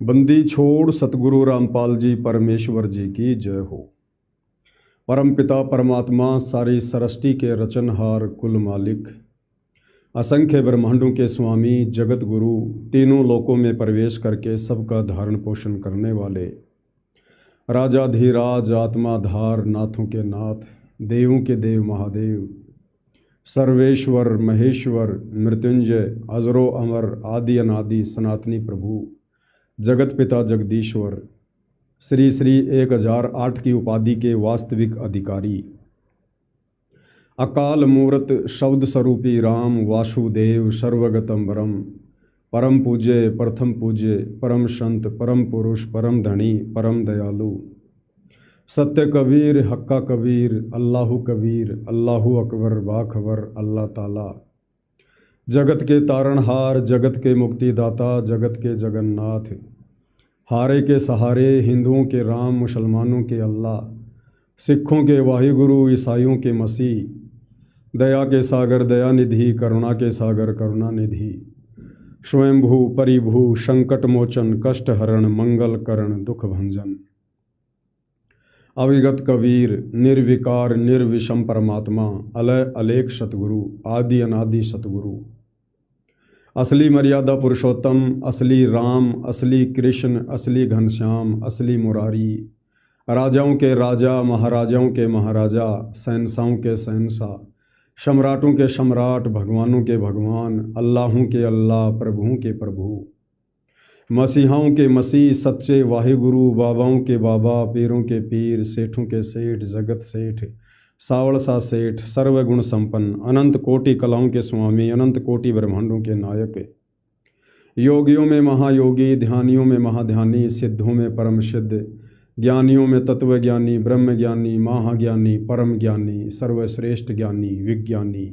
बंदी छोड़ सतगुरु रामपाल जी परमेश्वर जी की जय हो। परम पिता परमात्मा सारी सृष्टि के रचनहार कुल मालिक, असंख्य ब्रह्मांडों के स्वामी जगत गुरु, तीनों लोकों में प्रवेश करके सबका धारण पोषण करने वाले राजाधिराज आत्माधार नाथों के नाथ, देवों के देव महादेव, सर्वेश्वर महेश्वर मृत्युंजय अजरो अमर आदि अनादि सनातनी प्रभु, जगत पिता जगदीश्वर, श्री श्री 1008 की उपाधि के वास्तविक अधिकारी, अकाल मूर्त शब्द स्वरूपी राम वासुदेव सर्वगतम वरम, परम पूज्य प्रथम पूज्य परम संत परम पुरुष परम धनी परम दयालु, सत्य कबीर हक्का कबीर अल्लाहु कबीर अल्लाहु अकबर बाखबर अल्लाह ताला, जगत के तारणहार जगत के मुक्तिदाता जगत के जगन्नाथ, हारे के सहारे हिंदुओं के राम मुसलमानों के अल्लाह, सिखों के वाहिगुरु ईसाइयों के मसीह, दया के सागर दया निधि करुणा के सागर करुणा निधि, स्वयंभू परिभू संकट मोचन कष्ट हरण मंगल करण दुख भंजन, अविगत कबीर निर्विकार निर्विषम परमात्मा अलय अलेख सतगुरु आदि अनादि सतगुरु, असली मर्यादा पुरुषोत्तम असली राम असली कृष्ण असली घनश्याम असली मुरारी, राजाओं के राजा महाराजाओं के महाराजा शहंशाहों के शहंशाह, सम्राटों के सम्राट भगवानों के भगवान, अल्लाहों के अल्लाह प्रभुओं के प्रभु, मसीहाओं के मसीह सच्चे वाहिगुरु, बाबाओं के बाबा पीरों के पीर, सेठों के सेठ जगत सेठ सावड़ सा सेठ, सर्वगुण संपन्न अनंत कोटि कलाओं के स्वामी, अनंत कोटि ब्रह्मांडों के नायक, योगियों में महायोगी ध्यानियों में महाध्यानी, सिद्धों में परम सिद्ध, ज्ञानियों में तत्वज्ञानी ब्रह्म ज्ञानी महाज्ञानी परम ज्ञानी सर्वश्रेष्ठ ज्ञानी विज्ञानी,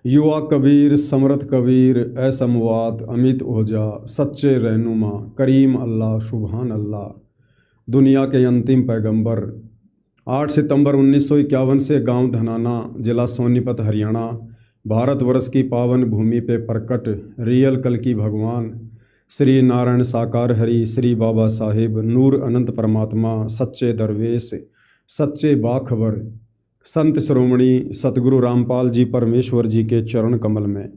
युवा कबीर समर्थ कबीर असमवात अमित ओजा, सच्चे रहनुमा करीम अल्लाह सुबहान अल्लाह, दुनिया के अंतिम पैगंबर। 8 सितंबर 1951 से गांव धनाना जिला सोनीपत हरियाणा भारतवर्ष की पावन भूमि पे प्रकट रियल कल की भगवान श्री नारायण साकार हरि श्री बाबा साहिब नूर अनंत परमात्मा सच्चे दरवेश सच्चे बाखबर संत श्रोमणी सतगुरु रामपाल जी परमेश्वर जी के चरण कमल में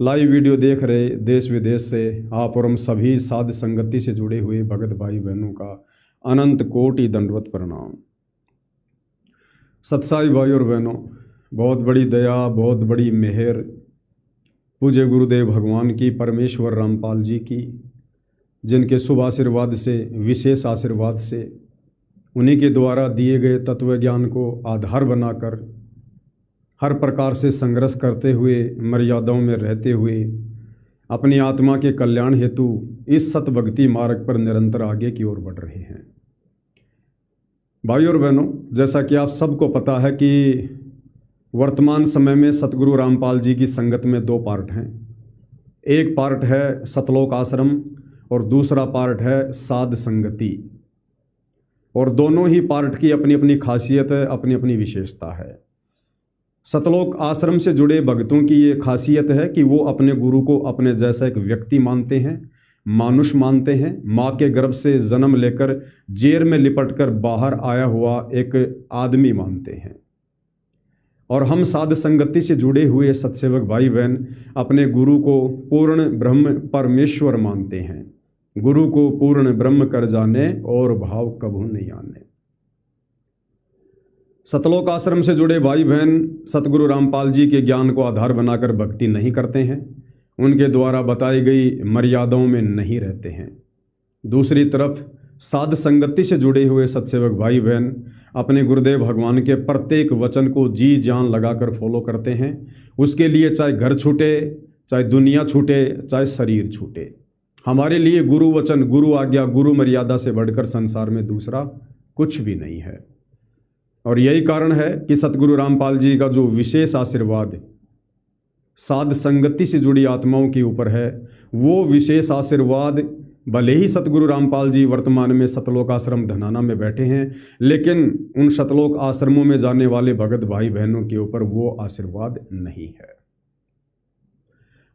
लाइव वीडियो देख रहे देश विदेश से आप और हम सभी साध संगति से जुड़े हुए भगत भाई बहनों का अनंत कोटि दंडवत प्रणाम। सत्साई भाई और बहनों, बहुत बड़ी दया बहुत बड़ी मेहर पूज्य गुरुदेव भगवान की, परमेश्वर रामपाल जी की, जिनके शुभ आशीर्वाद से विशेष आशीर्वाद से उन्हीं के द्वारा दिए गए तत्व ज्ञान को आधार बनाकर हर प्रकार से संघर्ष करते हुए मर्यादाओं में रहते हुए अपनी आत्मा के कल्याण हेतु इस सत भक्ति मार्ग पर निरंतर आगे की ओर बढ़ रहे हैं। भाई और बहनों, जैसा कि आप सबको पता है कि वर्तमान समय में सतगुरु रामपाल जी की संगत में 2 पार्ट हैं। एक पार्ट है सतलोक आश्रम और दूसरा पार्ट है साध संगति, और दोनों ही पार्ट की अपनी अपनी खासियत है, अपनी अपनी विशेषता है। सतलोक आश्रम से जुड़े भक्तों की ये खासियत है कि वो अपने गुरु को अपने जैसा एक व्यक्ति मानते हैं, मानुष मानते हैं, माँ के गर्भ से जन्म लेकर जेर में लिपटकर बाहर आया हुआ एक आदमी मानते हैं। और हम साध संगति से जुड़े हुए सत्सेवक भाई बहन अपने गुरु को पूर्ण ब्रह्म परमेश्वर मानते हैं। गुरु को पूर्ण ब्रह्म कर जाने और भाव कभू नहीं आने। सतलोक आश्रम से जुड़े भाई बहन सतगुरु रामपाल जी के ज्ञान को आधार बनाकर भक्ति नहीं करते हैं, उनके द्वारा बताई गई मर्यादाओं में नहीं रहते हैं। दूसरी तरफ साध संगति से जुड़े हुए सत्सेवक भाई बहन अपने गुरुदेव भगवान के प्रत्येक वचन को जी जान लगाकर फॉलो करते हैं। उसके लिए चाहे घर छूटे, चाहे दुनिया छूटे, चाहे शरीर छूटे, हमारे लिए गुरु वचन गुरु आज्ञा गुरु मर्यादा से बढ़कर संसार में दूसरा कुछ भी नहीं है। और यही कारण है कि सतगुरु रामपाल जी का जो विशेष आशीर्वाद साध संगति से जुड़ी आत्माओं के ऊपर है, वो विशेष आशीर्वाद भले ही सतगुरु रामपाल जी वर्तमान में सतलोक आश्रम धनाना में बैठे हैं, लेकिन उन सतलोक आश्रमों में जाने वाले भगत भाई बहनों के ऊपर वो आशीर्वाद नहीं है।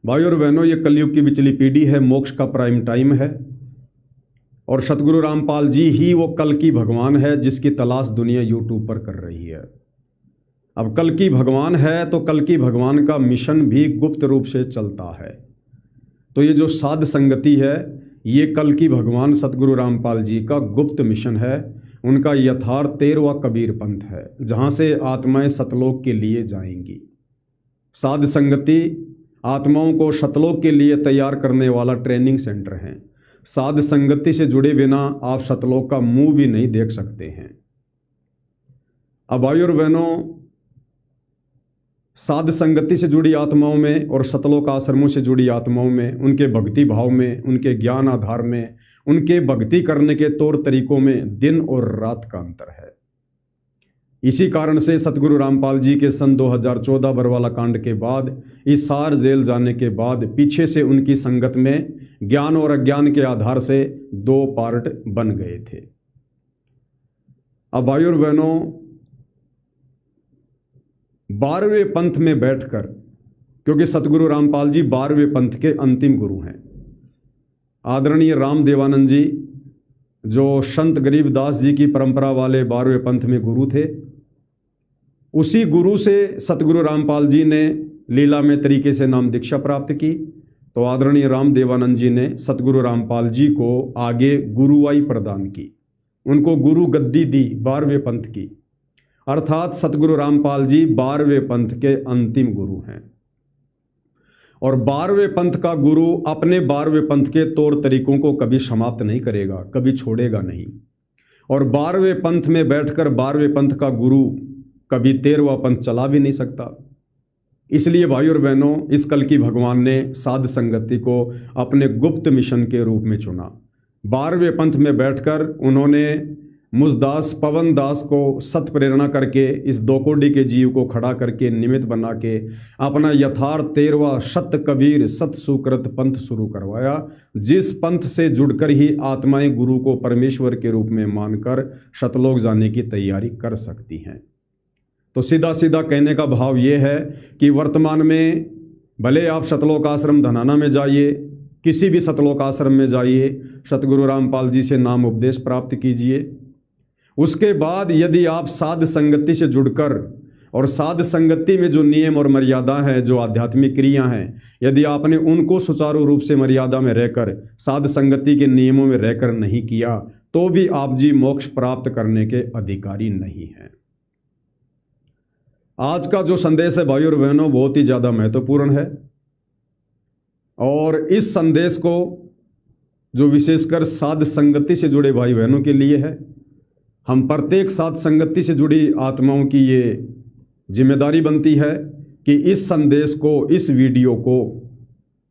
भाइयों और बहनों, ये कलयुग की बिचली पीढ़ी है, मोक्ष का प्राइम टाइम है और सतगुरु रामपाल जी ही वो कल की भगवान है जिसकी तलाश दुनिया यूट्यूब पर कर रही है। अब कल की भगवान है तो कल की भगवान का मिशन भी गुप्त रूप से चलता है। तो ये जो साध संगति है, ये कल की भगवान सतगुरु रामपाल जी का गुप्त मिशन है। उनका यथार्थ 13वां कबीर पंथ है, जहाँ से आत्माएं सतलोक के लिए जाएंगी। साध संगति आत्माओं को सतलोक के लिए तैयार करने वाला ट्रेनिंग सेंटर है। साध संगति से जुड़े बिना आप सतलोक का मुंह भी नहीं देख सकते हैं। अब भाइयों और बहनों, साध संगति से जुड़ी आत्माओं में और सतलोक आश्रमों से जुड़ी आत्माओं में, उनके भक्ति भाव में, उनके ज्ञान आधार में, उनके भक्ति करने के तौर तरीकों में दिन और रात का अंतर है। इसी कारण से सतगुरु रामपाल जी के सन 2014 बरवाला कांड के बाद, हिसार जेल जाने के बाद पीछे से उनकी संगत में ज्ञान और अज्ञान के आधार से 2 पार्ट बन गए थे। अब भाइयों और बहनों, 12वें पंथ में बैठकर, क्योंकि सतगुरु रामपाल जी 12वें पंथ के अंतिम गुरु हैं। आदरणीय राम देवानंद जी जो संत गरीबदास जी की परंपरा वाले 12वें पंथ में गुरु थे, उसी गुरु से सतगुरु रामपाल जी ने लीला में तरीके से नाम दीक्षा प्राप्त की। तो आदरणीय राम देवानंद जी ने सतगुरु रामपाल जी को आगे गुरुवाई प्रदान की, उनको गुरु गद्दी दी 12वें पंथ की। अर्थात सतगुरु रामपाल जी 12वें पंथ के अंतिम गुरु हैं और 12वें पंथ का गुरु अपने 12वें पंथ के तौर तरीकों को कभी समाप्त नहीं करेगा, कभी छोड़ेगा नहीं। और 12वें पंथ में बैठकर 12वें पंथ का गुरु कभी 13वां पंथ चला भी नहीं सकता। इसलिए भाइयों और बहनों, इस कल की भगवान ने साध संगति को अपने गुप्त मिशन के रूप में चुना। 12वें पंथ में बैठकर उन्होंने मुझदास पवन दास को सत प्रेरणा करके इस 2 कोड़ी के जीव को खड़ा करके निमित्त बना के अपना यथार्थ 13वां सत कबीर सत सुकृत पंथ शुरू करवाया, जिस पंथ से जुड़कर ही आत्माएं गुरु को परमेश्वर के रूप में मानकर सतलोक जाने की तैयारी कर सकती हैं। तो सीधा सीधा कहने का भाव ये है कि वर्तमान में भले आप सतलोक आश्रम धनाना में जाइए, किसी भी सतलोक आश्रम में जाइए, सतगुरु रामपाल जी से नाम उपदेश प्राप्त कीजिए। उसके बाद यदि आप साध संगति से जुड़कर और साध संगति में जो नियम और मर्यादा है, जो आध्यात्मिक क्रिया हैं, यदि आपने उनको सुचारू रूप से मर्यादा में रहकर साध संगति के नियमों में रहकर नहीं किया, तो भी आप जी मोक्ष प्राप्त करने के अधिकारी नहीं हैं। आज का जो संदेश है भाइयों और बहनों, बहुत ही ज़्यादा महत्वपूर्ण है और इस संदेश को जो विशेषकर साध संगति से जुड़े भाई बहनों के लिए है, हम प्रत्येक साध संगति से जुड़ी आत्माओं की ये जिम्मेदारी बनती है कि इस संदेश को, इस वीडियो को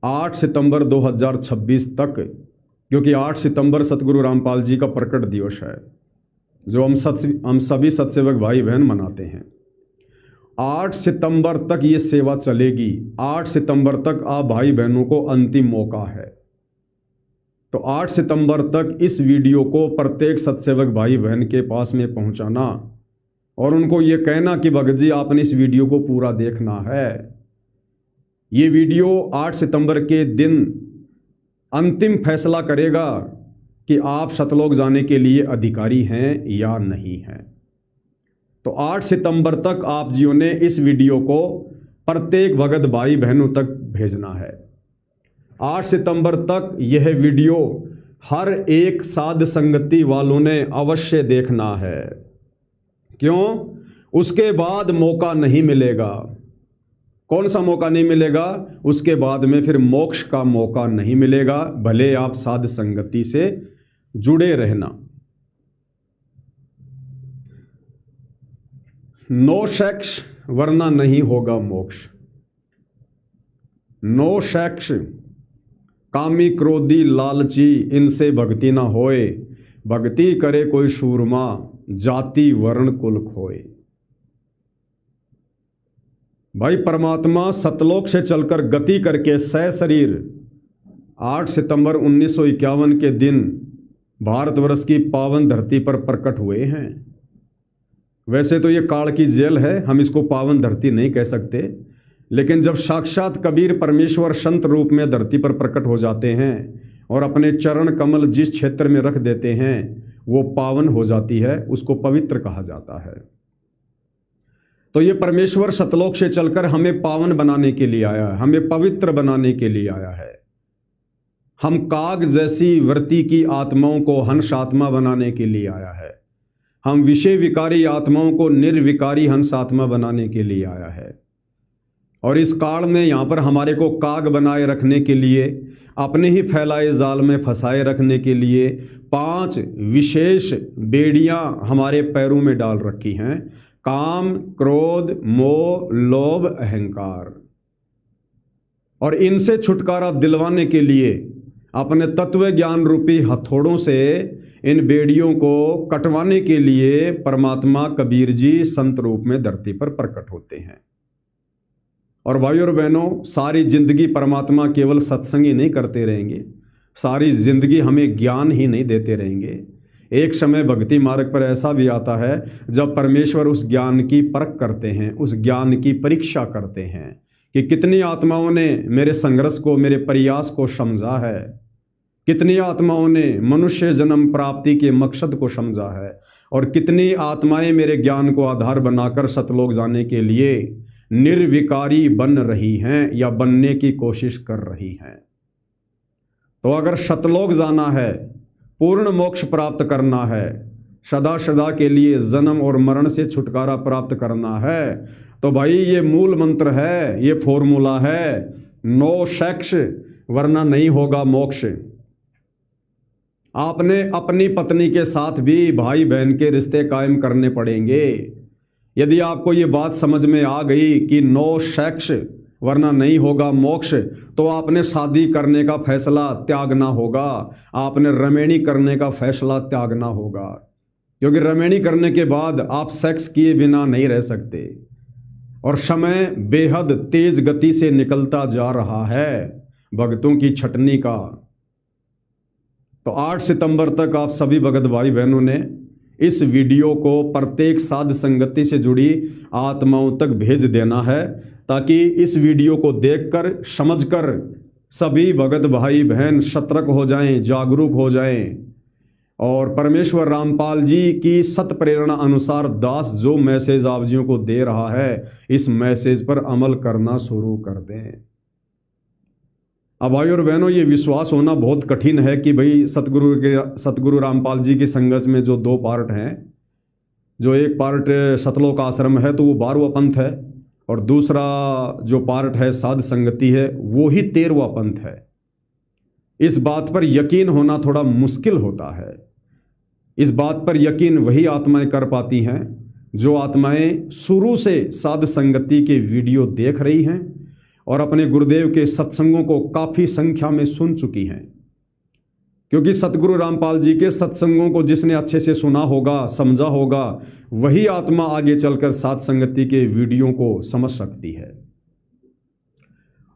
8 सितंबर 2026 तक, क्योंकि 8 सितंबर सतगुरु रामपाल जी का प्रकट दिवस है जो हम सभी सत्सेवक भाई बहन मनाते हैं। 8 सितंबर तक ये सेवा चलेगी। 8 सितंबर तक आप भाई बहनों को अंतिम मौका है। तो 8 सितंबर तक इस वीडियो को प्रत्येक सत्सेवक भाई बहन के पास में पहुंचाना और उनको ये कहना कि भगत जी आपने इस वीडियो को पूरा देखना है। ये वीडियो 8 सितंबर के दिन अंतिम फैसला करेगा कि आप सतलोक जाने के लिए अधिकारी हैं या नहीं हैं। तो 8 सितंबर तक आप जियों ने इस वीडियो को प्रत्येक भगत भाई बहनों तक भेजना है। 8 सितंबर तक यह वीडियो हर एक साध संगति वालों ने अवश्य देखना है। क्यों? उसके बाद मौका नहीं मिलेगा। कौन सा मौका नहीं मिलेगा? उसके बाद में फिर मोक्ष का मौका नहीं मिलेगा, भले आप साध संगति से जुड़े रहना। नो सेक्स वरना नहीं होगा मोक्ष। नो सेक्स, कामी क्रोधी लालची इनसे भक्ति ना होए, भक्ति करे कोई सूरमा, जाति वर्ण कुल खोए। भाई परमात्मा सतलोक से चलकर गति करके सशरीर 8 सितंबर 1951 के दिन भारतवर्ष की पावन धरती पर प्रकट हुए हैं। वैसे तो ये काल की जेल है, हम इसको पावन धरती नहीं कह सकते, लेकिन जब साक्षात कबीर परमेश्वर संत रूप में धरती पर प्रकट हो जाते हैं और अपने चरण कमल जिस क्षेत्र में रख देते हैं वो पावन हो जाती है, उसको पवित्र कहा जाता है। तो ये परमेश्वर सतलोक से चलकर हमें पावन बनाने के लिए आया है, हमें पवित्र बनाने के लिए आया है। हम काग जैसी वृत्ति की आत्माओं को हंस आत्मा बनाने के लिए आया है। हम विषय विकारी आत्माओं को निर्विकारी हंस आत्मा बनाने के लिए आया है। और इस काल में यहाँ पर हमारे को काग बनाए रखने के लिए, अपने ही फैलाए जाल में फंसाए रखने के लिए 5 विशेष बेड़ियां हमारे पैरों में डाल रखी हैं। काम, क्रोध, मोह, लोभ, अहंकार। और इनसे छुटकारा दिलवाने के लिए अपने तत्व ज्ञान रूपी हथौड़ों से इन बेड़ियों को कटवाने के लिए परमात्मा कबीर जी संत रूप में धरती पर प्रकट होते हैं। और भाइयों और बहनों, सारी जिंदगी परमात्मा केवल सत्संग ही नहीं करते रहेंगे, सारी जिंदगी हमें ज्ञान ही नहीं देते रहेंगे। एक समय भक्ति मार्ग पर ऐसा भी आता है जब परमेश्वर उस ज्ञान की परख करते हैं, उस ज्ञान की परीक्षा करते हैं कि कितनी आत्माओं ने मेरे संघर्ष को, मेरे प्रयास को समझा है, कितनी आत्माओं ने मनुष्य जन्म प्राप्ति के मकसद को समझा है, और कितनी आत्माएं मेरे ज्ञान को आधार बनाकर सतलोक जाने के लिए निर्विकारी बन रही हैं या बनने की कोशिश कर रही हैं। तो अगर सतलोक जाना है, पूर्ण मोक्ष प्राप्त करना है, सदा सदा के लिए जन्म और मरण से छुटकारा प्राप्त करना है, तो भाई ये मूल मंत्र है, ये फॉर्मूला है, नो सेक्स वरना नहीं होगा मोक्ष। आपने अपनी पत्नी के साथ भी भाई बहन के रिश्ते कायम करने पड़ेंगे। यदि आपको ये बात समझ में आ गई कि नो सेक्स वरना नहीं होगा मोक्ष, तो आपने शादी करने का फैसला त्यागना होगा, आपने रमेणी करने का फैसला त्यागना होगा, क्योंकि रमेणी करने के बाद आप सेक्स किए बिना नहीं रह सकते। और समय बेहद तेज गति से निकलता जा रहा है भक्तों की छटनी का। तो 8 सितंबर तक आप सभी भगत भाई बहनों ने इस वीडियो को प्रत्येक साध संगति से जुड़ी आत्माओं तक भेज देना है, ताकि इस वीडियो को देखकर, समझकर सभी भगत भाई बहन सतर्क हो जाएं, जागरूक हो जाएं, और परमेश्वर रामपाल जी की सत प्रेरणा अनुसार दास जो मैसेज आप जियों को दे रहा है, इस मैसेज पर अमल करना शुरू कर दें। अब भाई और बहनों, ये विश्वास होना बहुत कठिन है कि भाई सतगुरु रामपाल जी की संगत में जो 2 पार्ट हैं, जो एक पार्ट सतलोक आश्रम है तो वो 12वां पंथ है, और दूसरा जो पार्ट है साध संगति है वो ही 13वां पंथ है। इस बात पर यकीन होना थोड़ा मुश्किल होता है। इस बात पर यकीन वही आत्माएं कर पाती हैं जो आत्माएं शुरू से साध संगति के वीडियो देख रही हैं और अपने गुरुदेव के सत्संगों को काफ़ी संख्या में सुन चुकी हैं। क्योंकि सतगुरु रामपाल जी के सत्संगों को जिसने अच्छे से सुना होगा, समझा होगा, वही आत्मा आगे चलकर साध संगति के वीडियो को समझ सकती है।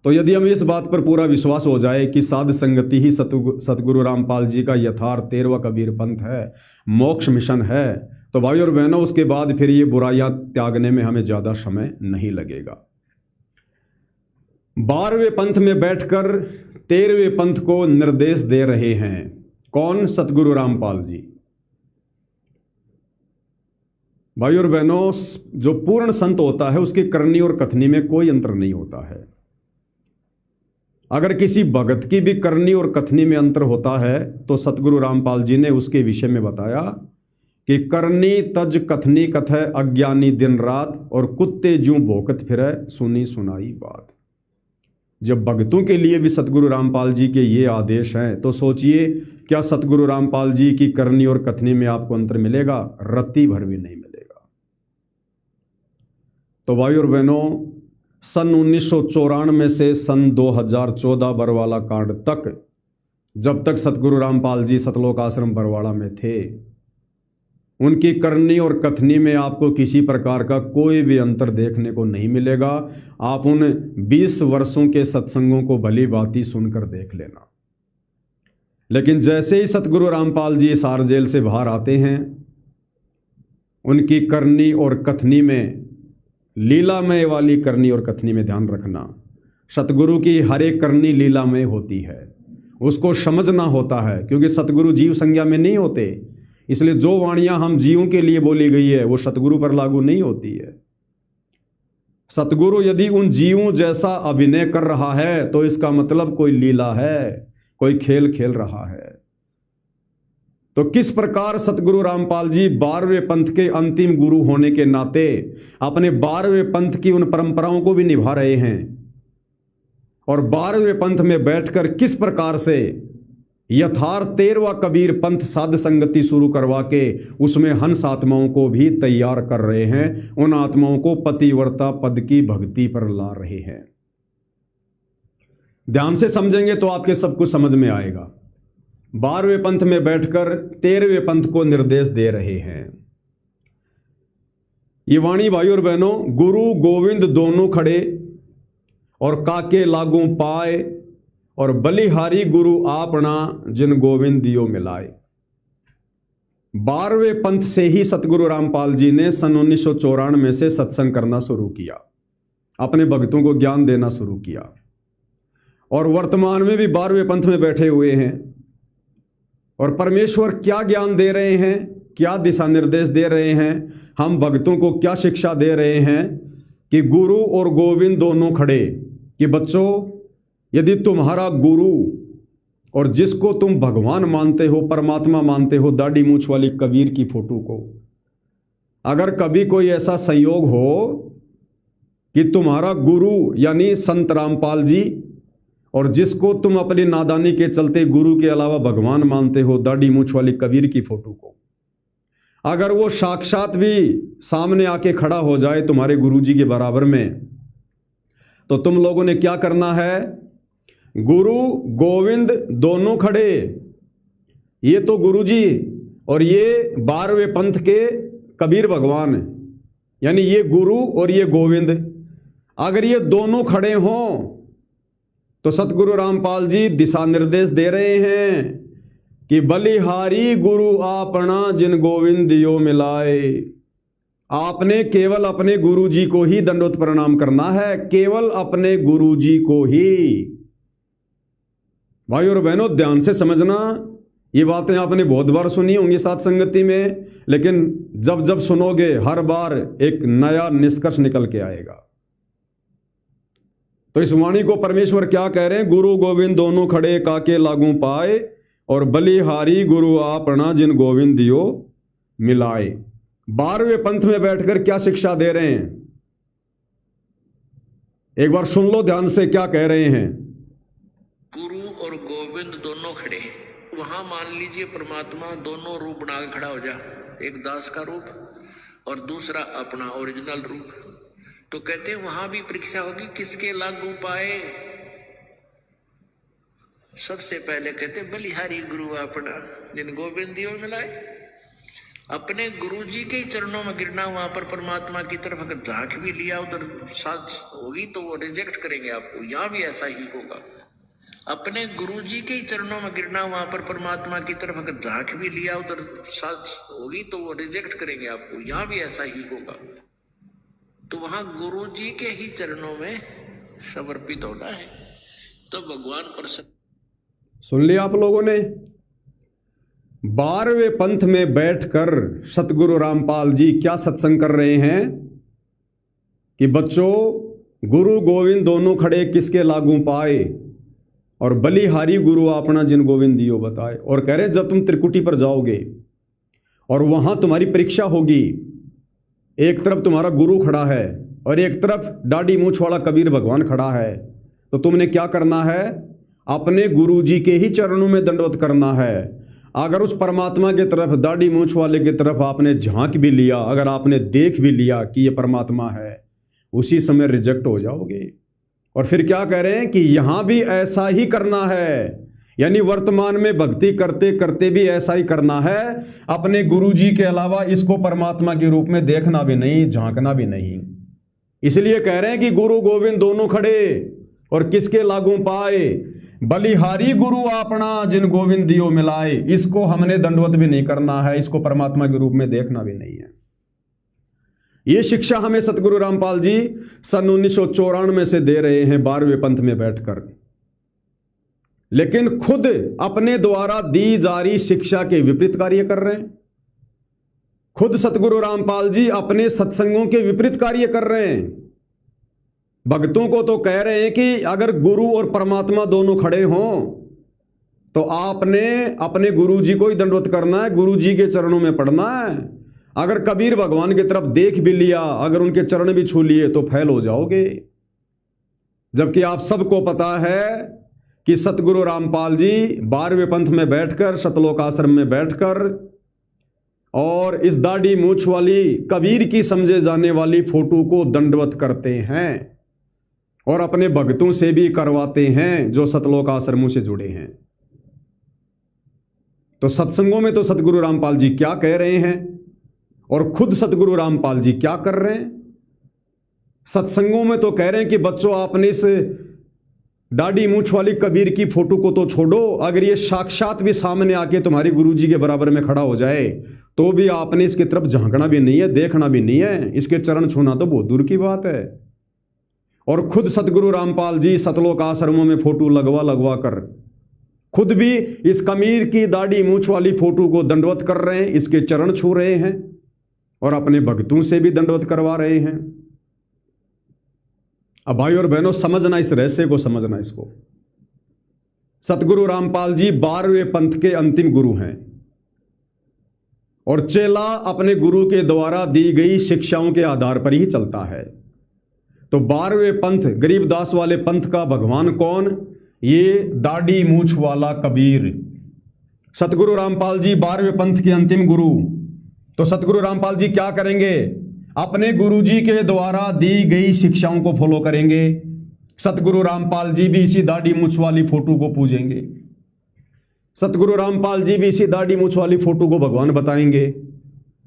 तो यदि हमें इस बात पर पूरा विश्वास हो जाए कि साध संगति ही सतगुरु रामपाल जी का यथार्थ 13वां कबीर पंथ है, मोक्ष मिशन है, तो भाई और बहनों, उसके बाद फिर ये बुराइयां त्यागने में हमें ज़्यादा समय नहीं लगेगा। 12वें पंथ में बैठकर 13वें पंथ को निर्देश दे रहे हैं। कौन? सतगुरु रामपाल जी। भाई और बहनों, जो पूर्ण संत होता है उसकी करनी और कथनी में कोई अंतर नहीं होता है। अगर किसी भगत की भी करनी और कथनी में अंतर होता है तो सतगुरु रामपाल जी ने उसके विषय में बताया कि करनी तज कथनी कथय अज्ञानी दिन रात, और कुत्ते जूं भोकत फिरै सुनी सुनाई बात। जब भक्तों के लिए भी सतगुरु रामपाल जी के ये आदेश हैं, तो सोचिए क्या सतगुरु रामपाल जी की करनी और कथनी में आपको अंतर मिलेगा? रत्ती भर भी नहीं मिलेगा। तो भाई और बहनों, सन 1994 से सन 2014 बरवाला कांड तक, जब तक सतगुरु रामपाल जी सतलोक आश्रम बरवाड़ा में थे, उनकी करनी और कथनी में आपको किसी प्रकार का कोई भी अंतर देखने को नहीं मिलेगा। आप उन 20 वर्षों के सत्संगों को भली भांति सुनकर देख लेना। लेकिन जैसे ही सतगुरु रामपाल जी सार जेल से बाहर आते हैं, उनकी करनी और कथनी में लीलामय वाली करनी और कथनी में ध्यान रखना। सतगुरु की हर एक करनी लीलामय होती है, उसको समझना होता है, क्योंकि सतगुरु जीव संज्ञा में नहीं होते। इसलिए जो वाणियां हम जीवों के लिए बोली गई है वो सतगुरु पर लागू नहीं होती है। सतगुरु यदि उन जीवों जैसा अभिनय कर रहा है तो इसका मतलब कोई लीला है, कोई खेल खेल रहा है। तो किस प्रकार सतगुरु रामपाल जी 12वें पंथ के अंतिम गुरु होने के नाते अपने 12वें पंथ की उन परंपराओं को भी निभा रहे हैं, और 12वें पंथ में बैठकर किस प्रकार से यथार्थ 13वां कबीर पंथ साध संगति शुरू करवा के उसमें हंस आत्माओं को भी तैयार कर रहे हैं, उन आत्माओं को पतिव्रता पद की भक्ति पर ला रहे हैं। ध्यान से समझेंगे तो आपके सब कुछ समझ में आएगा। 12वें पंथ में बैठकर 13वें पंथ को निर्देश दे रहे हैं। ये वाणी भाई और बहनों, गुरु गोविंद दोनों खड़े और काके लागू पाए, और बलिहारी गुरु आपना जिन गोविंद दियो मिलाए। 12वें पंथ से ही सतगुरु रामपाल जी ने सन 1994 से सत्संग करना शुरू किया, अपने भक्तों को ज्ञान देना शुरू किया, और वर्तमान में भी 12वें पंथ में बैठे हुए हैं। और परमेश्वर क्या ज्ञान दे रहे हैं, क्या दिशा निर्देश दे रहे हैं, हम भक्तों को क्या शिक्षा दे रहे हैं कि गुरु और गोविंद दोनों खड़े, कि बच्चों यदि तुम्हारा गुरु और जिसको तुम भगवान मानते हो, परमात्मा मानते हो, दाढ़ी मूछ वाली कबीर की फोटो को, अगर कभी कोई ऐसा संयोग हो कि तुम्हारा गुरु यानी संत रामपाल जी और जिसको तुम अपनी नादानी के चलते गुरु के अलावा भगवान मानते हो, दाढ़ी मूछ वाली कबीर की फोटो को, अगर वो साक्षात भी सामने आके खड़ा हो जाए तुम्हारे गुरु जी के बराबर में, तो तुम लोगों ने क्या करना है? गुरु गोविंद दोनों खड़े, ये तो गुरु जी और ये 12वें पंथ के कबीर भगवान, यानी ये गुरु और ये गोविंद, अगर ये दोनों खड़े हों तो सतगुरु रामपाल जी दिशा निर्देश दे रहे हैं कि बलिहारी गुरु आपना जिन गोविंद दियो मिलाए। आपने केवल अपने गुरु जी को ही दंडवत प्रणाम करना है, केवल अपने गुरु जी को ही। भाई और बहनों, ध्यान से समझना, ये बातें आपने बहुत बार सुनी होंगी साथ संगति में, लेकिन जब जब सुनोगे हर बार एक नया निष्कर्ष निकल के आएगा। तो इस वाणी को परमेश्वर क्या कह रहे हैं? गुरु गोविंद दोनों खड़े काके लागू पाए, और बलिहारी गुरु आपना जिन गोविंद दियो मिलाए। 12वें पंथ में बैठकर क्या शिक्षा दे रहे हैं, एक बार सुन लो ध्यान से क्या कह रहे हैं। गुरु और गोविंद दोनों खड़े, वहां मान लीजिए परमात्मा दोनों रूप बना के खड़ा हो जा, एक दास का रूप और दूसरा अपना ओरिजिनल रूप। तो कहते हैं वहां भी परीक्षा होगी, किसके लागू पाए। सबसे पहले कहते बलिहारी गुरु अपना जिन गोविंद दियो मिलाए। अपने गुरु जी के चरणों में गिरना, वहां पर परमात्मा की तरफ अगर झांक भी लिया उधर साथ होगी तो वो रिजेक्ट करेंगे आपको। यहाँ भी ऐसा ही होगा, अपने गुरु जी के चरणों में गिरना, वहां पर परमात्मा की तरफ अगर झांक भी लिया उधर साथ होगी तो वो रिजेक्ट करेंगे आपको। यहाँ भी ऐसा ही होगा। तो वहां गुरु जी के ही चरणों में समर्पित होना है, तो भगवान प्रसन्न। सुन लिया आप लोगों ने? 12वें पंथ में बैठकर सतगुरु रामपाल जी क्या सत्संग कर रहे हैं कि बच्चों, गुरु गोविंद दोनों खड़े किसके लागू पाए, और बलिहारी गुरु आपना जिन गोविंद दियो बताए। और कह रहे जब तुम त्रिकुटी पर जाओगे और वहां तुम्हारी परीक्षा होगी, एक तरफ तुम्हारा गुरु खड़ा है और एक तरफ दाढ़ी मूछ वाला कबीर भगवान खड़ा है, तो तुमने क्या करना है? अपने गुरु जी के ही चरणों में दंडवत करना है। अगर उस परमात्मा की तरफ, दाढ़ी मूछ वाले की तरफ आपने झांक भी लिया, अगर आपने देख भी लिया कि ये परमात्मा है, उसी समय रिजेक्ट हो जाओगे। और फिर क्या कह रहे हैं कि यहां भी ऐसा ही करना है, यानी वर्तमान में भक्ति करते करते भी ऐसा ही करना है। अपने गुरु जी के अलावा इसको परमात्मा के रूप में देखना भी नहीं, झांकना भी नहीं। इसलिए कह रहे हैं कि गुरु गोविंद दोनों खड़े और किसके लागू पाए, बलिहारी गुरु आपना जिन गोविंद दियो मिलाए। इसको हमने दंडवत भी नहीं करना है, इसको परमात्मा के रूप में देखना भी नहीं है। ये शिक्षा हमें सतगुरु रामपाल जी सन 1994 से दे रहे हैं 12वें पंथ में बैठकर, लेकिन खुद अपने द्वारा दी जा रही शिक्षा के विपरीत कार्य कर रहे हैं। खुद सतगुरु रामपाल जी अपने सत्संगों के विपरीत कार्य कर रहे हैं। भक्तों को तो कह रहे हैं कि अगर गुरु और परमात्मा दोनों खड़े हों तो आपने अपने गुरु जी को ही दंडवत करना है, गुरु जी के चरणों में पड़ना है। अगर कबीर भगवान की तरफ देख भी लिया, अगर उनके चरण भी छू लिए तो फैल हो जाओगे। जबकि आप सबको पता है कि सतगुरु रामपाल जी 12वें पंथ में बैठकर, सतलोक आश्रम में बैठकर और इस दाढ़ी मूछ वाली कबीर की समझे जाने वाली फोटो को दंडवत करते हैं और अपने भक्तों से भी करवाते हैं जो सतलोक आश्रमों से जुड़े हैं। तो सत्संगों में तो सतगुरु रामपाल जी क्या कह रहे हैं और खुद सतगुरु रामपाल जी क्या कर रहे हैं। सत्संगों में तो कह रहे हैं कि बच्चों आपने इस दाढ़ी मूछ वाली कबीर की फोटो को तो छोड़ो, अगर ये साक्षात भी सामने आके तुम्हारे गुरु जी के बराबर में खड़ा हो जाए तो भी आपने इसकी तरफ झांकना भी नहीं है, देखना भी नहीं है, इसके चरण छूना तो बहुत दूर की बात है। और खुद सतगुरु रामपाल जी सतलोक आश्रमों में फोटो लगवा कर खुद भी इस कबीर की दाढ़ी मूछ वाली फोटो को दंडवत कर रहे हैं, इसके चरण छू रहे हैं और अपने भक्तों से भी दंडवत करवा रहे हैं। अब भाई और बहनों, समझना इस रहस्य को, समझना इसको। सतगुरु रामपाल जी 12वें पंथ के अंतिम गुरु हैं और चेला अपने गुरु के द्वारा दी गई शिक्षाओं के आधार पर ही चलता है। तो 12वें पंथ, गरीबदास वाले पंथ का भगवान कौन? ये दाढ़ी मूछ वाला कबीर। सतगुरु रामपाल जी 12वें पंथ के अंतिम गुरु। तो सतगुरु रामपाल जी क्या करेंगे? अपने गुरु जी के द्वारा दी गई शिक्षाओं को फॉलो करेंगे। सतगुरु रामपाल जी भी इसी दाढ़ी मूछ वाली फोटो को पूजेंगे। सतगुरु रामपाल जी भी इसी दाढ़ी मूछ वाली फोटो को भगवान बताएंगे।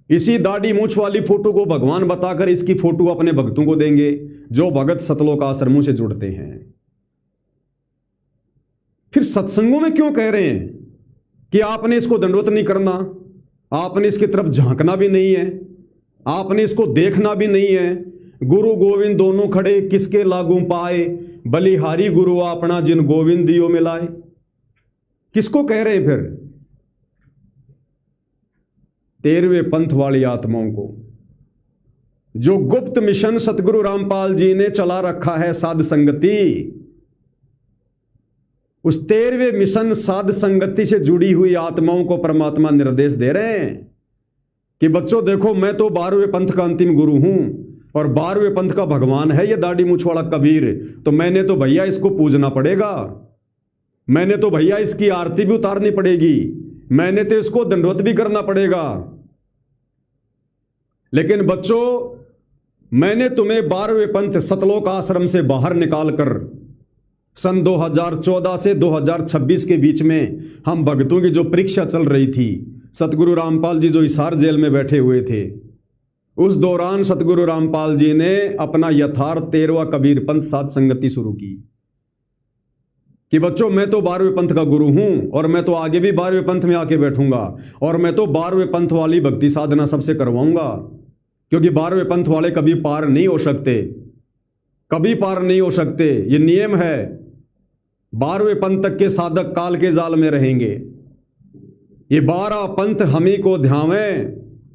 इसी दाढ़ी मूछ वाली फोटो को भगवान बताकर इसकी फोटो अपने भक्तों को देंगे जो भगत सतलोक आश्रमों से जुड़ते हैं। फिर सत्संगों में क्यों कह रहे हैं कि आपने इसको दंडवत नहीं करना, आपने इसकी तरफ झांकना भी नहीं है, आपने इसको देखना भी नहीं है। गुरु गोविंद दोनों खड़े किसके लागू पाए, बलिहारी गुरु अपना जिन गोविंद दियो मिलाए। किसको कह रहे हैं फिर? 13वें पंथ वाली आत्माओं को, जो गुप्त मिशन सतगुरु रामपाल जी ने चला रखा है, साध संगति। उस 13वें मिशन साध संगति से जुड़ी हुई आत्माओं को परमात्मा निर्देश दे रहे हैं कि बच्चों देखो, मैं तो 12वें पंथ का अंतिम गुरु हूं और 12वें पंथ का भगवान है ये दाढ़ी मूछ वाला कबीर। तो मैंने तो भैया इसको पूजना पड़ेगा, मैंने तो भैया इसकी आरती भी उतारनी पड़ेगी, मैंने तो इसको दंडवत भी करना पड़ेगा। लेकिन बच्चों, मैंने तुम्हें 12वें पंथ सतलोक आश्रम से बाहर निकालकर सन 2014 से 2026 के बीच में हम भक्तों की जो परीक्षा चल रही थी, सतगुरु रामपाल जी जो हिसार जेल में बैठे हुए थे, उस दौरान सतगुरु रामपाल जी ने अपना यथार्थ 13वां कबीर पंथ साध संगति शुरू की कि बच्चों, मैं तो 12वें पंथ का गुरु हूं और मैं तो आगे भी 12वें पंथ में आके बैठूंगा और मैं तो 12वें पंथ वाली भक्ति साधना सबसे करवाऊंगा, क्योंकि 12वें पंथ वाले कभी पार नहीं हो सकते, कभी पार नहीं हो सकते। ये नियम है, 12वें पंथ तक के साधक काल के जाल में रहेंगे। ये 12 पंथ हमी को ध्यावें,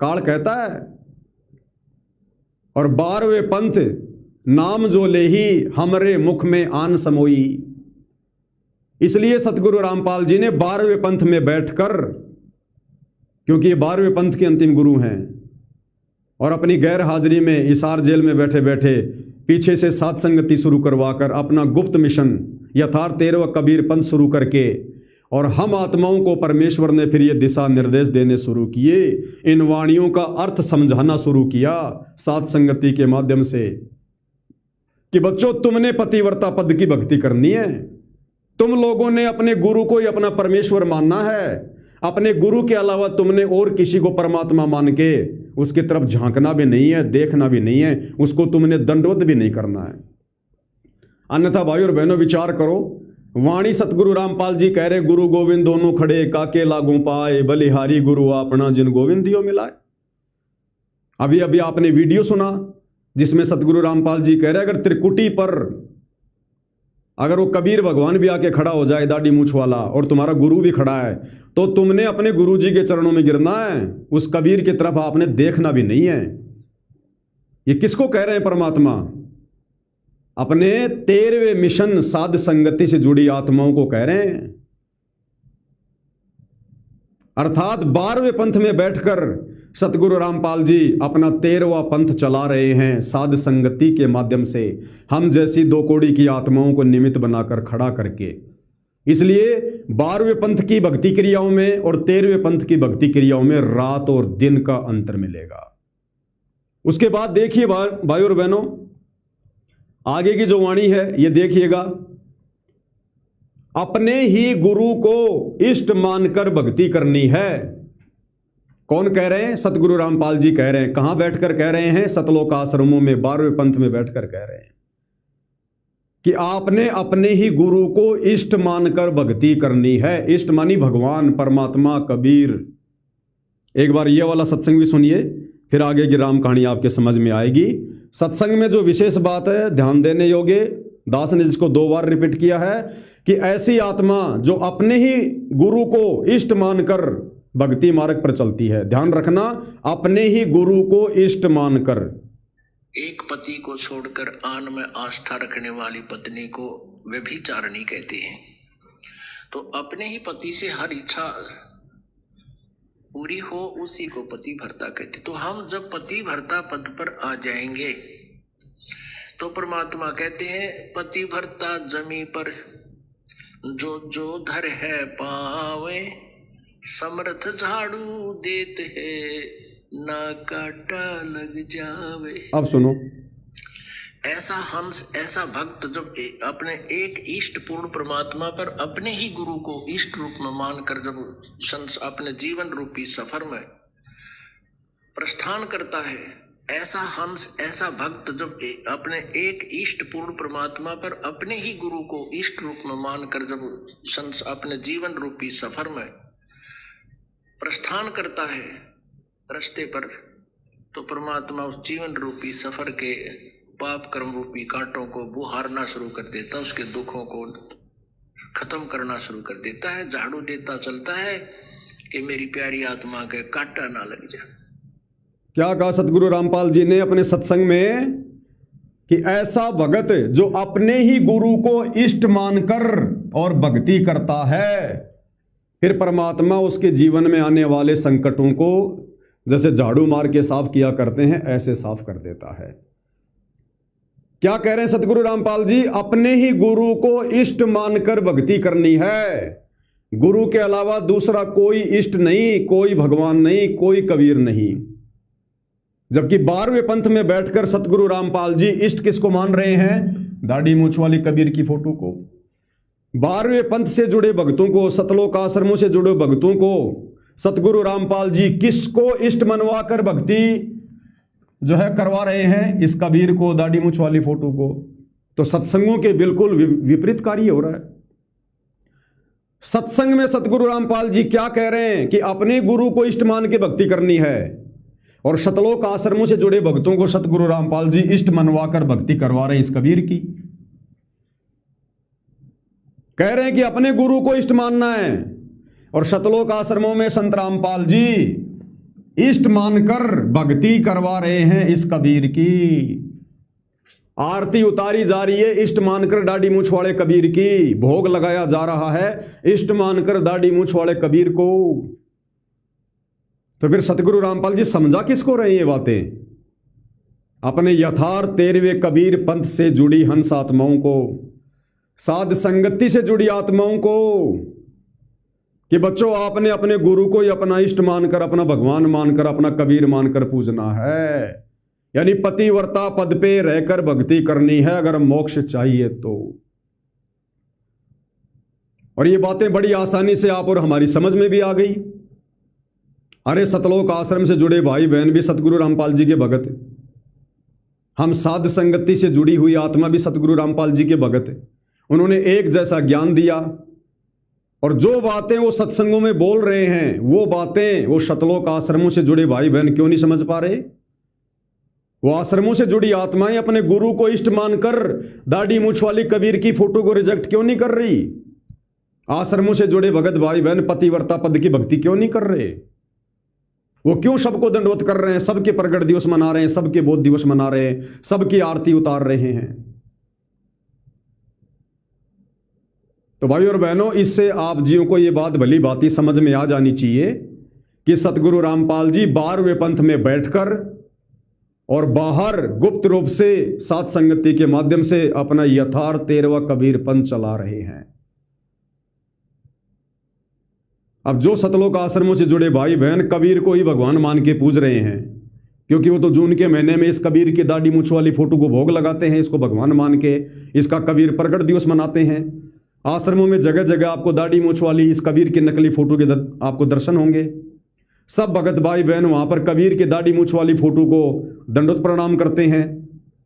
काल कहता है। और 12वें पंथ नाम जो लेही हमरे मुख में आन समोई। इसलिए सतगुरु रामपाल जी ने 12वें पंथ में बैठकर, क्योंकि ये 12वें पंथ के अंतिम गुरु हैं, और अपनी गैर हाजिरी में हिसार जेल में बैठे बैठे पीछे से साध संगति शुरू करवाकर अपना गुप्त मिशन यथार्थ 13वां कबीर पंथ शुरू करके, और हम आत्माओं को परमेश्वर ने फिर ये दिशा निर्देश देने शुरू किए, इन वाणियों का अर्थ समझाना शुरू किया साध संगति के माध्यम से कि बच्चों, तुमने पतिव्रता पद की भक्ति करनी है, तुम लोगों ने अपने गुरु को ही अपना परमेश्वर मानना है, अपने गुरु के अलावा तुमने और किसी को परमात्मा मान के उसकी तरफ झांकना भी नहीं है, देखना भी नहीं है, उसको तुमने दंडवत भी नहीं करना है। अन्यथा भाई और बहनों, विचार करो, वाणी सतगुरु रामपाल जी कह रहे गुरु गोविंद दोनों खड़े काके लागू पाए, बलिहारी गुरु अपना जिन गोविंद दियो मिलाए। अभी अभी आपने वीडियो सुना जिसमें सतगुरु रामपाल जी कह रहे अगर त्रिकुटी पर अगर वो कबीर भगवान भी आके खड़ा हो जाए दाढ़ी मूछ वाला और तुम्हारा गुरु भी खड़ा है तो तुमने अपने गुरु जी के चरणों में गिरना है, उस कबीर की तरफ आपने देखना भी नहीं है। ये किसको कह रहे हैं परमात्मा? अपने 13वें मिशन साध संगति से जुड़ी आत्माओं को कह रहे हैं। अर्थात 12वें पंथ में बैठकर सतगुरु रामपाल जी अपना 13वां पंथ चला रहे हैं साध संगति के माध्यम से, हम जैसी दो कोड़ी की आत्माओं को निमित्त बनाकर खड़ा करके। इसलिए 12वें पंथ की भक्ति क्रियाओं में और 13वें पंथ की भक्ति क्रियाओं में रात और दिन का अंतर मिलेगा। उसके बाद देखिए भाई और बहनों, आगे की जो वाणी है ये देखिएगा। अपने ही गुरु को इष्ट मानकर भक्ति करनी है। कौन कह रहे हैं? सतगुरु रामपाल जी कह रहे हैं। कहां बैठकर कह रहे हैं? सतलोक आश्रमों में 12वें पंथ में बैठकर कह रहे हैं कि आपने अपने ही गुरु को इष्ट मानकर भक्ति करनी है। इष्ट मानी भगवान, परमात्मा, कबीर। एक बार ये वाला सत्संग भी सुनिए, फिर आगे की राम कहानी आपके समझ में आएगी। सत्संग में जो विशेष बात है ध्यान देने योग्य, दास ने जिसको 2 बार रिपीट किया है कि ऐसी आत्मा जो अपने ही गुरु को इष्ट मानकर भक्ति मार्ग पर चलती है। ध्यान रखना, अपने ही गुरु को इष्ट मानकर। एक पति को छोड़कर आन में आस्था रखने वाली पत्नी को व्यभिचारिणी कहते हैं। तो अपने ही पति से हर इच्छा पूरी हो उसी को पति भर्ता कहते। तो हम जब पति भर्ता पद पर आ जाएंगे तो परमात्मा कहते हैं पति भर्ता जमी पर जो जो धर है पावे, समर्थ झाड़ू देते है ना काटा लग जावे। अब सुनो, ऐसा भक्त जब अपने एक इष्ट पूर्ण परमात्मा पर अपने ही गुरु को इष्ट रूप में मानकर जब अपने जीवन रूपी सफर में प्रस्थान करता है, ऐसा भक्त जब अपने एक इष्ट पूर्ण परमात्मा पर अपने ही गुरु को इष्ट रूप में मानकर जब अपने जीवन रूपी सफर में प्रस्थान करता है रास्ते पर, तो परमात्मा उस जीवन रूपी सफर के पाप कर्म रूपी कांटों को बुहारना शुरू कर देता, उसके दुखों को खत्म करना शुरू कर देता है। झाड़ू देता चलता है कि मेरी प्यारी आत्मा के कांटा ना लग जाए। क्या कहा सतगुरु रामपाल जी ने अपने सत्संग में कि ऐसा भगत जो अपने ही गुरु को इष्ट मानकर और भक्ति करता है, फिर परमात्मा उसके जीवन में आने वाले संकटों को जैसे झाड़ू मार के साफ किया करते हैं ऐसे साफ कर देता है। क्या कह रहे हैं सतगुरु रामपाल जी? अपने ही गुरु को इष्ट मानकर भक्ति करनी है। गुरु के अलावा दूसरा कोई इष्ट नहीं, कोई भगवान नहीं, कोई कबीर नहीं। जबकि 12वें पंथ में बैठकर सतगुरु रामपाल जी इष्ट किसको मान रहे हैं? दाढ़ी मूछ वाली कबीर की फोटो को। 12वें पंथ से जुड़े भक्तों को, सतलोक आश्रमों से जुड़े भक्तों को सतगुरु रामपाल जी किसको इष्ट मनवा कर भक्ति जो है करवा रहे हैं? इस कबीर को, दाढ़ी मूछ वाली फोटो को। तो सत्संगों के बिल्कुल विपरीत कार्य हो रहा है। सत्संग में सतगुरु रामपाल जी क्या कह रहे हैं कि अपने गुरु को इष्ट मान के भक्ति करनी है, और सतलोक आश्रमों से जुड़े भक्तों को सतगुरु रामपाल जी इष्ट मनवाकर भक्ति करवा रहे हैं इस कबीर की। कह रहे हैं कि अपने गुरु को इष्ट मानना है, और सतलोक आश्रमों में संत रामपाल जी इष्ट मानकर भक्ति करवा रहे हैं इस कबीर की। आरती उतारी जा रही है इष्ट मानकर दाढ़ी मूछ वाले कबीर की, भोग लगाया जा रहा है इष्ट मानकर दाढ़ी मूछ वाले कबीर को। तो फिर सतगुरु रामपाल जी समझा किसको रहे ये बातें? अपने यथार्थ 13वें कबीर पंथ से जुड़ी हंस आत्माओं को, साध संगति से जुड़ी आत्माओं को, कि बच्चों आपने अपने गुरु को ही अपना इष्ट मानकर, अपना भगवान मानकर, अपना कबीर मानकर पूजना है। यानी पतिव्रता पद पे रहकर भक्ति करनी है अगर मोक्ष चाहिए तो। और ये बातें बड़ी आसानी से आप और हमारी समझ में भी आ गई। अरे सतलोक आश्रम से जुड़े भाई बहन भी सतगुरु रामपाल जी के भगत, हम साध संगति से जुड़ी हुई आत्मा भी सतगुरु रामपाल जी के भगत। उन्होंने एक जैसा ज्ञान दिया, और जो बातें वो सत्संगों में बोल रहे हैं वो बातें वो सतलोक आश्रमों से जुड़े भाई बहन क्यों नहीं समझ पा रहे? वो आश्रमों से जुड़ी आत्माएं अपने गुरु को इष्ट मानकर दाढ़ी मूछ वाली कबीर की फोटो को रिजेक्ट क्यों नहीं कर रही? आश्रमों से जुड़े भगत भाई बहन पतिव्रता पद की भक्ति क्यों नहीं कर रहे? वो क्यों सबको दंडवत कर रहे हैं? सबके प्रगट दिवस मना रहे हैं, सबके बोध दिवस मना रहे हैं, सबकी आरती उतार रहे हैं। तो भाई और बहनों, इससे आप जियों को ये बात भली भांति समझ में आ जानी चाहिए कि सतगुरु रामपाल जी 12वें पंथ में बैठकर और बाहर गुप्त रूप से सात संगति के माध्यम से अपना यथार्थ 13वां कबीर पंथ चला रहे हैं। अब जो सतलोक आश्रमों से जुड़े भाई बहन कबीर को ही भगवान मान के पूज रहे हैं, क्योंकि वो तो जून के महीने में इस कबीर की दाढ़ी मूछ वाली फोटो को भोग लगाते हैं, इसको भगवान मान के इसका कबीर प्रगट दिवस मनाते हैं। आश्रमों में जगह जगह आपको दाढ़ी मूछ वाली इस कबीर की नकली फोटो के आपको दर्शन होंगे। सब भगत भाई बहन वहां पर कबीर के दाढ़ी मूछ वाली फोटो को दंडोत प्रणाम करते हैं,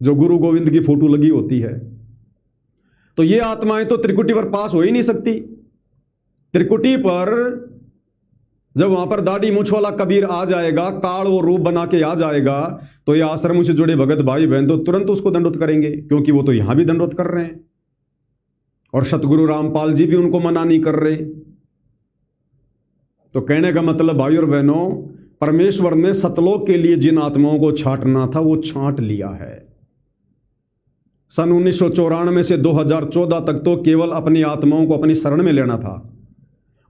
जो गुरु गोविंद की फोटो लगी होती है। तो ये आत्माएं तो त्रिकुटी पर पास हो ही नहीं सकती। त्रिकुटी पर जब वहां पर दाढ़ी मूछ वाला कबीर आ जाएगा, काल वो रूप बना के आ जाएगा, तो ये आश्रमों से जुड़े भगत भाई बहन तो तुरंत उसको दंडोत करेंगे, क्योंकि वो तो यहां भी दंडोत कर रहे हैं और सतगुरु रामपाल जी भी उनको मना नहीं कर रहे। तो कहने का मतलब भाई और बहनों, परमेश्वर ने सतलोक के लिए जिन आत्माओं को छांटना था वो छांट लिया है। सन 1994 से 2014 तक तो केवल अपनी आत्माओं को अपनी शरण में लेना था,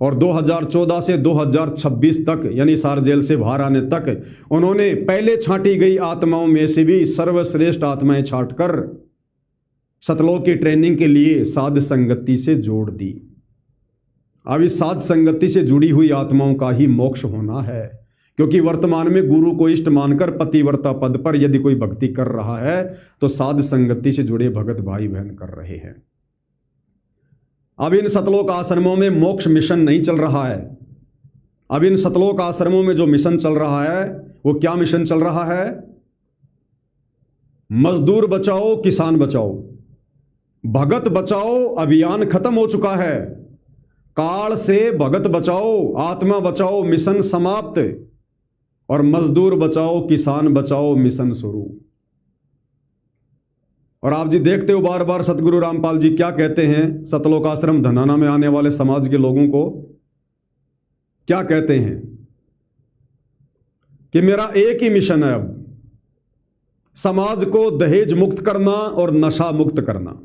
और 2014 से 2026 तक यानी सार जेल से बाहर आने तक उन्होंने पहले छांटी गई आत्माओं में से भी सर्वश्रेष्ठ आत्माएं छांटकर सतलोक की ट्रेनिंग के लिए साध संगति से जोड़ दी। अब इस साध संगति से जुड़ी हुई आत्माओं का ही मोक्ष होना है, क्योंकि वर्तमान में गुरु को इष्ट मानकर पतिव्रता पद पर यदि कोई भक्ति कर रहा है तो साध संगति से जुड़े भगत भाई बहन कर रहे हैं। अब इन सतलोक आश्रमों में मोक्ष मिशन नहीं चल रहा है। अब इन सतलोक आश्रमों में जो मिशन चल रहा है वो क्या मिशन चल रहा है? मजदूर बचाओ किसान बचाओ, भगत बचाओ अभियान खत्म हो चुका है। काल से भगत बचाओ आत्मा बचाओ मिशन समाप्त, और मजदूर बचाओ किसान बचाओ मिशन शुरू। और आप जी देखते हो बार बार सतगुरु रामपाल जी क्या कहते हैं सतलोक आश्रम धनाना में आने वाले समाज के लोगों को? क्या कहते हैं कि मेरा एक ही मिशन है, अब समाज को दहेज मुक्त करना और नशा मुक्त करना।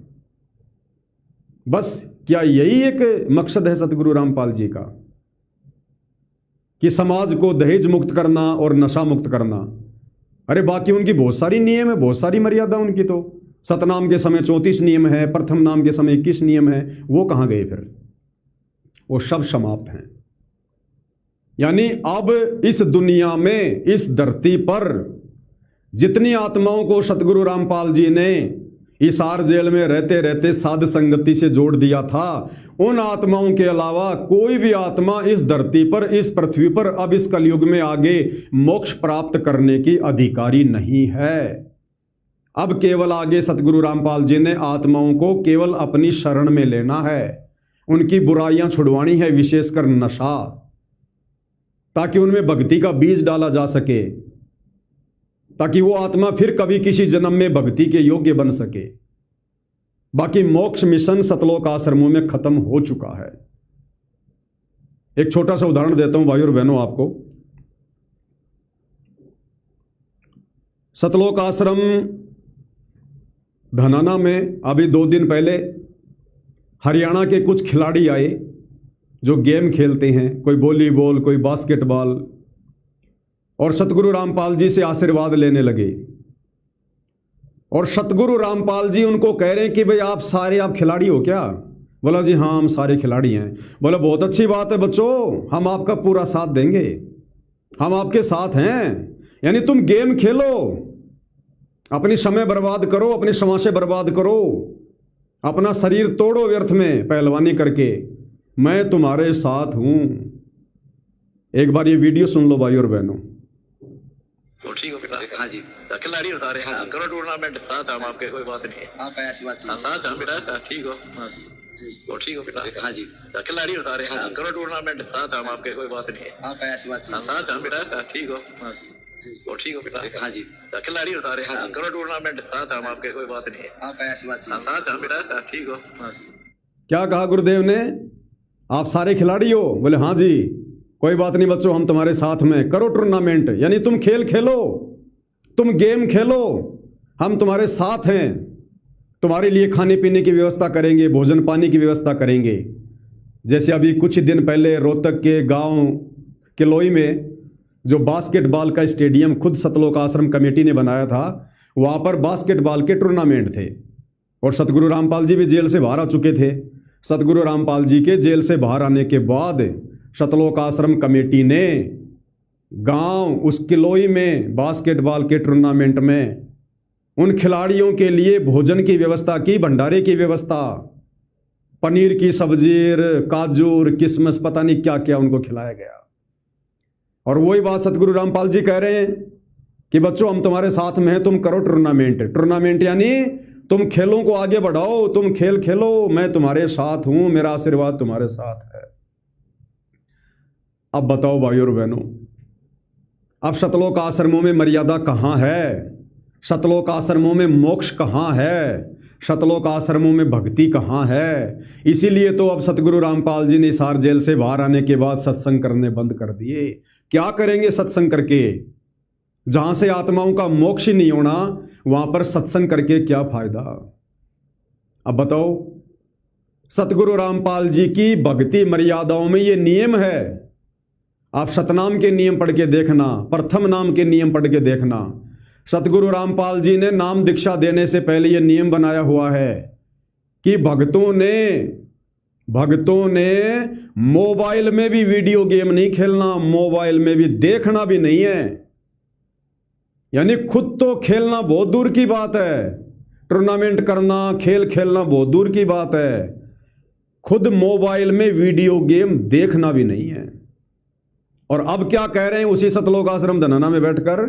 बस क्या यही एक मकसद है सतगुरु रामपाल जी का, कि समाज को दहेज मुक्त करना और नशा मुक्त करना? अरे बाकी उनकी बहुत सारी नियम है, बहुत सारी मर्यादा उनकी। तो सतनाम के समय 34 नियम है, प्रथम नाम के समय 21 नियम है, वो कहां गए फिर? वो सब समाप्त हैं। यानी अब इस दुनिया में इस धरती पर जितनी आत्माओं को सतगुरु रामपाल जी ने इसार जेल में रहते रहते साध संगति से जोड़ दिया था, उन आत्माओं के अलावा कोई भी आत्मा इस धरती पर इस पृथ्वी पर अब इस कलयुग में आगे मोक्ष प्राप्त करने की अधिकारी नहीं है। अब केवल आगे सतगुरु रामपाल जी ने आत्माओं को केवल अपनी शरण में लेना है, उनकी बुराइयां छुड़वानी है, विशेषकर नशा, ताकि उनमें भक्ति का बीज डाला जा सके, ताकि वो आत्मा फिर कभी किसी जन्म में भक्ति के योग्य बन सके। बाकी मोक्ष मिशन सतलोक आश्रमों में खत्म हो चुका है। एक छोटा सा उदाहरण देता हूं भाई और बहनों आपको। सतलोक आश्रम धनाना में अभी 2 दिन पहले हरियाणा के कुछ खिलाड़ी आए जो गेम खेलते हैं, कोई वॉलीबॉल कोई बास्केटबॉल, और सतगुरु रामपाल जी से आशीर्वाद लेने लगे। और सतगुरु रामपाल जी उनको कह रहे हैं कि भाई आप सारे आप खिलाड़ी हो क्या? बोला जी हाँ हम सारे खिलाड़ी हैं। बोला बहुत अच्छी बात है बच्चों, हम आपका पूरा साथ देंगे, हम आपके साथ हैं। यानी तुम गेम खेलो, अपनी समय बर्बाद करो, अपनी समाशे बर्बाद करो, अपना शरीर तोड़ो व्यर्थ में पहलवानी करके, मैं तुम्हारे साथ हूं। एक बार ये वीडियो सुन लो भाई और बहनों। ठीक हो बेटा? हाँ जी खिलाड़ी उठा रहे हैं, करो टूर्नामेंट, साथ हम आपके, कोई बात नहीं है। हाँ ऐसी बात हाँ साथ हम बेटा, ठीक हो? ठीक हो बेटा? हाँ जी खिलाड़ी उठा रहे हैं, करो टूर्नामेंट, साथ हम आपके, कोई बात नहीं है। हाँ ऐसी बात हाँ साथ हम बेटा, ठीक हो? और ठीक हो बेटा? हाँ जी। खिलाड़ी उठा रहे? हाँ जी। करो टूर्नामेंट साथ हम आपके, कोई बात नहीं है। आप ऐसी बात हाँ साथ हम बेटा, ठीक हो? क्या कहा गुरुदेव ने? आप सारे खिलाड़ी हो? बोले हाँ जी। कोई बात नहीं बच्चों, हम तुम्हारे साथ में, करो टूर्नामेंट, यानी तुम खेल खेलो, तुम गेम खेलो, हम तुम्हारे साथ हैं, तुम्हारे लिए खाने पीने की व्यवस्था करेंगे, भोजन पानी की व्यवस्था करेंगे। जैसे अभी कुछ ही दिन पहले रोहतक के गांव किलोई में जो बास्केटबॉल का स्टेडियम खुद सतलोक आश्रम कमेटी ने बनाया था, वहाँ पर बास्केटबॉल के टूर्नामेंट थे और सतगुरु रामपाल जी भी जेल से बाहर आ चुके थे। सतगुरु रामपाल जी के जेल से बाहर आने के बाद सतलोक आश्रम कमेटी ने गांव उस किलोई में बास्केटबॉल के टूर्नामेंट में उन खिलाड़ियों के लिए भोजन की व्यवस्था की, भंडारे की व्यवस्था, पनीर की सब्जी, काजू, किशमिश, पता नहीं क्या क्या उनको खिलाया गया। और वही बात सतगुरु रामपाल जी कह रहे हैं कि बच्चों हम तुम्हारे साथ में हैं, तुम करो टूर्नामेंट। टूर्नामेंट यानी तुम खेलों को आगे बढ़ाओ, तुम खेल खेलो, मैं तुम्हारे साथ हूं, मेरा आशीर्वाद तुम्हारे साथ है। अब बताओ भाइयों और बहनों, अब सतलोक आश्रमों में मर्यादा कहाँ है? सतलोक आश्रमों में मोक्ष कहाँ है? सतलोक आश्रमों में भक्ति कहाँ है? इसीलिए तो अब सतगुरु रामपाल जी ने हिसार जेल से बाहर आने के बाद सत्संग करने बंद कर दिए। क्या करेंगे सत्संग करके? जहां से आत्माओं का मोक्ष ही नहीं होना, वहां पर सत्संग करके क्या फायदा? अब बताओ, सतगुरु रामपाल जी की भक्ति मर्यादाओं में ये नियम है। आप सतनाम के नियम पढ़ के देखना, प्रथम नाम के नियम पढ़ के देखना। सतगुरु रामपाल जी ने नाम दीक्षा देने से पहले ये नियम बनाया हुआ है कि भक्तों ने मोबाइल में भी वीडियो गेम नहीं खेलना, मोबाइल में भी देखना भी नहीं है। यानी खुद तो खेलना बहुत दूर की बात है, टूर्नामेंट करना, खेल खेलना बहुत दूर की बात है, खुद मोबाइल में वीडियो गेम देखना भी नहीं है। और अब क्या कह रहे हैं उसी सतलोक आश्रम धनाना में बैठकर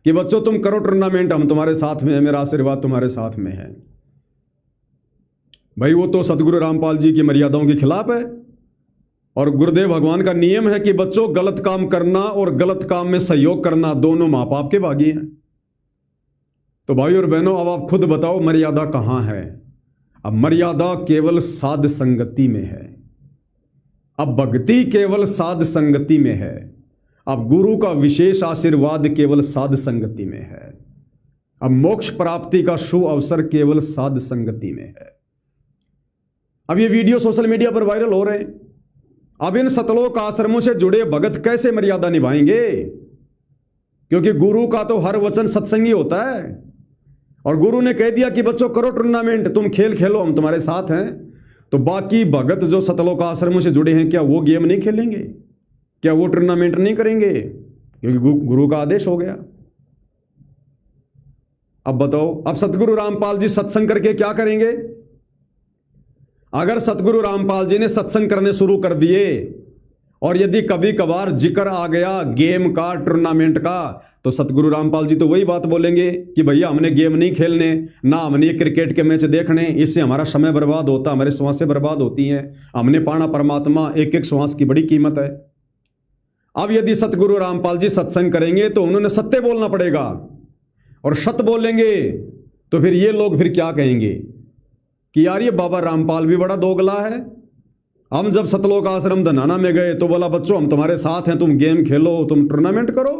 कि बच्चों तुम करो टूर्नामेंट, हम तुम्हारे साथ में है, मेरा आशीर्वाद तुम्हारे साथ में है। भाई वो तो सतगुरु रामपाल जी की मर्यादाओं के खिलाफ है। और गुरुदेव भगवान का नियम है कि बच्चों गलत काम करना और गलत काम में सहयोग करना दोनों माँ बाप के भागी हैं। तो भाई और बहनों, अब आप खुद बताओ मर्यादा कहाँ है? अब मर्यादा केवल साध संगति में है। अब भक्ति केवल साध संगति में है। अब गुरु का विशेष आशीर्वाद केवल साध संगति में है। अब मोक्ष प्राप्ति का शुभ अवसर केवल साध संगति में है। अब ये वीडियो सोशल मीडिया पर वायरल हो रहे हैं। अब इन सतलोक आश्रमों से जुड़े भगत कैसे मर्यादा निभाएंगे? क्योंकि गुरु का तो हर वचन सत्संगी होता है और गुरु ने कह दिया कि बच्चों करो टूर्नामेंट, तुम खेल खेलो, हम तुम्हारे साथ हैं। तो बाकी भगत जो सतलोक आश्रमों से जुड़े हैं, क्या वो गेम नहीं खेलेंगे? क्या वो टूर्नामेंट नहीं करेंगे? क्योंकि गुरु का आदेश हो गया। अब बताओ, अब सतगुरु रामपाल जी सत्संग करके क्या करेंगे? अगर सतगुरु रामपाल जी ने सत्संग करने शुरू कर दिए और यदि कभी कभार जिक्र आ गया गेम का, टूर्नामेंट का, तो सतगुरु रामपाल जी तो वही बात बोलेंगे कि भैया हमने गेम नहीं खेलने, ना हमने क्रिकेट के मैच देखने, इससे हमारा समय बर्बाद होता, हमारे श्वासें बर्बाद होती हैं, हमने पाना परमात्मा, एक एक श्वास की बड़ी कीमत है। अब यदि सतगुरु रामपाल जी सत्संग करेंगे तो उन्होंने सत्य बोलना पड़ेगा, और सत्य बोलेंगे तो फिर ये लोग फिर क्या कहेंगे कि यार ये बाबा रामपाल भी बड़ा दोगला है। हम जब सतलोक आश्रम धनाना में गए तो बोला बच्चों हम तुम्हारे साथ हैं, तुम गेम खेलो, तुम टूर्नामेंट करो,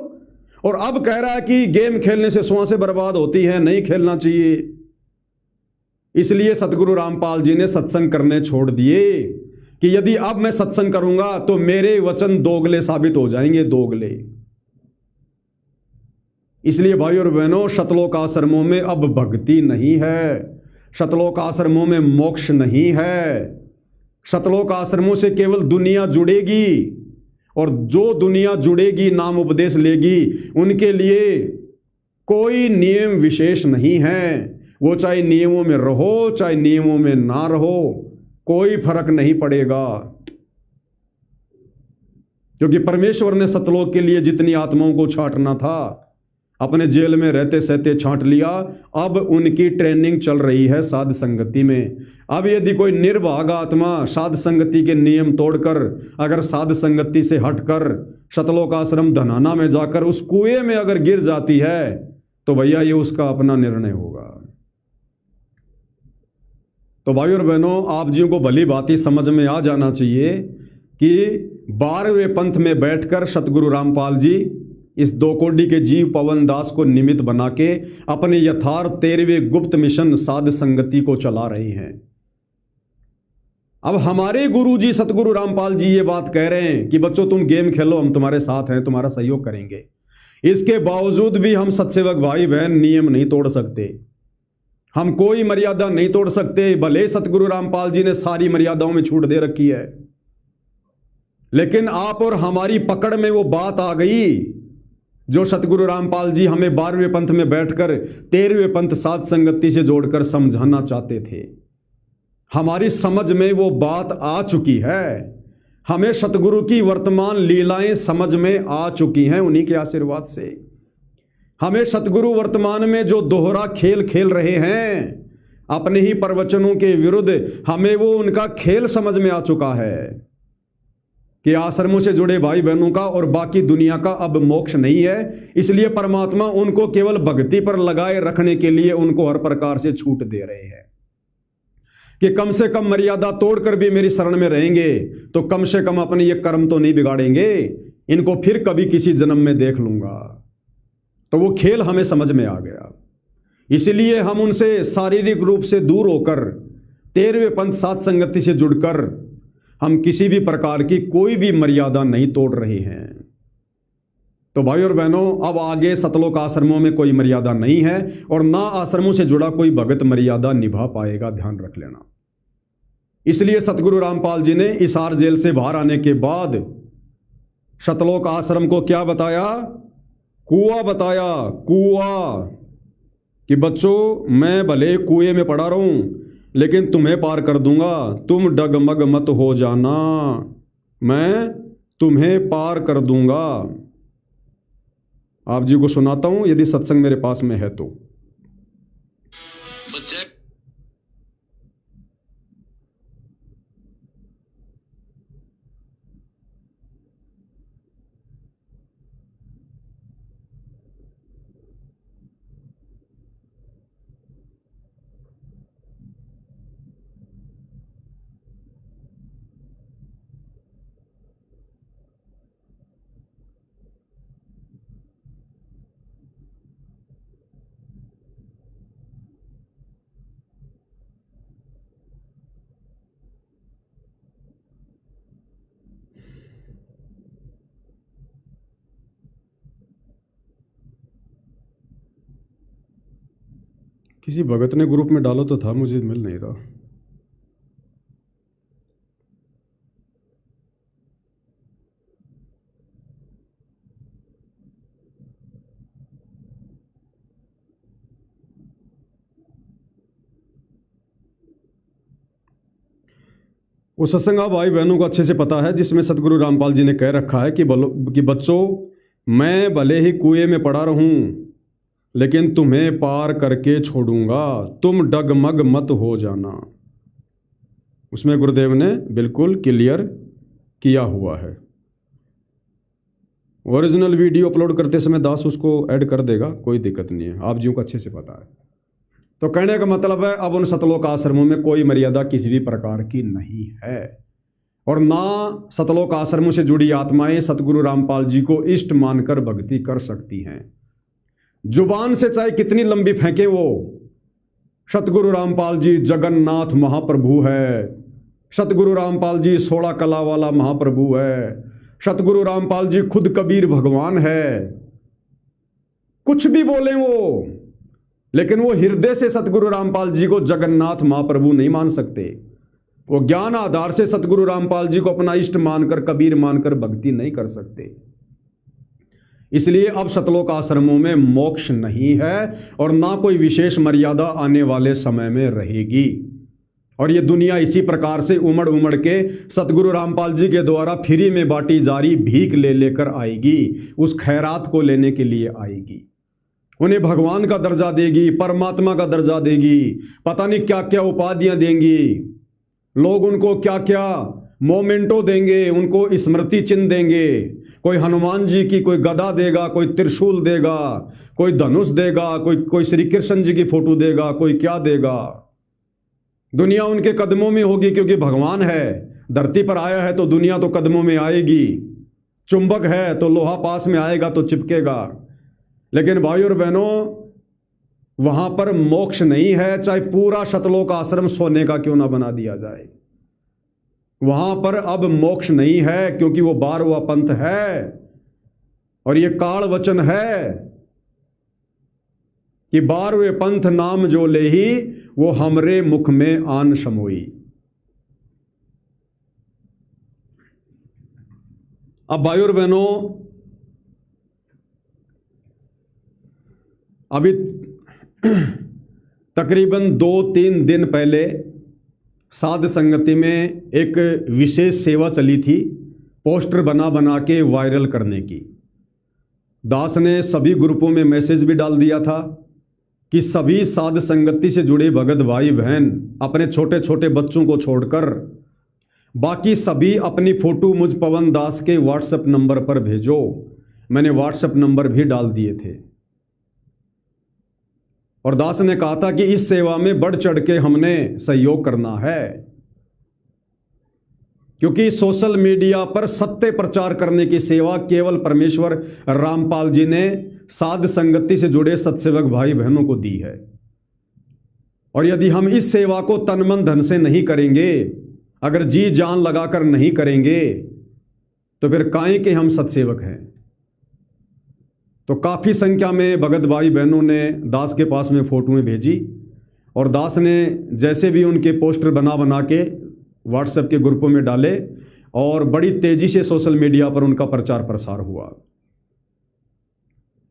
और अब कह रहा है कि गेम खेलने से श्वासें बर्बाद होती हैं, नहीं खेलना चाहिए। इसलिए सतगुरु रामपाल जी ने सत्संग करने छोड़ दिए कि यदि अब मैं सत्संग करूंगा तो मेरे वचन दोगले साबित हो जाएंगे, दोगले। इसलिए भाई और बहनों, सतलोक आश्रमों में अब भक्ति नहीं है, सतलोक आश्रमों में मोक्ष नहीं है। सतलोक आश्रमों से केवल दुनिया जुड़ेगी, और जो दुनिया जुड़ेगी, नाम उपदेश लेगी, उनके लिए कोई नियम विशेष नहीं है। वो चाहे नियमों में रहो, चाहे नियमों में ना रहो, कोई फर्क नहीं पड़ेगा। क्योंकि परमेश्वर ने सतलोक के लिए जितनी आत्माओं को छांटना था अपने जेल में रहते सहते छांट लिया। अब उनकी ट्रेनिंग चल रही है साध संगति में। अब यदि कोई निर्भाग आत्मा साध संगति के नियम तोड़कर अगर साध संगति से हटकर शतलोक आश्रम धनाना में जाकर उस कुएं में अगर गिर जाती है तो भैया ये उसका अपना निर्णय होगा। तो भाई और बहनों, आप जी को भली भांति समझ में आ जाना चाहिए कि 12वें पंथ में बैठकर सतगुरु रामपाल जी इस 2 कोड़ी के जीव पवन दास को निमित्त बना के अपने यथार्थ 13वें गुप्त मिशन साध संगति को चला रहे हैं। अब हमारे गुरु जी सतगुरु रामपाल जी ये बात कह रहे हैं कि बच्चों तुम गेम खेलो, हम तुम्हारे साथ हैं, तुम्हारा सहयोग करेंगे। इसके बावजूद भी हम सत्सेवक भाई बहन नियम नहीं तोड़ सकते, हम कोई मर्यादा नहीं तोड़ सकते। भले सतगुरु रामपाल जी ने सारी मर्यादाओं में छूट दे रखी है, लेकिन आप और हमारी पकड़ में वो बात आ गई जो सतगुरु रामपाल जी हमें 12वें पंथ में बैठकर 13वें पंथ साध संगति से जोड़कर समझाना चाहते थे। हमारी समझ में वो बात आ चुकी है, हमें सतगुरु की वर्तमान लीलाएं समझ में आ चुकी हैं। उन्हीं के आशीर्वाद से हमें सतगुरु वर्तमान में जो दोहरा खेल खेल रहे हैं अपने ही प्रवचनों के विरुद्ध, हमें वो उनका खेल समझ में आ चुका है कि आश्रमों से जुड़े भाई बहनों का और बाकी दुनिया का अब मोक्ष नहीं है। इसलिए परमात्मा उनको केवल भक्ति पर लगाए रखने के लिए उनको हर प्रकार से छूट दे रहे हैं कि कम से कम मर्यादा तोड़कर भी मेरी शरण में रहेंगे तो कम से कम अपने ये कर्म तो नहीं बिगाड़ेंगे, इनको फिर कभी किसी जन्म में देख लूंगा। तो वो खेल हमें समझ में आ गया, इसलिए हम उनसे शारीरिक रूप से दूर होकर 13वें पंथ साध संगति से जुड़कर हम किसी भी प्रकार की कोई भी मर्यादा नहीं तोड़ रहे हैं। तो भाई और बहनों, अब आगे सतलोक आश्रमों में कोई मर्यादा नहीं है और ना आश्रमों से जुड़ा कोई भगत मर्यादा निभा पाएगा, ध्यान रख लेना। इसलिए सतगुरु रामपाल जी ने हिसार जेल से बाहर आने के बाद सतलोक आश्रम को क्या बताया? कुआं बताया, कुआं, कि बच्चों मैं भले कुएं में पड़ा रहूं लेकिन तुम्हें पार कर दूंगा, तुम डगमग मत हो जाना, मैं तुम्हें पार कर दूंगा। आप जी को सुनाता हूं यदि सत्संग मेरे पास में है तो। किसी भगत ने ग्रुप में डालो तो था, मुझे मिल नहीं रहा। वो सत्संग आप भाई बहनों को अच्छे से पता है जिसमें सतगुरु रामपाल जी ने कह रखा है कि बच्चों मैं भले ही कुएं में पड़ा रहूं लेकिन तुम्हें पार करके छोड़ूंगा, तुम डगमग मत हो जाना। उसमें गुरुदेव ने बिल्कुल क्लियर किया हुआ है। ओरिजिनल वीडियो अपलोड करते समय दास उसको ऐड कर देगा, कोई दिक्कत नहीं है, आप जियों को अच्छे से पता है। तो कहने का मतलब है अब उन सतलोक आश्रमों में कोई मर्यादा किसी भी प्रकार की नहीं है और ना सतलोक आश्रमों से जुड़ी आत्माएं सतगुरु रामपाल जी को इष्ट मानकर भक्ति कर सकती हैं। जुबान से चाहे कितनी लंबी फेंके वो, सतगुरु रामपाल जी जगन्नाथ महाप्रभु है, सतगुरु रामपाल जी 16 कला वाला महाप्रभु है, सतगुरु रामपाल जी खुद कबीर भगवान है, कुछ भी बोले वो, लेकिन वो हृदय से सतगुरु रामपाल जी को जगन्नाथ महाप्रभु नहीं मान सकते। वो ज्ञान आधार से सतगुरु रामपाल जी को अपना इष्ट मानकर कबीर मानकर भक्ति नहीं कर सकते। इसलिए अब सतलोक आश्रमों में मोक्ष नहीं है और ना कोई विशेष मर्यादा आने वाले समय में रहेगी। और ये दुनिया इसी प्रकार से उमड़ उमड़ के सतगुरु रामपाल जी के द्वारा फ्री में बांटी जा रही भीख ले लेकर आएगी, उस खैरात को लेने के लिए आएगी। उन्हें भगवान का दर्जा देगी, परमात्मा का दर्जा देगी, पता नहीं क्या क्या उपाधियां देंगी, लोग उनको क्या क्या मोमेंटो देंगे, उनको स्मृति चिन्ह देंगे। कोई हनुमान जी की कोई गदा देगा, कोई त्रिशूल देगा, कोई धनुष देगा, कोई श्री कृष्ण जी की फोटो देगा, कोई क्या देगा। दुनिया उनके कदमों में होगी, क्योंकि भगवान है, धरती पर आया है तो दुनिया तो कदमों में आएगी। चुंबक है तो लोहा पास में आएगा तो चिपकेगा। लेकिन भाई और बहनों, वहां पर मोक्ष नहीं है, चाहे पूरा शतलोक आश्रम सोने का क्यों ना बना दिया जाए। वहां पर अब मोक्ष नहीं है, क्योंकि वो 12वां पंथ है। और ये काल वचन है कि 12वें पंथ नाम जो लेही, वो हमरे मुख में आन समोई। अब भाई और बहनों, अभी तकरीबन 2-3 दिन पहले साध संगति में एक विशेष सेवा चली थी, पोस्टर बना बना के वायरल करने की। दास ने सभी ग्रुपों में मैसेज भी डाल दिया था कि सभी साध संगति से जुड़े भगत भाई बहन अपने छोटे छोटे बच्चों को छोड़कर बाकी सभी अपनी फोटो मुझ पवन दास के व्हाट्सएप नंबर पर भेजो। मैंने व्हाट्सएप नंबर भी डाल दिए थे और दास ने कहा था कि इस सेवा में बढ़ चढ़ के हमने सहयोग करना है, क्योंकि सोशल मीडिया पर सत्य प्रचार करने की सेवा केवल परमेश्वर रामपाल जी ने साध संगति से जुड़े सत्सेवक भाई बहनों को दी है। और यदि हम इस सेवा को तन मन धन से नहीं करेंगे, अगर जी जान लगाकर नहीं करेंगे, तो फिर काहे के हम सत्सेवक हैं। तो काफ़ी संख्या में भगत भाई बहनों ने दास के पास में फोटोएं भेजी और दास ने जैसे भी उनके पोस्टर बना बना के व्हाट्सएप के ग्रुपों में डाले और बड़ी तेजी से सोशल मीडिया पर उनका प्रचार प्रसार हुआ।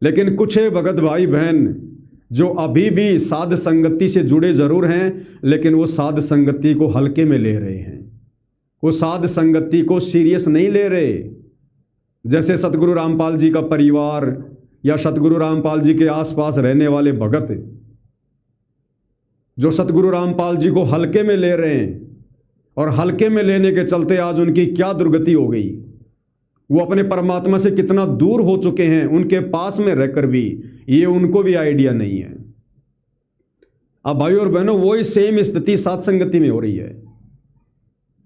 लेकिन कुछ भगत भाई बहन जो अभी भी साध संगति से जुड़े जरूर हैं, लेकिन वो साध संगति को हल्के में ले रहे हैं, वो साध संगति को सीरियस नहीं ले रहे। जैसे सतगुरु रामपाल जी का परिवार या सतगुरु रामपाल जी के आसपास रहने वाले भगत जो सतगुरु रामपाल जी को हल्के में ले रहे हैं, और हल्के में लेने के चलते आज उनकी क्या दुर्गति हो गई। वो अपने परमात्मा से कितना दूर हो चुके हैं, उनके पास में रहकर भी ये उनको भी आइडिया नहीं है। अब भाई और बहनों, वही सेम स्थिति साध संगति में हो रही है।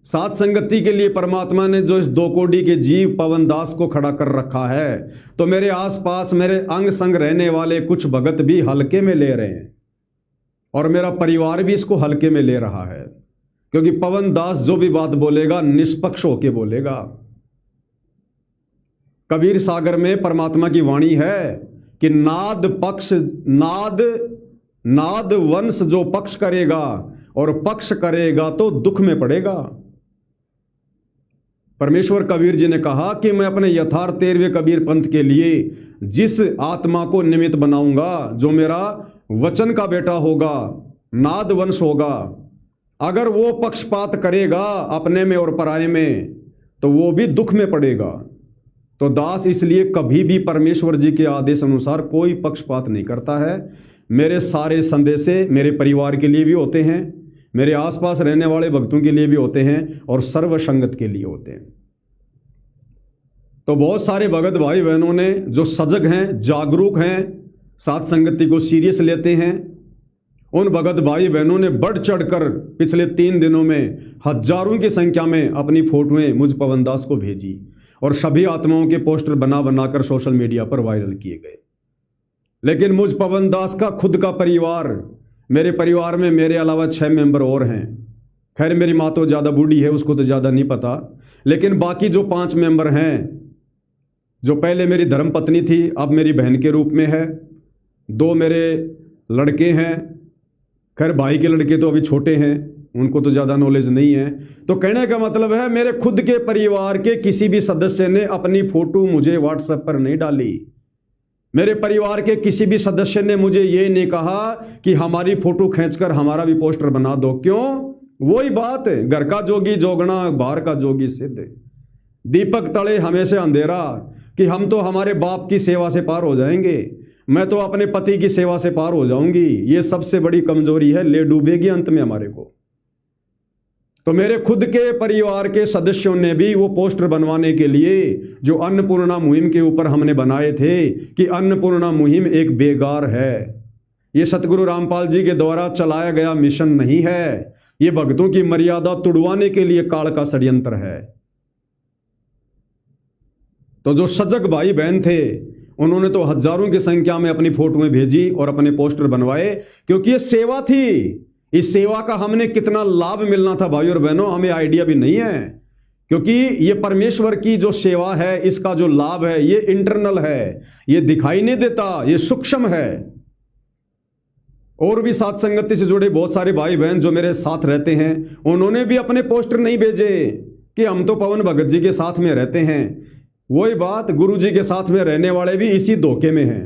साध संगति के लिए परमात्मा ने जो इस 2 कोड़ी के जीव पवन दास को खड़ा कर रखा है, तो मेरे आसपास मेरे अंग संग रहने वाले कुछ भगत भी हल्के में ले रहे हैं और मेरा परिवार भी इसको हल्के में ले रहा है, क्योंकि पवन दास जो भी बात बोलेगा निष्पक्ष होके बोलेगा। कबीर सागर में परमात्मा की वाणी है कि नाद पक्ष नाद वंश जो पक्ष करेगा और पक्ष करेगा तो दुख में पड़ेगा। परमेश्वर कबीर जी ने कहा कि मैं अपने यथार्थ 13वें कबीर पंथ के लिए जिस आत्मा को निमित्त बनाऊंगा, जो मेरा वचन का बेटा होगा, नाद वंश होगा, अगर वो पक्षपात करेगा अपने में और पराये में, तो वो भी दुख में पड़ेगा। तो दास इसलिए कभी भी परमेश्वर जी के आदेश अनुसार कोई पक्षपात नहीं करता है। मेरे सारे संदेशे मेरे परिवार के लिए भी होते हैं, मेरे आसपास रहने वाले भक्तों के लिए भी होते हैं और सर्व संगत के लिए होते हैं। तो बहुत सारे भगत भाई बहनों ने जो सजग हैं, जागरूक हैं, साध संगति को सीरियस लेते हैं, उन भगत भाई बहनों ने बढ़ चढ़कर पिछले 3 दिनों में हजारों की संख्या में अपनी फोटोएं मुझ पवन दास को भेजी और सभी आत्माओं के पोस्टर बना बनाकर सोशल मीडिया पर वायरल किए गए। लेकिन मुझ पवन दास का खुद का परिवार, मेरे परिवार में मेरे अलावा 6 मेंबर और हैं। खैर मेरी माँ तो ज़्यादा बूढ़ी है, उसको तो ज़्यादा नहीं पता, लेकिन बाकी जो 5 मेंबर हैं, जो पहले मेरी धर्मपत्नी थी अब मेरी बहन के रूप में है, 2 मेरे लड़के हैं। खैर भाई के लड़के तो अभी छोटे हैं, उनको तो ज़्यादा नॉलेज नहीं है। तो कहने का मतलब है मेरे खुद के परिवार के किसी भी सदस्य ने अपनी फ़ोटो मुझे व्हाट्सएप पर नहीं डाली। मेरे परिवार के किसी भी सदस्य ने मुझे ये नहीं कहा कि हमारी फ़ोटो खींचकर हमारा भी पोस्टर बना दो। क्यों? वही बात है, घर का जोगी जोगना बाहर का जोगी सिद्ध। दीपक तले हमेशा अंधेरा, कि हम तो हमारे बाप की सेवा से पार हो जाएंगे, मैं तो अपने पति की सेवा से पार हो जाऊंगी, ये सबसे बड़ी कमजोरी है, ले डूबेगी अंत में हमारे को। तो मेरे खुद के परिवार के सदस्यों ने भी वो पोस्टर बनवाने के लिए जो अन्नपूर्णा मुहिम के ऊपर हमने बनाए थे कि अन्नपूर्णा मुहिम एक बेगार है, ये सतगुरु रामपाल जी के द्वारा चलाया गया मिशन नहीं है, ये भक्तों की मर्यादा तुड़वाने के लिए काल का षड्यंत्र है। तो जो सजग भाई बहन थे उन्होंने तो हजारों की संख्या में अपनी फोटोएं भेजी और अपने पोस्टर बनवाए, क्योंकि ये सेवा थी। इस सेवा का हमने कितना लाभ मिलना था भाई और बहनों, हमें आइडिया भी नहीं है, क्योंकि ये परमेश्वर की जो सेवा है इसका जो लाभ है ये इंटरनल है, ये दिखाई नहीं देता, ये सूक्ष्म है। और भी साथ संगति से जुड़े बहुत सारे भाई बहन जो मेरे साथ रहते हैं उन्होंने भी अपने पोस्टर नहीं भेजे कि हम तो पवन भगत जी के साथ में रहते हैं। वही बात, गुरु जी के साथ में रहने वाले भी इसी धोखे में हैं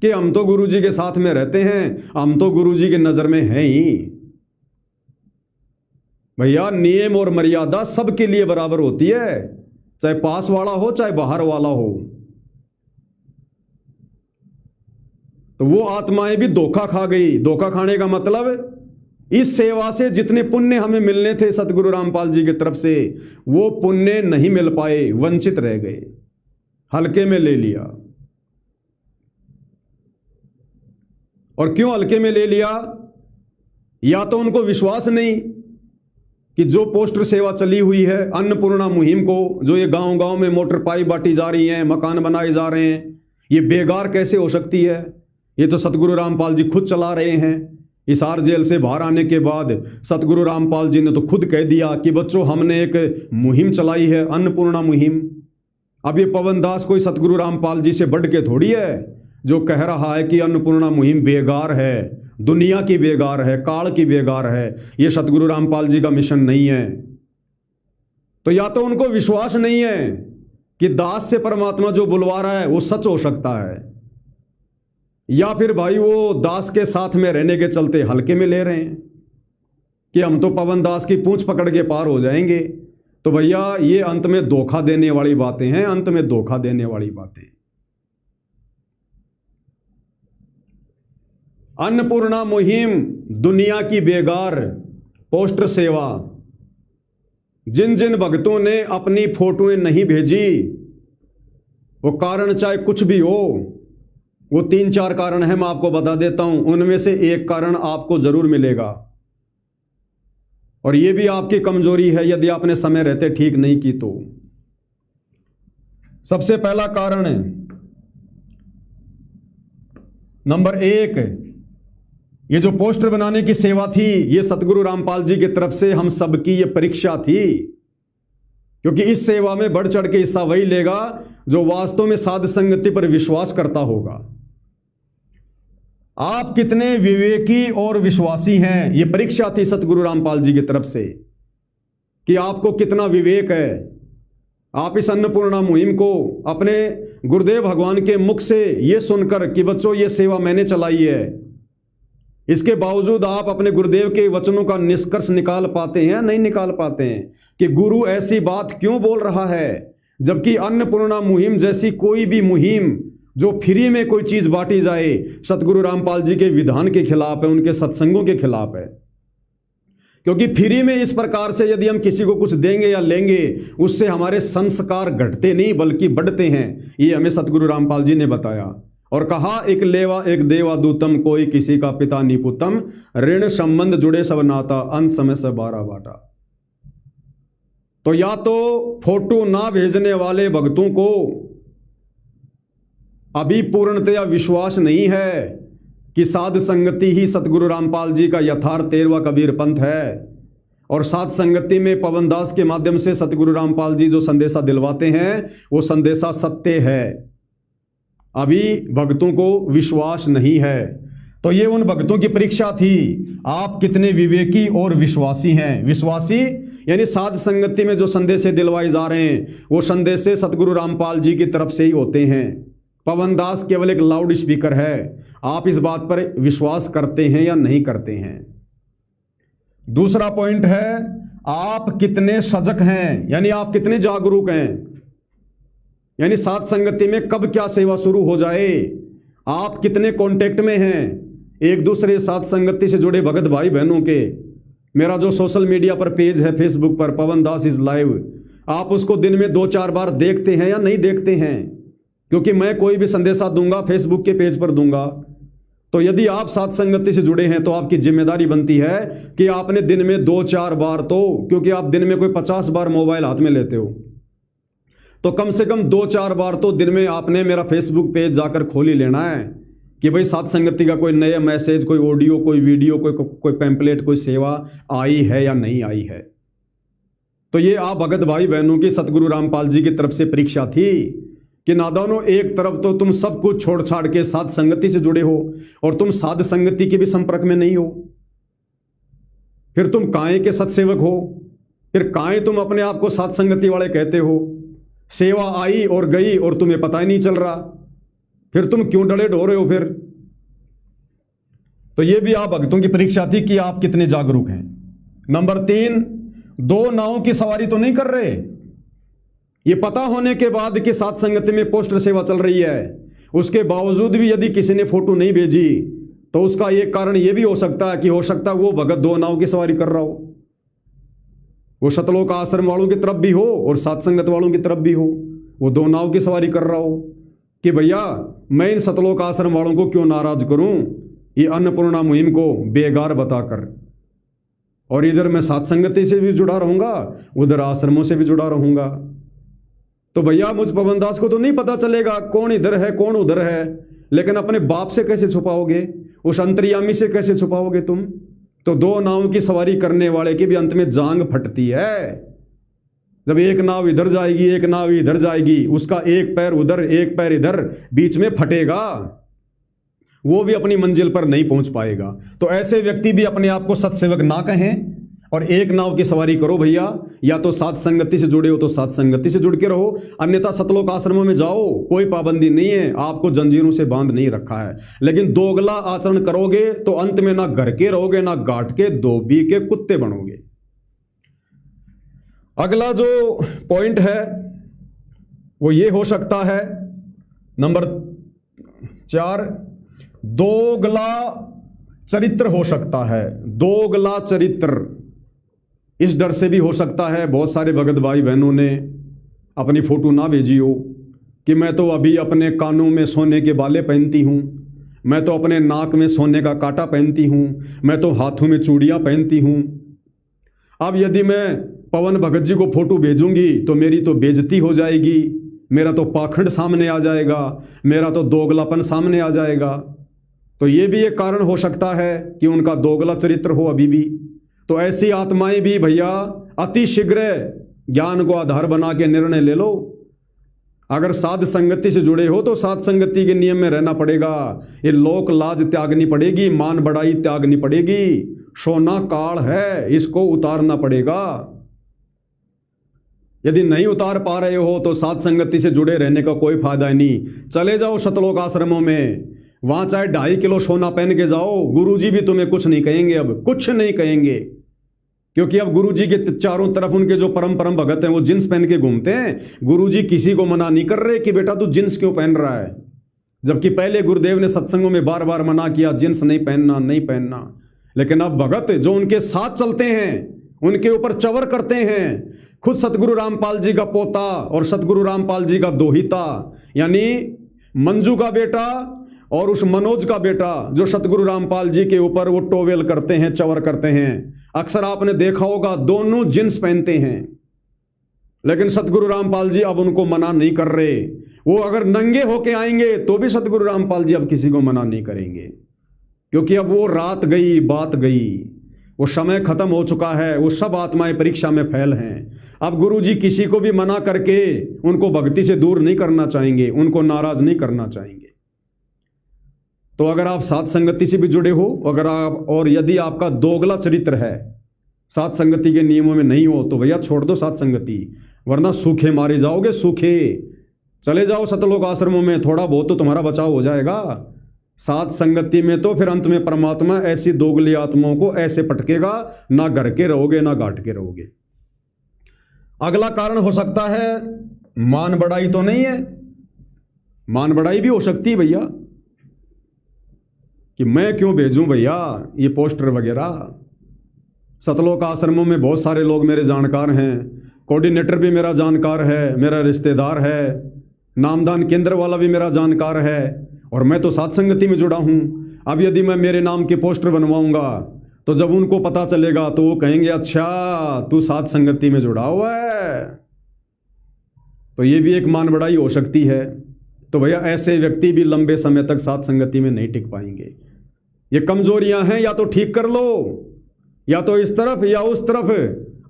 कि हम तो गुरु जी के साथ में रहते हैं, हम तो गुरु जी की नजर में हैं ही। भैया नियम और मर्यादा सबके लिए बराबर होती है, चाहे पास वाला हो चाहे बाहर वाला हो। तो वो आत्माएं भी धोखा खा गई। धोखा खाने का मतलब इस सेवा से जितने पुण्य हमें मिलने थे सतगुरु रामपाल जी की तरफ से वो पुण्य नहीं मिल पाए, वंचित रह गए, हल्के में ले लिया। और क्यों हल्के में ले लिया? या तो उनको विश्वास नहीं कि जो पोस्टर सेवा चली हुई है अन्नपूर्णा मुहिम को, जो ये गांव गांव में मोटर पाइप बांटी जा रही हैं, मकान बनाए जा रहे हैं, ये बेकार कैसे हो सकती है? ये तो सतगुरु रामपाल जी खुद चला रहे हैं। हिसार जेल से बाहर आने के बाद सतगुरु रामपाल जी ने तो खुद कह दिया कि बच्चों हमने एक मुहिम चलाई है, अन्नपूर्णा मुहिम। अब ये पवन दास कोई सतगुरु रामपाल जी से बढ़ के थोड़ी है जो कह रहा है कि अन्नपूर्णा मुहिम बेगार है, दुनिया की बेगार है, काल की बेगार है, ये सतगुरु रामपाल जी का मिशन नहीं है। तो या तो उनको विश्वास नहीं है कि दास से परमात्मा जो बुलवा रहा है वो सच हो सकता है, या फिर भाई वो दास के साथ में रहने के चलते हल्के में ले रहे हैं कि हम तो पवन दास की पूंछ पकड़ के पार हो जाएंगे। तो भैया ये अंत में धोखा देने वाली बातें हैं, अंत में धोखा देने वाली बातें। अन्नपूर्णा मुहिम दुनिया की बेगार पोस्टर सेवा। जिन जिन भक्तों ने अपनी फोटोएं नहीं भेजी, वो कारण चाहे कुछ भी हो, वो 3-4 कारण है, मैं आपको बता देता हूं, उनमें से एक कारण आपको जरूर मिलेगा। और ये भी आपकी कमजोरी है यदि आपने समय रहते ठीक नहीं की तो। सबसे पहला कारण है, नंबर 1, ये जो पोस्टर बनाने की सेवा थी ये सतगुरु रामपाल जी की तरफ से हम सबकी ये परीक्षा थी, क्योंकि इस सेवा में बढ़ चढ़ के हिस्सा वही लेगा जो वास्तव में साध संगति पर विश्वास करता होगा। आप कितने विवेकी और विश्वासी हैं, ये परीक्षा थी सतगुरु रामपाल जी की तरफ से कि आपको कितना विवेक है। आप इस अन्नपूर्णा मुहिम को अपने गुरुदेव भगवान के मुख से ये सुनकर कि बच्चों ये सेवा मैंने चलाई है, इसके बावजूद आप अपने गुरुदेव के वचनों का निष्कर्ष निकाल पाते हैं? नहीं निकाल पाते हैं कि गुरु ऐसी बात क्यों बोल रहा है, जबकि अन्नपूर्णा मुहिम जैसी कोई भी मुहिम जो फ्री में कोई चीज बांटी जाए सतगुरु रामपाल जी के विधान के खिलाफ है, उनके सत्संगों के खिलाफ है। क्योंकि फ्री में इस प्रकार से यदि हम किसी को कुछ देंगे या लेंगे उससे हमारे संस्कार घटते नहीं बल्कि बढ़ते हैं। ये हमें सतगुरु रामपाल जी ने बताया और कहा, एक लेवा एक देवा दूतम, कोई किसी का पिता निपुतम, ऋण संबंध जुड़े सब नाता, अंत समय से 12 बाटा। तो या तो फोटो ना भेजने वाले भक्तों को अभी पूर्णतया विश्वास नहीं है कि साध संगति ही सतगुरु रामपाल जी का यथार्थ 13वां कबीर पंथ है, और साध संगति में पवन दास के माध्यम से सतगुरु रामपाल जी जो संदेशा दिलवाते हैं वो संदेशा सत्य है। अभी भक्तों को विश्वास नहीं है। तो ये उन भक्तों की परीक्षा थी, आप कितने विवेकी और विश्वासी हैं। विश्वासी यानी साध संगति में जो संदेश दिलवाए जा रहे हैं वो संदेश सतगुरु रामपाल जी की तरफ से ही होते हैं। पवन दास केवल एक लाउड स्पीकर है। आप इस बात पर विश्वास करते हैं या नहीं करते हैं। दूसरा पॉइंट है, आप कितने सजग हैं, यानी आप कितने जागरूक हैं। यानी साध संगति में कब क्या सेवा शुरू हो जाए आप कितने कांटेक्ट में हैं एक दूसरे साथ संगति से जुड़े भगत भाई बहनों के। मेरा जो सोशल मीडिया पर पेज है फेसबुक पर, पवन दास इज लाइव, आप उसको दिन में 2-4 बार देखते हैं या नहीं देखते हैं? क्योंकि मैं कोई भी संदेशा दूंगा फेसबुक के पेज पर दूंगा, तो यदि आप साथ संगति से जुड़े हैं तो आपकी जिम्मेदारी बनती है कि आपने दिन में 2-4 बार, तो क्योंकि आप दिन में कोई 50 बार मोबाइल हाथ में लेते हो, तो कम से कम 2-4 बार तो दिन में आपने मेरा फेसबुक पेज जाकर खोल ही लेना है कि भाई साथ संगति का कोई नया मैसेज, कोई ऑडियो, कोई वीडियो, कोई पैम्पलेट, कोई सेवा आई है या नहीं आई है। तो ये आप भगत भाई बहनों की सतगुरु रामपाल जी की तरफ से परीक्षा थी कि नादानो, एक तरफ तो तुम सब कुछ छोड़ छाड़ के साध संगति से जुड़े हो और तुम साध संगति के भी संपर्क में नहीं हो, फिर तुम काहे के सत्सेवक हो, फिर काहे तुम अपने आप को साध संगति वाले कहते हो। सेवा आई और गई और तुम्हें पता ही नहीं चल रहा, फिर तुम क्यों डरे ढो रहे हो फिर? तो ये भी आप भक्तों की परीक्षा थी कि आप कितने जागरूक हैं। नंबर 3, 2 नावों की सवारी तो नहीं कर रहे। ये पता होने के बाद कि साथ संगति में पोस्टर सेवा चल रही है, उसके बावजूद भी यदि किसी ने फोटो नहीं भेजी तो उसका एक कारण यह भी हो सकता है कि हो सकता है वो भगत 2 नाव की सवारी कर रहा हो, वो सतलोक आश्रम वालों की तरफ भी हो और साथ संगत वालों की तरफ भी हो, वो 2 नाव की सवारी कर रहा हो कि भैया मैं इन सतलोक आश्रम वालों को क्यों नाराज करूं ये अन्नपूर्णा मुहिम को बेगार बताकर, और इधर मैं साथ संगति से भी जुड़ा रहूंगा, उधर आश्रमों से भी जुड़ा रहूंगा। तो भैया मुझ पवन दास को तो नहीं पता चलेगा कौन इधर है कौन उधर है, लेकिन अपने बाप से कैसे छुपाओगे, उस अंतर्यामी से कैसे छुपाओगे तुम? तो 2 नाव की सवारी करने वाले की भी अंत में जांग फटती है। जब एक नाव इधर जाएगी एक नाव इधर जाएगी, उसका एक पैर उधर एक पैर इधर बीच में फटेगा, वो भी अपनी मंजिल पर नहीं पहुंच पाएगा। तो ऐसे व्यक्ति भी अपने आप को सत्सेवक ना कहें और एक नाव की सवारी करो भैया। या तो साथ संगति से जुड़े हो तो साथ संगति से जुड़ के रहो, अन्यथा सतलोक आश्रमों में जाओ, कोई पाबंदी नहीं है, आपको जंजीरों से बांध नहीं रखा है। लेकिन दोगला आचरण करोगे तो अंत में ना घर के रहोगे ना घाट के, धोबी के कुत्ते बनोगे। अगला जो पॉइंट है वो ये हो सकता है, नंबर 4, दोगला चरित्र हो सकता है। दोगला चरित्र इस डर से भी हो सकता है, बहुत सारे भगत भाई बहनों ने अपनी फोटो ना भेजी हो कि मैं तो अभी अपने कानों में सोने के बाले पहनती हूँ, मैं तो अपने नाक में सोने का कांटा पहनती हूँ, मैं तो हाथों में चूड़ियाँ पहनती हूँ। अब यदि मैं पवन भगत जी को फोटो भेजूंगी तो मेरी तो बेइज्जती हो जाएगी, मेरा तो पाखंड सामने आ जाएगा, मेरा तो दोगलापन सामने आ जाएगा। तो ये भी एक कारण हो सकता है कि उनका दोगला चरित्र हो अभी भी। तो ऐसी आत्माएं भी भैया अति शीघ्र ज्ञान को आधार बना के निर्णय ले लो। अगर साध संगति से जुड़े हो तो साध संगति के नियम में रहना पड़ेगा, ये लोक लाज त्यागनी पड़ेगी, मान बढ़ाई त्यागनी पड़ेगी, सोना काल है इसको उतारना पड़ेगा। यदि नहीं उतार पा रहे हो तो साध संगति से जुड़े रहने का कोई फायदा नहीं। चले जाओ सतलोक आश्रमों में, वहां चाहे 2.5 किलो सोना पहन के जाओ, गुरुजी भी तुम्हें कुछ नहीं कहेंगे, अब कुछ नहीं कहेंगे, क्योंकि अब गुरुजी के चारों तरफ उनके जो परम भगत हैं वो जींस पहन के घूमते हैं। गुरुजी किसी को मना नहीं कर रहे कि बेटा तू जींस क्यों पहन रहा है, जबकि पहले गुरुदेव ने सत्संगों में बार बार मना किया जींस नहीं पहनना नहीं पहनना। लेकिन अब भगत जो उनके साथ चलते हैं उनके ऊपर चवर करते हैं। खुद सतगुरु रामपाल जी का पोता और सतगुरु रामपाल जी का दोहिता यानी मंजू का बेटा और उस मनोज का बेटा जो सतगुरु रामपाल जी के ऊपर वो टोवेल करते हैं, चवर करते हैं। अक्सर आपने देखा होगा दोनों जींस पहनते हैं, लेकिन सतगुरु रामपाल जी अब उनको मना नहीं कर रहे। वो अगर नंगे होके आएंगे तो भी सतगुरु रामपाल जी अब किसी को मना नहीं करेंगे, क्योंकि अब वो रात गई बात गई, वो समय खत्म हो चुका है, वो सब आत्माएं परीक्षा में फेल हैं। अब गुरुजी किसी को भी मना करके उनको भक्ति से दूर नहीं करना चाहेंगे, उनको नाराज नहीं करना चाहेंगे। तो अगर आप साथ संगति से भी जुड़े हो, अगर आप और यदि आपका दोगला चरित्र है, साथ संगति के नियमों में नहीं हो, तो भैया छोड़ दो साथ संगति, वरना सूखे मारे जाओगे। सूखे चले जाओ सतलोक आश्रमों में, थोड़ा बहुत तो तुम्हारा बचाव हो जाएगा। साथ संगति में तो फिर अंत में परमात्मा ऐसी दोगली आत्माओं को ऐसे पटकेगा, ना घर के रहोगे ना घाट के रहोगे। अगला कारण हो सकता है मान बढ़ाई तो नहीं है, मान बढ़ाई भी हो सकती है भैया। कि मैं क्यों भेजूं भैया ये पोस्टर वगैरह। सतलोक आश्रमों में बहुत सारे लोग मेरे जानकार हैं, कोऑर्डिनेटर भी मेरा जानकार है, मेरा रिश्तेदार है, नामदान केंद्र वाला भी मेरा जानकार है, और मैं तो साध संगति में जुड़ा हूं। अब यदि मैं मेरे नाम के पोस्टर बनवाऊंगा तो जब उनको पता चलेगा तो वो कहेंगे अच्छा तू साध संगति में जुड़ा हुआ है, तो ये भी एक मान बढ़ाई हो सकती है। तो भैया ऐसे व्यक्ति भी लंबे समय तक साध संगति में नहीं टिक पाएंगे। ये कमजोरियां हैं, या तो ठीक कर लो, या तो इस तरफ या उस तरफ,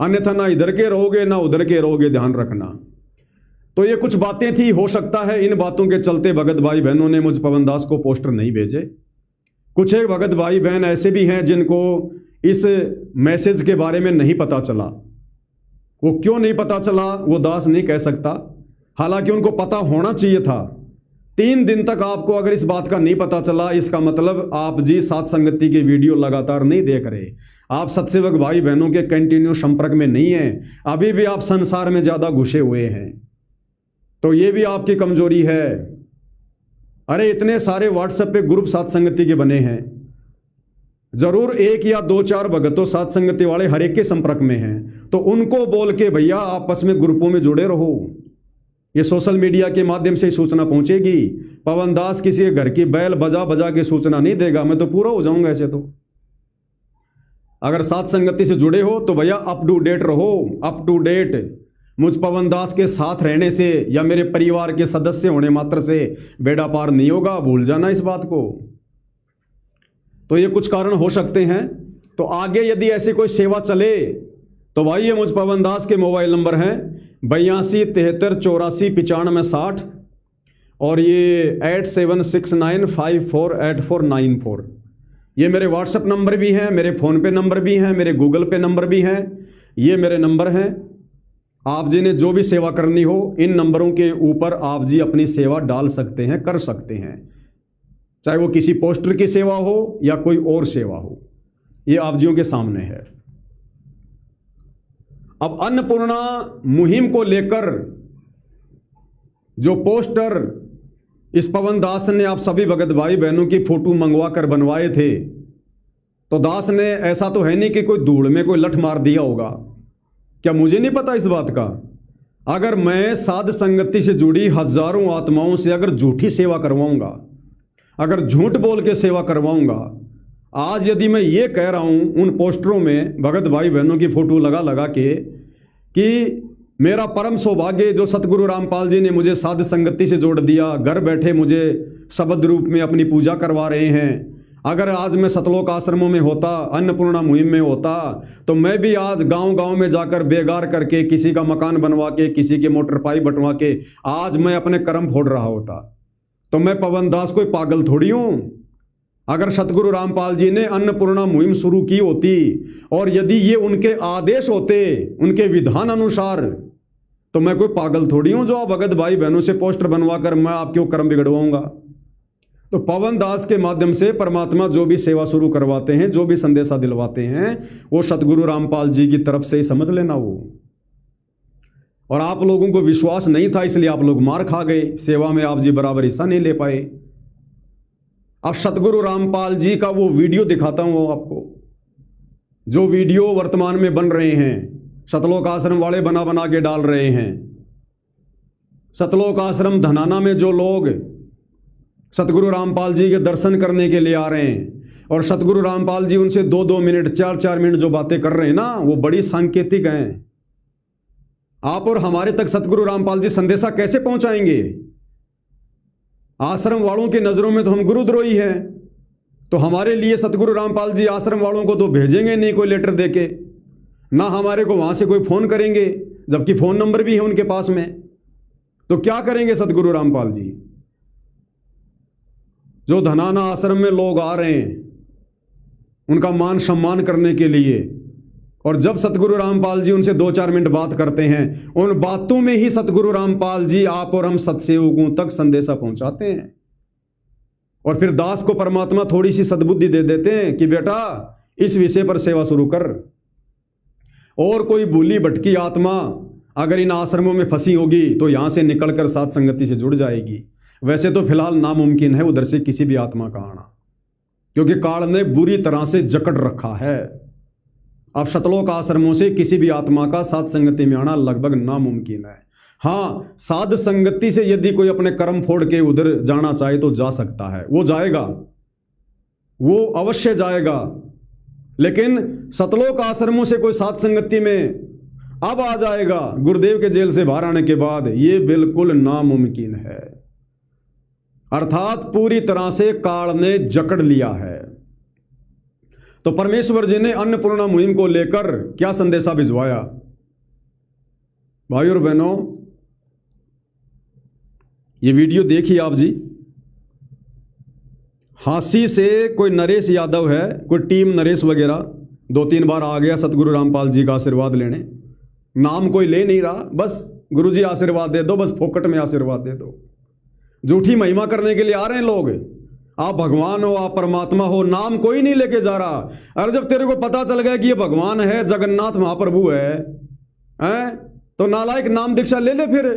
अन्यथा ना इधर के रहोगे ना उधर के रहोगे, ध्यान रखना। तो ये कुछ बातें थी, हो सकता है इन बातों के चलते भगत भाई बहनों ने मुझ पवन दास को पोस्टर नहीं भेजे। कुछ एक भगत भाई बहन ऐसे भी हैं जिनको इस मैसेज के बारे में नहीं पता चला। वो क्यों नहीं पता चला वो दास नहीं कह सकता, हालांकि उनको पता होना चाहिए था। 3 दिन तक आपको अगर इस बात का नहीं पता चला, इसका मतलब आप जी साध संगति के वीडियो लगातार नहीं देख रहे, आप सत्सेवक भाई बहनों के कंटिन्यू संपर्क में नहीं है, अभी भी आप संसार में ज्यादा घुसे हुए हैं। तो ये भी आपकी कमजोरी है। अरे इतने सारे व्हाट्सएप पे ग्रुप साध संगति के बने हैं, जरूर 1 या 2-4 भगतों साध संगति वाले हर एक के संपर्क में हैं, तो उनको बोल के भैया आपस में ग्रुपों में जुड़े रहो। ये सोशल मीडिया के माध्यम से सूचना पहुंचेगी। पवन दास किसी के घर की बैल बजा बजा के सूचना नहीं देगा, मैं तो पूरा हो जाऊंगा ऐसे। तो अगर साध संगति से जुड़े हो तो भैया अप टू डेट रहो, अप टू डेट। मुझ पवन दास के साथ रहने से या मेरे परिवार के सदस्य होने मात्र से बेड़ा पार नहीं होगा, भूल जाना इस बात को। तो ये कुछ कारण हो सकते हैं। तो आगे यदि ऐसी कोई सेवा चले तो भाई ये मुझ पवन दास के मोबाइल नंबर हैं 82 73 84 95 60 और ये 8769548494। ये मेरे व्हाट्सएप नंबर भी हैं, मेरे फ़ोन पे नंबर भी हैं, मेरे गूगल पे नंबर भी हैं। ये मेरे नंबर हैं। आप जी ने जो भी सेवा करनी हो इन नंबरों के ऊपर आप जी अपनी सेवा डाल सकते हैं, कर सकते हैं, चाहे वो किसी पोस्टर की सेवा हो या कोई और सेवा हो। ये आप जियों के सामने है। अब अन्नपूर्णा मुहिम को लेकर जो पोस्टर इस पवन दास ने आप सभी भगत भाई बहनों की फोटो मंगवा कर बनवाए थे, तो दास ने ऐसा तो है नहीं कि कोई धूल में कोई लठ मार दिया होगा। क्या मुझे नहीं पता इस बात का? अगर मैं साध संगति से जुड़ी हजारों आत्माओं से अगर झूठी सेवा करवाऊंगा, अगर झूठ बोल के सेवा करवाऊंगा, आज यदि मैं ये कह रहा हूं उन पोस्टरों में भगत भाई बहनों की फोटो लगा लगा के कि मेरा परम सौभाग्य जो सतगुरु रामपाल जी ने मुझे साध संगति से जोड़ दिया, घर बैठे मुझे शब्द रूप में अपनी पूजा करवा रहे हैं, अगर आज मैं सतलोक आश्रमों में होता, अन्नपूर्णा मुहिम में होता, तो मैं भी आज गांव-गांव में जाकर बेगार करके किसी का मकान बनवा के, किसी के मोटर पाइप बंटवा के आज मैं अपने कर्म फोड़ रहा होता। तो मैं पवन दास कोई पागल थोड़ी हूं। अगर सतगुरु रामपाल जी ने अन्नपूर्णा मुहिम शुरू की होती और यदि ये उनके आदेश होते, उनके विधान अनुसार, तो मैं कोई पागल थोड़ी हूं जो आप भगत भाई बहनों से पोस्टर बनवा कर मैं आपके कर्म बिगड़वाऊंगा। तो पवन दास के माध्यम से परमात्मा जो भी सेवा शुरू करवाते हैं, जो भी संदेशा दिलवाते हैं, वो सतगुरु रामपाल जी की तरफ से ही समझ लेना वो। और आप लोगों को विश्वास नहीं था इसलिए आप लोग मार खा गए, सेवा में आप जी बराबर हिस्सा नहीं ले पाए। अब सतगुरु रामपाल जी का वो वीडियो दिखाता हूं आपको, जो वीडियो वर्तमान में बन रहे हैं, सतलोक आश्रम वाले बना बना के डाल रहे हैं। सतलोक आश्रम धनाना में जो लोग सतगुरु रामपाल जी के दर्शन करने के लिए आ रहे हैं और सतगुरु रामपाल जी उनसे 2-2 मिनट 4-4 मिनट जो बातें कर रहे हैं ना, वो बड़ी सांकेतिक हैं। आप और हमारे तक सतगुरु रामपाल जी संदेशा कैसे पहुंचाएंगे? आश्रम वालों की नजरों में तो हम गुरुद्रोही हैं, तो हमारे लिए सतगुरु रामपाल जी आश्रम वालों को तो भेजेंगे नहीं कोई लेटर देके, ना हमारे को वहां से कोई फोन करेंगे, जबकि फोन नंबर भी है उनके पास में। तो क्या करेंगे सतगुरु रामपाल जी? जो धनाना आश्रम में लोग आ रहे हैं उनका मान सम्मान करने के लिए, और जब सतगुरु रामपाल जी उनसे 2-4 मिनट बात करते हैं, उन बातों में ही सतगुरु रामपाल जी आप और हम सत्सेवकों तक संदेशा पहुंचाते हैं। और फिर दास को परमात्मा थोड़ी सी सद्बुद्धि दे देते हैं कि बेटा इस विषय पर सेवा शुरू कर। और कोई भूली भटकी आत्मा अगर इन आश्रमों में फंसी होगी तो यहां से निकलकर साथ संगति से जुड़ जाएगी। वैसे तो फिलहाल नामुमकिन है उधर से किसी भी आत्मा का आना। क्योंकि काल ने बुरी तरह से जकड़ रखा है। अब सतलोक आश्रमों से किसी भी आत्मा का साध संगति में आना लगभग नामुमकिन है। हाँ, साध संगति से यदि कोई अपने कर्म फोड़ के उधर जाना चाहे तो जा सकता है, वो जाएगा, वो अवश्य जाएगा। लेकिन सतलोक आश्रमों से कोई साध संगति में अब आ जाएगा गुरुदेव के जेल से बाहर आने के बाद, ये बिल्कुल नामुमकिन है। अर्थात पूरी तरह से काल ने जकड़ लिया है। तो परमेश्वर जी ने अन्नपूर्णा मुहिम को लेकर क्या संदेशा भिजवाया? भाई और बहनों, ये वीडियो देखिए आप जी। हांसी से कोई नरेश यादव है, कोई टीम नरेश वगैरह 2-3 बार आ गया सतगुरु रामपाल जी का आशीर्वाद लेने। नाम कोई ले नहीं रहा, बस गुरु जी आशीर्वाद दे दो, बस फोकट में आशीर्वाद दे दो। झूठी महिमा करने के लिए आ रहे हैं लोग। आप भगवान हो, आप परमात्मा हो, नाम कोई नहीं लेके जा रहा। अरे जब तेरे को पता चल गया कि ये भगवान है, जगन्नाथ महाप्रभु है, तो नालायक नाम दीक्षा ले ले फिर।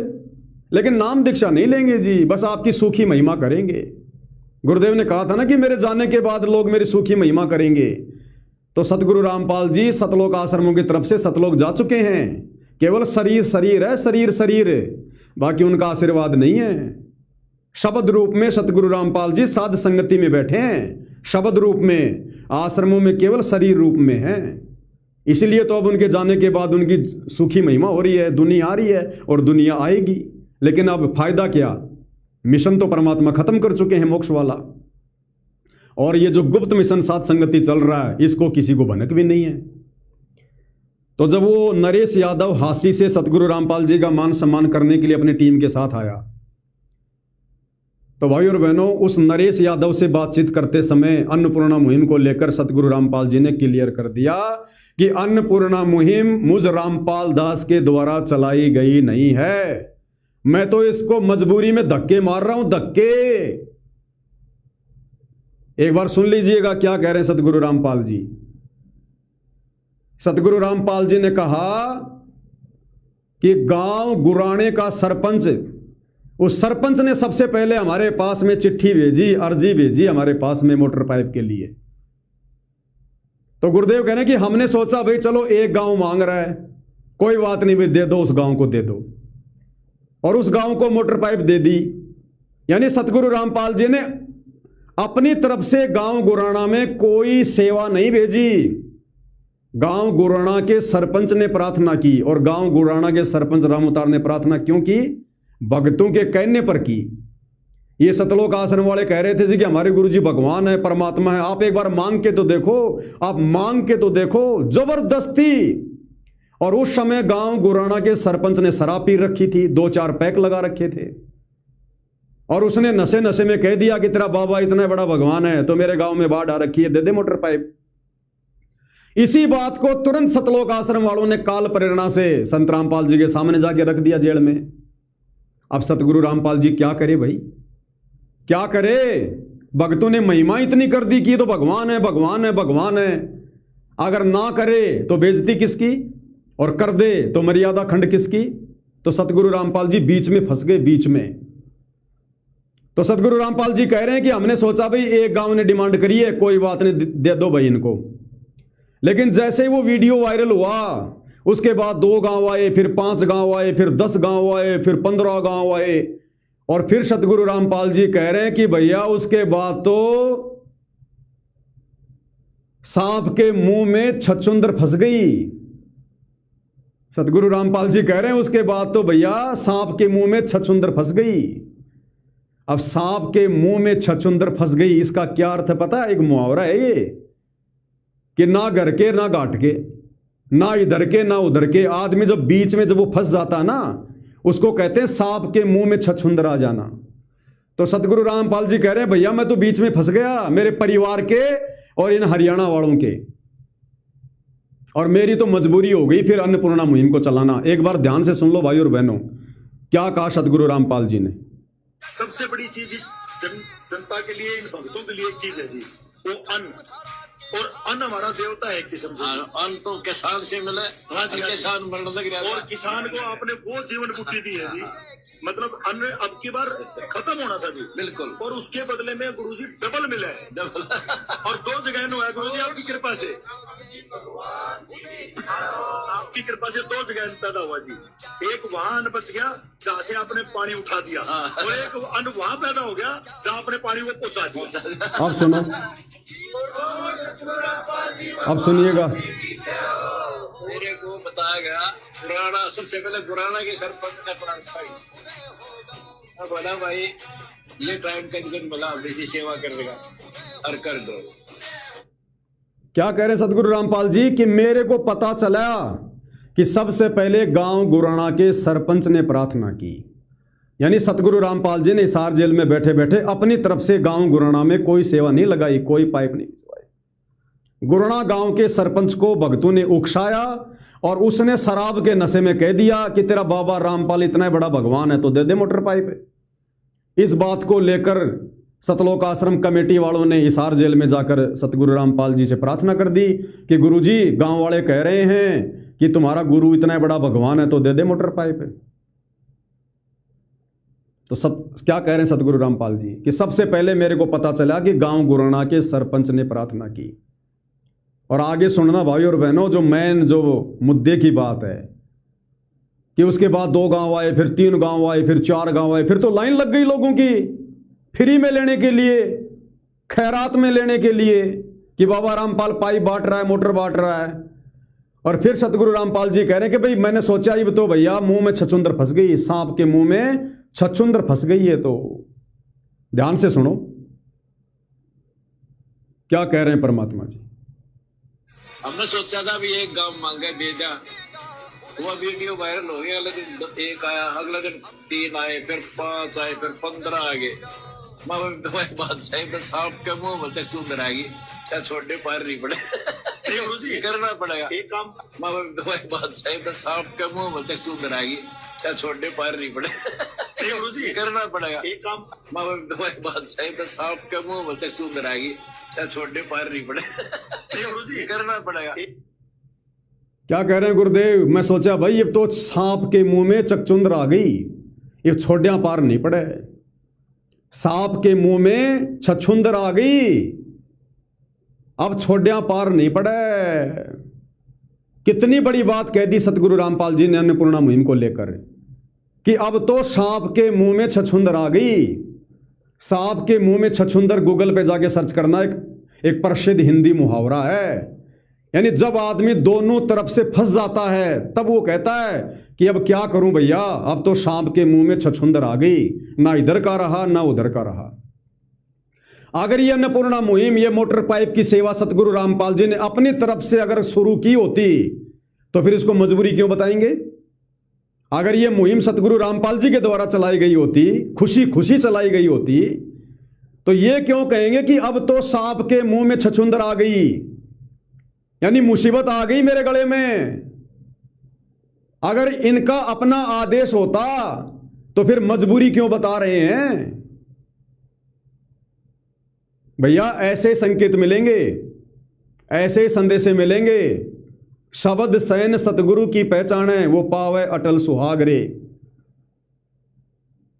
लेकिन नाम दीक्षा नहीं लेंगे जी, बस आपकी सूखी महिमा करेंगे। गुरुदेव ने कहा था ना कि मेरे जाने के बाद लोग मेरी सूखी महिमा करेंगे। तो सतगुरु रामपाल जी सतलोक आश्रमों की तरफ से सतलोक जा चुके हैं। केवल शरीर शरीर है, शरीर शरीर, बाकी उनका आशीर्वाद नहीं है। शब्द रूप में सतगुरु रामपाल जी साध संगति में बैठे हैं, शब्द रूप में, आश्रमों में केवल शरीर रूप में है। इसलिए तो अब उनके जाने के बाद उनकी सूखी महिमा हो रही है, दुनिया आ रही है और दुनिया आएगी। लेकिन अब फायदा क्या? मिशन तो परमात्मा खत्म कर चुके हैं, मोक्ष वाला। और ये जो गुप्त मिशन साध संगति चल रहा है, इसको किसी को भनक भी नहीं है। तो जब वो नरेश यादव हांसी से सतगुरु रामपाल जी का मान सम्मान करने के लिए अपनी टीम के साथ आया, तो भाई और बहनों, उस नरेश यादव से बातचीत करते समय अन्नपूर्णा मुहिम को लेकर सतगुरु रामपाल जी ने क्लियर कर दिया कि अन्नपूर्णा मुहिम मुझ रामपाल दास के द्वारा चलाई गई नहीं है। मैं तो इसको मजबूरी में धक्के मार रहा हूं, धक्के। एक बार सुन लीजिएगा क्या कह रहे हैं सतगुरु रामपाल जी। सतगुरु रामपाल जी ने कहा कि गांव गुराणे का सरपंच, उस सरपंच ने सबसे पहले हमारे पास में चिट्ठी भेजी, अर्जी भेजी हमारे पास में मोटर पाइप के लिए। तो गुरुदेव कहने कि हमने सोचा भाई चलो एक गांव मांग रहा है, कोई बात नहीं भाई, दे दो, उस गांव को दे दो। और उस गांव को मोटर पाइप दे दी। यानी सतगुरु रामपाल जी ने अपनी तरफ से गांव गुराणा में कोई सेवा नहीं भेजी। गांव गुराणा के सरपंच ने प्रार्थना की, और गांव गुराणा के सरपंच राम उतार ने प्रार्थना क्यों की? भक्तों के कहने पर की। ये सतलोक आश्रम वाले कह रहे थे जी कि हमारे गुरुजी भगवान है, परमात्मा है, आप एक बार मांग के तो देखो, आप मांग के तो देखो, जबरदस्ती। और उस समय गांव गुराणा के सरपंच ने शराब पी रखी थी, 2-4 पैक लगा रखे थे, और उसने नशे नशे में कह दिया कि तेरा बाबा इतना बड़ा भगवान है तो मेरे गांव में बाढ़ आ रखी है, दे दे मोटर पाइप। इसी बात को तुरंत सतलोक आश्रम वालों ने काल प्रेरणा से संत रामपाल जी के सामने जाके रख दिया जेल में। अब सतगुरु रामपाल जी क्या करे भाई, क्या करे? भक्तों ने महिमा इतनी कर दी कि तो भगवान है, भगवान है, भगवान है। अगर ना करे तो बेइज्जती किसकी, और कर दे तो मर्यादा खंड किसकी? तो सतगुरु रामपाल जी बीच में फंस गए, बीच में। तो सतगुरु रामपाल जी कह रहे हैं कि हमने सोचा भाई एक गांव ने डिमांड करी है, कोई बात नहीं, दे दो भाई इनको। लेकिन जैसे ही वो वीडियो वायरल हुआ, उसके बाद 2 गांव आए, फिर 5 गांव आए, फिर 10 गांव आए, फिर 15 गांव आए, और फिर सतगुरु रामपाल जी कह रहे हैं कि भैया उसके बाद तो सांप के मुंह में छछूंदर फंस गई। सतगुरु रामपाल जी कह रहे हैं उसके बाद तो भैया सांप के मुंह में छछूंदर फंस गई। अब सांप के मुंह में छछूंदर फंस गई, इसका क्या अर्थ पता है? एक मुहावरा है ये कि ना घर के ना घाट के, ना इधर के ना उधर के। आदमी जब बीच में जब वो फंस जाता है ना, उसको कहते हैं सांप के मुंह में छछूंदर आ जाना। तो सतगुरु रामपाल जी कह रहे हैं भैया मैं तो बीच में फंस गया, मेरे परिवार के और इन हरियाणा वालों के, और मेरी तो मजबूरी हो गई फिर अन्नपूर्णा मुहिम को चलाना। एक बार ध्यान से सुन लो भाई और बहनों, क्या कहा सतगुरु रामपाल जी ने। सबसे बड़ी चीज इस जनता के लिए, इन भक्तों के लिए एक चीज है जी, वो अन्न। और अन्न हमारा देवता है एक किस्म से। अन्न तो किसान से मिले, हाँ जी, किसान मरने लग रहा है। और किसान को आपने वो जीवन बुद्धि दी है जी मतलब अन्न अब की बार खत्म होना था जी, बिल्कुल। और उसके बदले में गुरुजी डबल मिला है, डबल। और 2 जगह नो है गुरुजी आपकी कृपा से, आपकी कृपा से 2 जगह पैदा हुआ जी। एक वहां अन्न बच गया जहाँ से आपने पानी उठा दिया, और एक अन्न वहां पैदा हो गया जहाँ आपने पानी को पहुंचा दिया। अब सुनो, अब सुनिएगा। मेरे को बताया गया पुराना, सबसे पहले पुराना के सरपंच ने प्राण स्थाई बोला भाई ये टाइम का दिन मिला बेटी सेवा करने का, और कर दो। क्या कह रहे सतगुरु रामपाल जी कि मेरे को पता चला कि सबसे पहले गांव गुराना के सरपंच ने प्रार्थना की, यानी सतगुरु रामपाल जी ने हिसार जेल में बैठे बैठे अपनी तरफ से गांव गुराना में कोई सेवा नहीं लगाई, कोई पाइप नहीं भिजवाई। गुराना गांव के सरपंच को भक्तों ने उकसाया और उसने शराब के नशे में कह दिया कि तेरा बाबा रामपाल इतना बड़ा भगवान है तो दे दे मोटर पाइप। इस बात को लेकर सतलोक आश्रम कमेटी वालों ने हिसार जेल में जाकर सतगुरु रामपाल जी से प्रार्थना कर दी कि गुरुजी गांव वाले कह रहे हैं कि तुम्हारा गुरु इतना बड़ा भगवान है तो दे दे मोटर पाइप। तो क्या कह रहे हैं सतगुरु रामपाल जी कि सबसे पहले मेरे को पता चला कि गांव गुराना के सरपंच ने प्रार्थना की। और आगे सुनना भाई और बहनों, जो मेन जो मुद्दे की बात है कि उसके बाद 2 गांव आए, फिर 3 गांव आए, फिर 4 गांव आए, फिर तो लाइन लग गई लोगों की फ्री में लेने के लिए, खैरात में लेने के लिए कि बाबा रामपाल पाइप बांट रहा है, मोटर बांट रहा है। और फिर सतगुरु रामपाल जी कह रहे हैं कि भाई मैंने सोचा ये तो भैया मुंह में छछुंदर फंस गई, सांप के मुंह में छछुंदर फंस गई है। तो ध्यान से सुनो क्या कह रहे हैं परमात्मा जी। हमने सोचा था भी एक गांव मांगे दे जा, वो वीडियो वायरल हो गया, लेकिन 1 आया, अगले दिन 3 आए, फिर 5 आए, फिर 15 आ गए। तुम्हारी बात सही, बस सांप के मुंह में तक सुंदर आएगी, क्या छोटे पार नहीं पड़े गुरुजी करना पड़ेगा एक काम, तुम्हारी बात सही, बस सांप के मुंह में तक सुंदर आएगी, क्या छोटे पार नहीं पड़े गुरुजी करना पड़ेगा एक काम, तुम्हारी बात सही, बस सांप के मुंह में तक सुंदर आएगी, क्या छोटे पार नहीं पड़े गुरुजी करना पड़ेगा। क्या कह रहे हैं गुरुदेव, मैं सोचा भाई ये तो सांप के मुंह में चकचुंदर आ गई, ये छोड़िया पार नहीं पड़े। सांप के मुंह में छछुंदर आ गई, अब छोड़िया पार नहीं पड़े। कितनी बड़ी बात कह दी सतगुरु रामपाल जी ने अन्नपूर्णा मुहिम को लेकर कि अब तो सांप के मुंह में छछुंदर आ गई। सांप के मुंह में छछुंदर गूगल पे जाके सर्च करना, एक प्रसिद्ध हिंदी मुहावरा है। यानी जब आदमी दोनों तरफ से फंस जाता है तब वो कहता है कि अब क्या करूं भैया, अब तो सांप के मुंह में छछुंदर आ गई, ना इधर का रहा ना उधर का रहा। अगर ये अन्नपूर्णा मुहिम, ये मोटर पाइप की सेवा सतगुरु रामपाल जी ने अपनी तरफ से अगर शुरू की होती तो फिर इसको मजबूरी क्यों बताएंगे। अगर ये मुहिम सतगुरु रामपाल जी के द्वारा चलाई गई होती, खुशी खुशी चलाई गई होती, तो ये क्यों कहेंगे कि अब तो सांप के मुंह में छछुंदर आ गई, यानी मुसीबत आ गई मेरे गले में। अगर इनका अपना आदेश होता तो फिर मजबूरी क्यों बता रहे हैं भैया। ऐसे संकेत मिलेंगे, ऐसे संदेश मिलेंगे। शब्द सैन सतगुरु की पहचान है, वो पावे अटल सुहाग रे।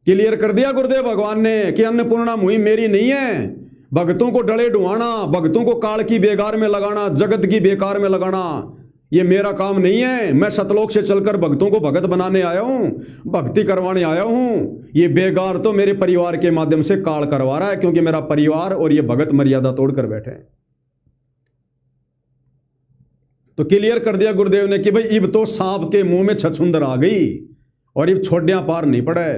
क्लियर कर दिया गुरुदेव भगवान ने कि अन्नपूर्णा मुहिम मेरी नहीं है। भक्तों को डले डुआना, भक्तों को काल की बेकार में लगाना, जगत की बेकार में लगाना, ये मेरा काम नहीं है। मैं सतलोक से चलकर भक्तों को भगत बनाने आया हूं, भक्ति करवाने आया हूं। ये बेगार तो मेरे परिवार के माध्यम से काल करवा रहा है, क्योंकि मेरा परिवार और ये भगत मर्यादा तोड़कर बैठे हैं। तो क्लियर कर दिया गुरुदेव ने कि भाई इब तो सांप के मुंह में छछुंदर आ गई और इब छोड़िया पार नहीं पड़े।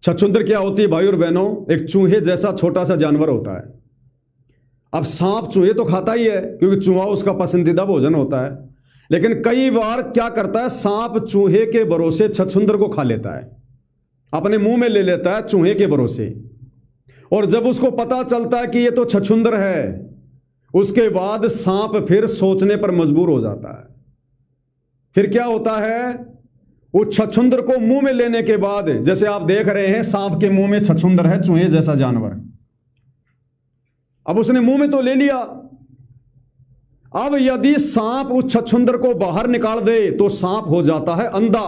छछुंदर क्या होती है भाई और बहनों, एक चूहे जैसा छोटा सा जानवर होता है। अब सांप चूहे तो खाता ही है क्योंकि चूहा उसका पसंदीदा भोजन होता है, लेकिन कई बार क्या करता है, सांप चूहे के भरोसे छछुंदर को खा लेता है, अपने मुंह में ले लेता है चूहे के भरोसे। और जब उसको पता चलता है कि ये तो छछुंदर है, उसके बाद सांप फिर सोचने पर मजबूर हो जाता है। फिर क्या होता है, वो छछुंदर को मुंह में लेने के बाद, जैसे आप देख रहे हैं सांप के मुंह में छछुंदर है, चूहे जैसा जानवर। अब उसने मुंह में तो ले लिया, अब यदि सांप उस छछुंदर को बाहर निकाल दे तो सांप हो जाता है अंधा,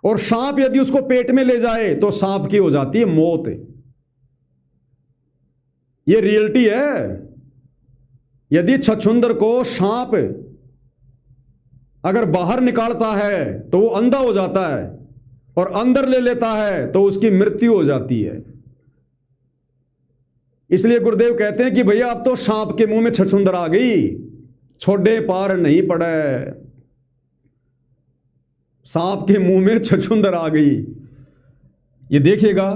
और सांप यदि उसको पेट में ले जाए तो सांप की हो जाती है मौत। ये रियलिटी है। यदि छछूंदर को सांप अगर बाहर निकालता है तो वो अंधा हो जाता है, और अंदर ले लेता है तो उसकी मृत्यु हो जाती है। इसलिए गुरुदेव कहते हैं कि भैया अब तो सांप के मुंह में छछूंदर आ गई, छोड़े पार नहीं पड़े। सांप के मुंह में छछूंदर आ गई। ये देखिएगा,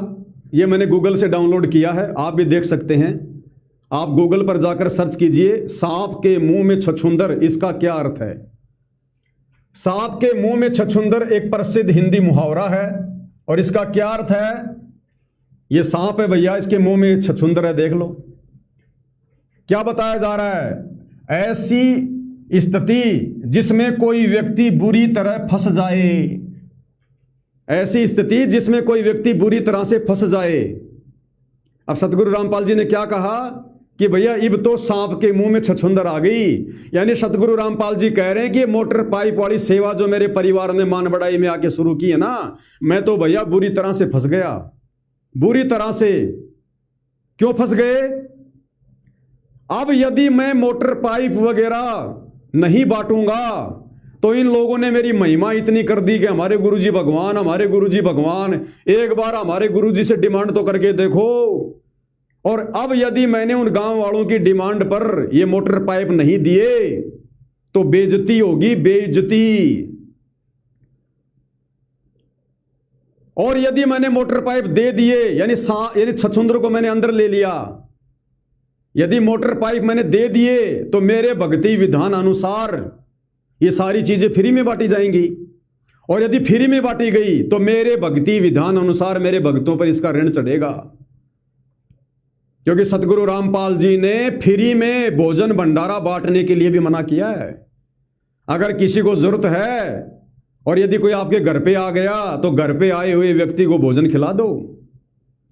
ये मैंने गूगल से डाउनलोड किया है, आप भी देख सकते हैं। आप गूगल पर जाकर सर्च कीजिए सांप के मुंह में छछूंदर, इसका क्या अर्थ है। सांप के मुंह में छछूंदर एक प्रसिद्ध हिंदी मुहावरा है, और इसका क्या अर्थ है। ये सांप है भैया, इसके मुंह में छछूंदर है, देख लो। क्या बताया जा रहा है, ऐसी स्थिति जिसमें कोई व्यक्ति बुरी तरह फंस जाए, ऐसी स्थिति जिसमें कोई व्यक्ति बुरी तरह से फंस जाए। अब सतगुरु रामपाल जी ने क्या कहा कि भैया इब तो सांप के मुंह में छछूंदर आ गई। यानी सतगुरु रामपाल जी कह रहे हैं कि मोटर पाइप वाली सेवा जो मेरे परिवार ने मान बढ़ाई में आके शुरू की है ना, मैं तो भैया बुरी तरह से फंस गया। बुरी तरह से क्यों फंस गए। अब यदि मैं मोटर पाइप वगैरह नहीं बांटूंगा तो इन लोगों ने मेरी महिमा इतनी कर दी कि हमारे गुरुजी भगवान, हमारे गुरुजी भगवान। एक बार हमारे गुरुजी से डिमांड तो करके देखो। और अब यदि मैंने उन गांव वालों की डिमांड पर ये मोटर पाइप नहीं दिए तो बेइज्जती होगी, बेइज्जती। और यदि मैंने मोटर पाइप दे दिए, यानी छछूंदर को मैंने अंदर ले लिया, यदि मोटर पाइप मैंने दे दिए तो मेरे भक्ति विधान अनुसार ये सारी चीजें फ्री में बांटी जाएंगी। और यदि फ्री में बांटी गई तो मेरे भक्ति विधान अनुसार मेरे भक्तों पर इसका ऋण चढ़ेगा। क्योंकि सतगुरु रामपाल जी ने फ्री में भोजन भंडारा बांटने के लिए भी मना किया है। अगर किसी को जरूरत है और यदि कोई आपके घर पे आ गया तो घर पे आए हुए व्यक्ति को भोजन खिला दो।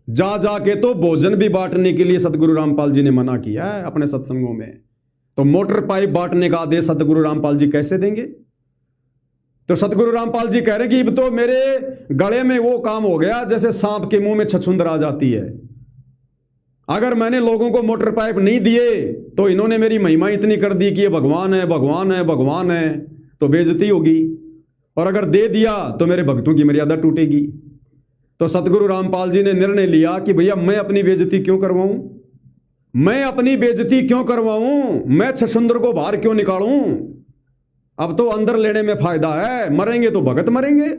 जा जाके तो भोजन भी बांटने के लिए सतगुरु रामपाल जी ने मना किया है अपने सत्संगों में। तो मोटर पाइप बांटने का आदेश सतगुरु रामपाल जी कैसे देंगे। तो सतगुरु रामपाल जी कह रहे हैं कि अब तो मेरे गले में वो काम हो गया जैसे सांप के मुंह में छछूंदर आ जाती है। अगर मैंने लोगों को मोटर पाइप नहीं दिए तो इन्होंने मेरी महिमा इतनी कर दी कि ये भगवान है, भगवान है, भगवान है, तो बेइज्जती होगी। और अगर दे दिया तो मेरे भक्तों की मर्यादा टूटेगी। तो सतगुरु रामपाल जी ने निर्णय लिया कि भैया मैं अपनी बेइज्जती क्यों करवाऊं, मैं अपनी बेइज्जती क्यों करवाऊं, मैं छछूंदर को बाहर क्यों निकालूं। अब तो अंदर लेने में फायदा है, मरेंगे तो भगत मरेंगे,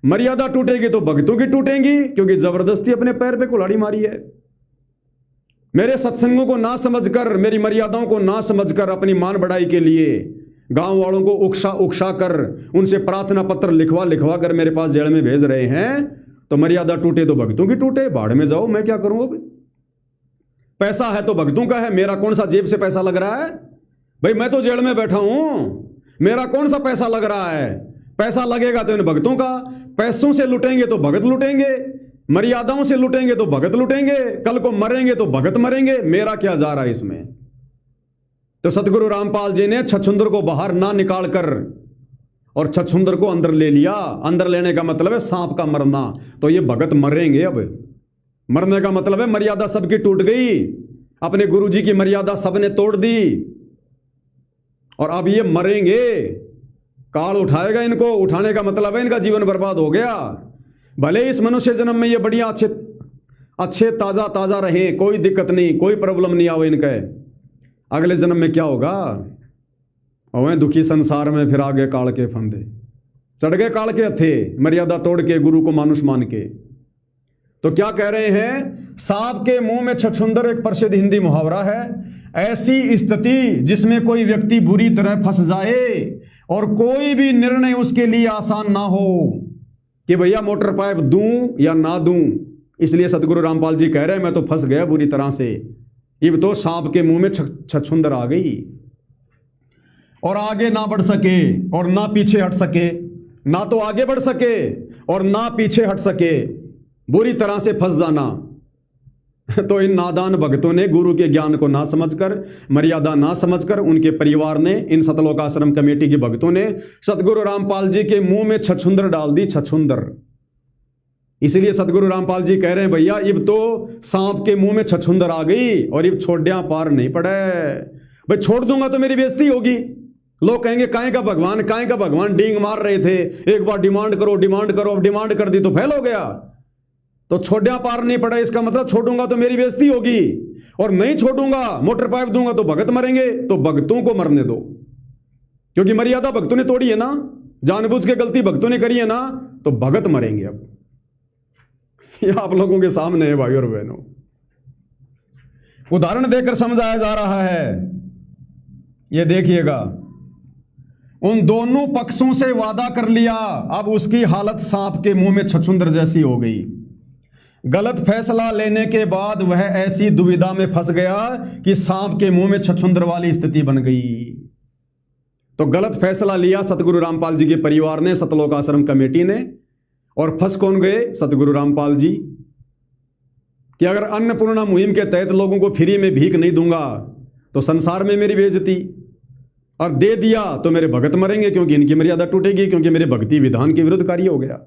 मर्यादा टूटेगी तो भक्तों की टूटेंगी, क्योंकि जबरदस्ती अपने पैर पे कुल्हाड़ी मारी है। मेरे सत्संगों को ना समझकर, मेरी मर्यादाओं को ना समझकर अपनी मान बढ़ाई के लिए गांव वालों को उकसा कर उनसे प्रार्थना पत्र लिखवा कर मेरे पास जेल में भेज रहे हैं। तो मर्यादा टूटे तो भक्तों की टूटे, बाढ़ में जाओ, मैं क्या करूं। अब पैसा है तो भक्तों का है, मेरा कौन सा जेब से पैसा लग रहा है। भाई मैं तो जेल में बैठा हूं, मेरा कौन सा पैसा लग रहा है। पैसा लगेगा तो इन भक्तों का, पैसों से लुटेंगे तो भगत लुटेंगे, मर्यादाओं से लुटेंगे तो भगत लुटेंगे, कल को मरेंगे तो भगत मरेंगे। मेरा क्या जा रहा है इसमें। तो सतगुरु रामपाल जी ने छछूंदर को बाहर ना निकाल कर और छछूंदर को अंदर ले लिया। अंदर लेने का मतलब है सांप का मरना। तो ये भगत मरेंगे। अब मरने का मतलब है मर्यादा सबकी टूट गई, अपने गुरुजी की मर्यादा सबने तोड़ दी और अब ये मरेंगे। काल उठाएगा इनको, उठाने का मतलब है इनका जीवन बर्बाद हो गया। भले इस मनुष्य जन्म में ये बढ़िया अच्छे ताजा रहे, कोई दिक्कत नहीं, कोई प्रॉब्लम नहीं आवे इनके, अगले जन्म में क्या होगा। और दुखी संसार में फिर आगे काल के फंदे, चढ़ गए काल के हथे, मर्यादा तोड़ के गुरु को मानुष मान के। तो क्या कह रहे हैं, सांप के मुंह में छछूंदर एक प्रसिद्ध हिंदी मुहावरा है। ऐसी स्थिति जिसमें कोई व्यक्ति बुरी तरह फंस जाए और कोई भी निर्णय उसके लिए आसान ना हो कि भैया मोटर पाइप दूं या ना दूं। इसलिए सतगुरु रामपाल जी कह रहे हैं मैं तो फंस गया बुरी तरह से। अब तो सांप के मुंह में छछूंदर आ गई और आगे ना बढ़ सके और ना पीछे हट सके, ना तो आगे बढ़ सके और ना पीछे हट सके, बुरी तरह से फंस जाना तो इन नादान भक्तों ने गुरु के ज्ञान को ना समझकर, मर्यादा ना समझकर, उनके परिवार ने, इन सतलोक आश्रम कमेटी के भक्तों ने सतगुरु रामपाल जी के मुंह में छछुंदर डाल दी, छछुंदर। इसलिए सतगुरु रामपाल जी कह रहे हैं, भैया इब तो सांप के मुंह में छछुंदर आ गई और इब छोड़िया पार नहीं पड़े। भाई छोड़ दूंगा तो मेरी बेइज्जती होगी, लोग कहेंगे काहे का भगवान, काहे का भगवान, डींग मार रहे थे, एक बार डिमांड करो डिमांड करो, अब डिमांड कर दी तो फेल हो गया। तो छोड़िया पार नहीं पड़ा, इसका मतलब छोड़ूंगा तो मेरी बेइज्जती होगी, और नहीं छोड़ूंगा, मोटर पाइप दूंगा तो भगत मरेंगे। तो भक्तों को मरने दो, क्योंकि मर्यादा भक्तों ने तोड़ी है ना, जानबूझ के गलती भक्तों ने करी है ना, तो भगत मरेंगे। अब ये आप लोगों के सामने है भाई और बहनों, उदाहरण देकर समझाया जा रहा है। ये देखिएगा, उन दोनों पक्षों से वादा कर लिया, अब उसकी हालत सांप के मुंह में छछुंदर जैसी हो गई। गलत फैसला लेने के बाद वह ऐसी दुविधा में फंस गया कि सांप के मुंह में छछुंदर वाली स्थिति बन गई। तो गलत फैसला लिया सतगुरु रामपाल जी के परिवार ने, सतलोक आश्रम कमेटी ने, और फंस कौन गए? सतगुरु रामपाल जी। कि अगर अन्नपूर्णा मुहिम के तहत लोगों को फ्री में भीख नहीं दूंगा तो संसार में मेरी बेइज्जती, और दे दिया तो मेरे भगत मरेंगे, क्योंकि इनकी मर्यादा टूटेगी, क्योंकि मेरे भक्ति विधान के विरुद्ध कार्य हो गया।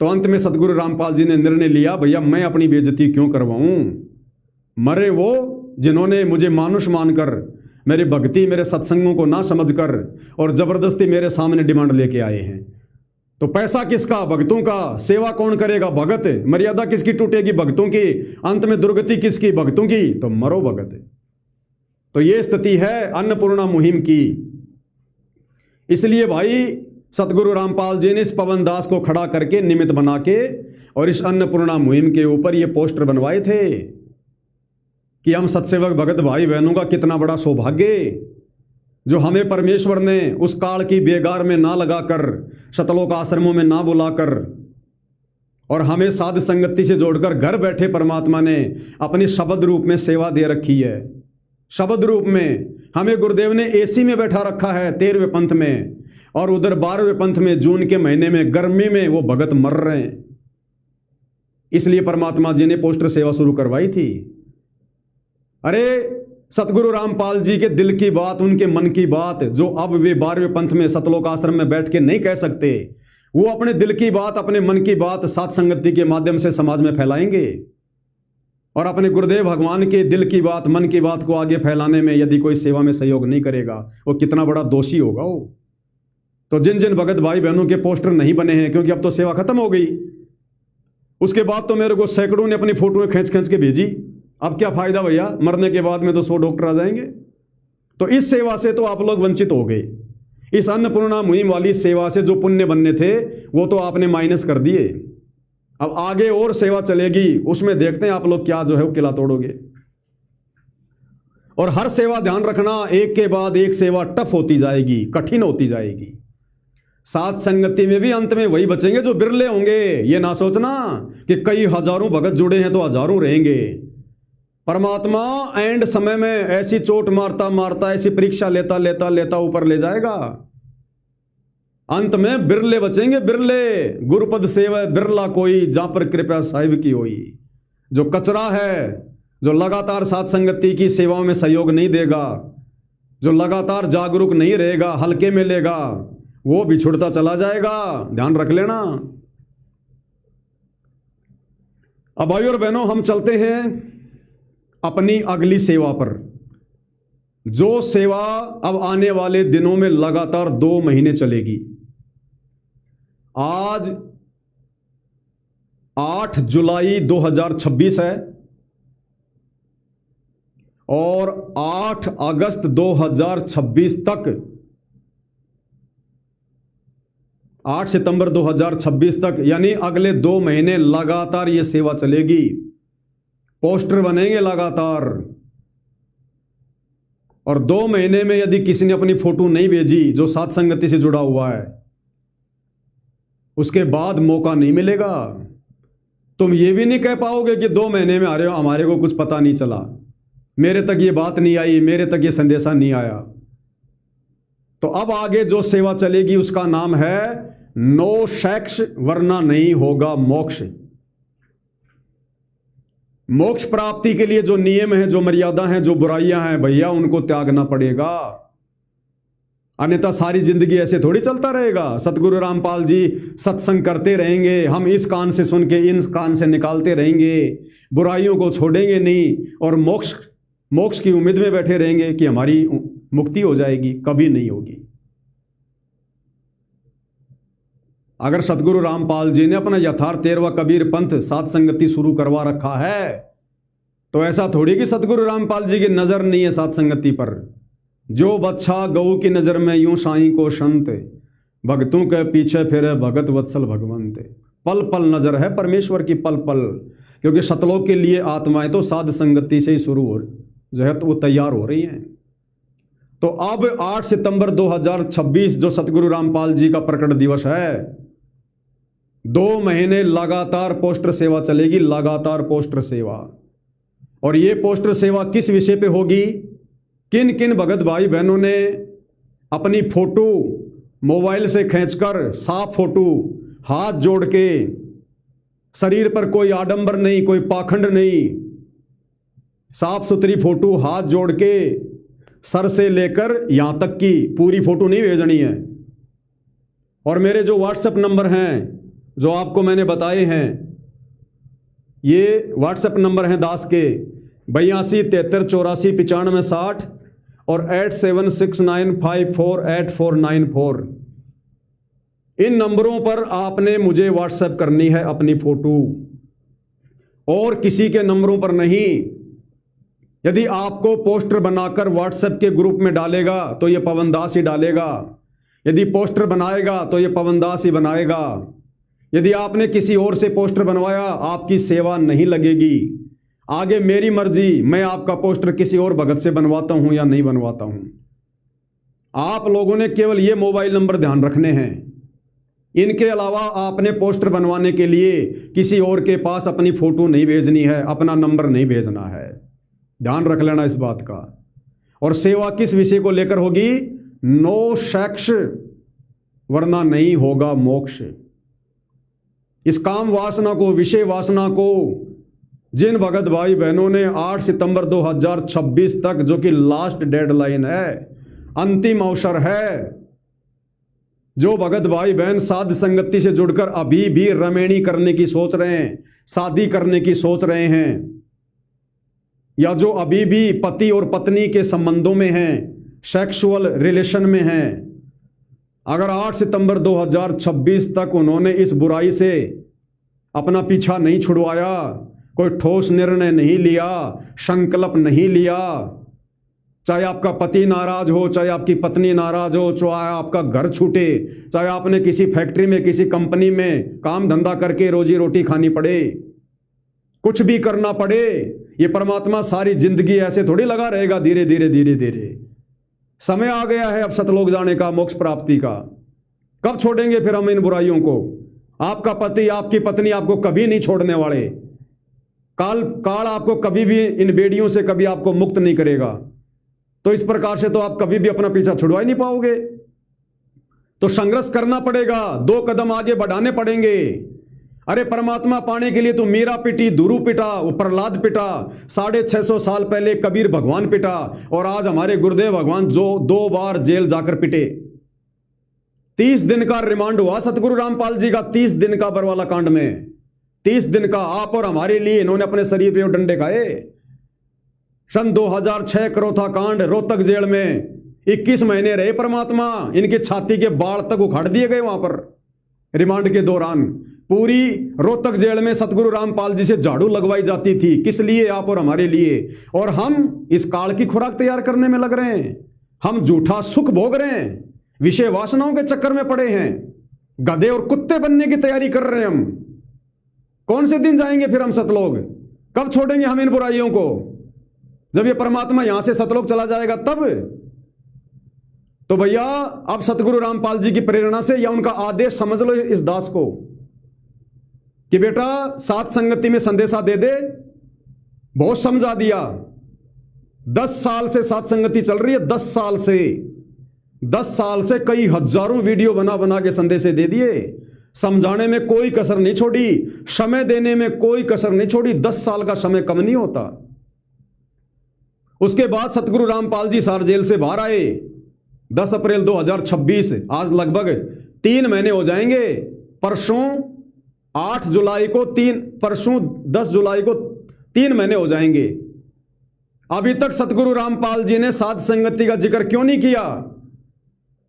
तो अंत में सतगुरु रामपाल जी ने निर्णय लिया, भैया मैं अपनी बेइज्जती क्यों करवाऊं, मरे वो जिन्होंने मुझे मानुष मानकर, मेरी भक्ति मेरे सत्संगों को ना समझकर और जबरदस्ती मेरे सामने डिमांड लेके आए हैं। तो पैसा किसका? भक्तों का। सेवा कौन करेगा? भगत। मर्यादा किसकी टूटेगी? भक्तों की। अंत में दुर्गति किसकी? भक्तों की। तो मरो भगत। तो ये स्थिति है अन्नपूर्णा मुहिम की। इसलिए भाई सतगुरु रामपाल जी ने इस पवन दास को खड़ा करके निमित्त बना के और इस अन्नपूर्णा मुहिम के ऊपर ये पोस्टर बनवाए थे कि हम सत्सेवक भगत भाई बहनों का कितना बड़ा सौभाग्य, जो हमें परमेश्वर ने उस काल की बेगार में ना लगाकर, सतलोक आश्रमों में ना बुलाकर और हमें साध संगति से जोड़कर घर बैठे परमात्मा ने अपनी शब्द रूप में सेवा दे रखी है। शब्द रूप में हमें गुरुदेव ने एसी में बैठा रखा है 13वें पंथ में, और उधर 12वें पंथ में जून के महीने में गर्मी में वो भगत मर रहे हैं। इसलिए परमात्मा जी ने पोस्टर सेवा शुरू करवाई थी। अरे सतगुरु रामपाल जी के दिल की बात, उनके मन की बात, जो अब वे 12वें पंथ में सतलोक आश्रम में बैठ के नहीं कह सकते, वो अपने दिल की बात, अपने मन की बात साध संगति के माध्यम से समाज में फैलाएंगे। और अपने गुरुदेव भगवान के दिल की बात, मन की बात को आगे फैलाने में यदि कोई सेवा में सहयोग नहीं करेगा, वो कितना बड़ा दोषी होगा वो। तो जिन जिन भगत भाई बहनों के पोस्टर नहीं बने हैं, क्योंकि अब तो सेवा खत्म हो गई, उसके बाद तो मेरे को सैकड़ों ने अपनी फोटो खींच खींच के भेजी। अब क्या फायदा भैया, मरने के बाद में तो 100 डॉक्टर आ जाएंगे। तो इस सेवा से तो आप लोग वंचित हो गए। इस अन्नपूर्णा मुहिम वाली सेवा से जो पुण्य बनने थे वो तो आपने माइनस कर दिए। अब आगे और सेवा चलेगी, उसमें देखते हैं आप लोग क्या जो है वो किला तोड़ोगे। और हर सेवा ध्यान रखना, एक के बाद एक सेवा टफ होती जाएगी, कठिन होती जाएगी। साध संगति में भी अंत में वही बचेंगे जो बिरले होंगे। ये ना सोचना कि कई हजारों भगत जुड़े हैं तो हजारों रहेंगे। परमात्मा एंड समय में ऐसी चोट मारता मारता, ऐसी परीक्षा लेता लेता लेता ऊपर ले जाएगा। अंत में बिरले बचेंगे, बिरले। गुरुपद सेवा बिरला कोई, जहां पर कृपया साहिब की होई। जो कचरा है, जो लगातार साध संगति की सेवाओं में सहयोग नहीं देगा, जो लगातार जागरूक नहीं रहेगा, हल्के में लेगा, वो बिछुड़ता चला जाएगा। ध्यान रख लेना। अब भाइयों और बहनों, हम चलते हैं अपनी अगली सेवा पर, जो सेवा अब आने वाले दिनों में लगातार 2 महीने चलेगी। आज 8 जुलाई 2026 है और 8 अगस्त 2026 तक, 8 सितंबर 2026 तक, यानी अगले 2 महीने लगातार ये सेवा चलेगी। पोस्टर बनेंगे लगातार। और 2 महीने में यदि किसी ने अपनी फोटो नहीं भेजी जो साध संगति से जुड़ा हुआ है, उसके बाद मौका नहीं मिलेगा। तुम ये भी नहीं कह पाओगे कि 2 महीने में आ रहे हो, हमारे को कुछ पता नहीं चला, मेरे तक ये बात नहीं आई, मेरे तक ये संदेशा नहीं आया। तो अब आगे जो सेवा चलेगी उसका नाम है नो सेक्स वरना नहीं होगा मोक्ष। मोक्ष प्राप्ति के लिए जो नियम है, जो मर्यादा है, जो बुराइयां हैं भैया, उनको त्यागना पड़ेगा, अन्यथा सारी जिंदगी ऐसे थोड़ी चलता रहेगा। सतगुरु रामपाल जी सत्संग करते रहेंगे, हम इस कान से सुन के इन कान से निकालते रहेंगे, बुराइयों को छोड़ेंगे नहीं और मोक्ष की उम्मीद में बैठे रहेंगे कि हमारी मुक्ति हो जाएगी, कभी नहीं होगी। अगर सतगुरु रामपाल जी ने अपना यथार्थ 13वां कबीर पंथ साध संगति शुरू करवा रखा है तो ऐसा थोड़ी कि सतगुरु रामपाल जी की नजर नहीं है साध संगति पर। जो बच्चा गऊ की नजर में यूं साईं को संत, भक्तों के पीछे फिरे भगत वत्सल भगवंत। पल पल नजर है परमेश्वर की, पल पल, क्योंकि सतलोक के लिए आत्माएं तो साध संगति से ही शुरू हो जो है तो वो तैयार हो रही हैं। तो अब 8 सितंबर 2026 जो सतगुरु रामपाल जी का प्रकट दिवस है, 2 महीने लगातार पोस्टर सेवा चलेगी, लगातार पोस्टर सेवा। और ये पोस्टर सेवा किस विषय पे होगी? किन किन भगत भाई बहनों ने अपनी फोटो मोबाइल से खींचकर, साफ फोटो, हाथ जोड़ के, शरीर पर कोई आडंबर नहीं, कोई पाखंड नहीं, साफ सुथरी फोटो हाथ जोड़ के सर से लेकर यहां तक की पूरी फोटो नहीं भेजनी है। और मेरे जो व्हाट्सएप नंबर हैं जो आपको मैंने बताए हैं, ये व्हाट्सएप नंबर हैं दास के 82 73 84 95 60 और 8769548494। इन नंबरों पर आपने मुझे व्हाट्सएप करनी है अपनी फोटो, और किसी के नंबरों पर नहीं। यदि आपको पोस्टर बनाकर व्हाट्सएप के ग्रुप में डालेगा तो ये पवन दास ही डालेगा, यदि पोस्टर बनाएगा तो ये पवन दास ही बनाएगा। यदि आपने किसी और से पोस्टर बनवाया, आपकी सेवा नहीं लगेगी। आगे मेरी मर्जी, मैं आपका पोस्टर किसी और भगत से बनवाता हूं या नहीं बनवाता हूं। आप लोगों ने केवल ये मोबाइल नंबर ध्यान रखने हैं। इनके अलावा आपने पोस्टर बनवाने के लिए किसी और के पास अपनी फोटो नहीं भेजनी है, अपना नंबर नहीं भेजना है। ध्यान रख लेना इस बात का। और सेवा किस विषय को लेकर होगी? नो सेक्स, वरना नहीं होगा मोक्ष। इस काम वासना को, विषय वासना को जिन भगत भाई बहनों ने 8 सितंबर 2026 तक, जो कि लास्ट डेडलाइन है, अंतिम अवसर है, जो भगत भाई बहन साध संगति से जुड़कर अभी भी रमेणी करने की सोच रहे हैं, शादी करने की सोच रहे हैं, या जो अभी भी पति और पत्नी के संबंधों में हैं, सेक्सुअल रिलेशन में हैं, अगर 8 सितंबर 2026 तक उन्होंने इस बुराई से अपना पीछा नहीं छुड़वाया, कोई ठोस निर्णय नहीं लिया, संकल्प नहीं लिया, चाहे आपका पति नाराज हो, चाहे आपकी पत्नी नाराज हो, चाहे आपका घर छूटे, चाहे आपने किसी फैक्ट्री में, किसी कंपनी में काम धंधा करके रोजी रोटी खानी पड़े, कुछ भी करना पड़े, ये परमात्मा सारी जिंदगी ऐसे थोड़ी लगा रहेगा। धीरे धीरे धीरे धीरे समय आ गया है अब सतलोक जाने का, मोक्ष प्राप्ति का। कब छोड़ेंगे फिर हम इन बुराइयों को? आपका पति, आपकी पत्नी आपको कभी नहीं छोड़ने वाले। काल आपको कभी भी इन बेड़ियों से कभी आपको मुक्त नहीं करेगा। तो इस प्रकार से तो आप कभी भी अपना पीछा छुड़वा ही नहीं पाओगे। तो संघर्ष करना पड़ेगा, 2 कदम आगे बढ़ाने पड़ेंगे। अरे परमात्मा पाने के लिए तो मीरा पिटी, दुरु पिटा, वो प्रहलाद पिटा, 650 साल पहले कबीर भगवान पिटा, और आज हमारे गुरुदेव भगवान जो 2 बार जेल जाकर पिटे। 30 दिन का रिमांड हुआ सतगुरु रामपाल जी का, 30 दिन का बरवाला कांड में, 30 दिन का आप और हमारे लिए इन्होंने अपने शरीर पे डंडे खाए। सन 2006 करोथा कांड, रोहतक जेल में 21 महीने रहे परमात्मा, इनके छाती के बाल तक उखाड़ दिए गए वहां पर रिमांड के दौरान। पूरी रोहतक जेल में सतगुरु रामपाल जी से झाड़ू लगवाई जाती थी। किस लिए? आप और हमारे लिए। और हम इस काल की खुराक तैयार करने में लग रहे हैं। हम झूठा सुख भोग रहे हैं, विषय वासनाओं के चक्कर में पड़े हैं, गधे और कुत्ते बनने की तैयारी कर रहे हैं हम। कौन से दिन जाएंगे फिर हम सतलोक? कब छोड़ेंगे हम इन बुराइयों को? जब ये परमात्मा यहां से सतलोक चला जाएगा तब। तो भैया अब सतगुरु रामपाल जी की प्रेरणा से या उनका आदेश समझ लो इस दास को कि बेटा साथ संगति में संदेशा दे दे। बहुत समझा दिया। 10 साल से साथ संगति चल रही है, 10 साल से कई हजारों वीडियो बना बना के संदेशे दे दिए। समझाने में कोई कसर नहीं छोड़ी, समय देने में कोई कसर नहीं छोड़ी। 10 साल का समय कम नहीं होता। उसके बाद सतगुरु रामपाल जी सार जेल से बाहर आए 10 अप्रैल 2026। आज लगभग 3 महीने हो जाएंगे। परसों 8 जुलाई को परसों 10 जुलाई को 3 महीने हो जाएंगे। अभी तक सतगुरु रामपाल जी ने साध संगति का जिक्र क्यों नहीं किया?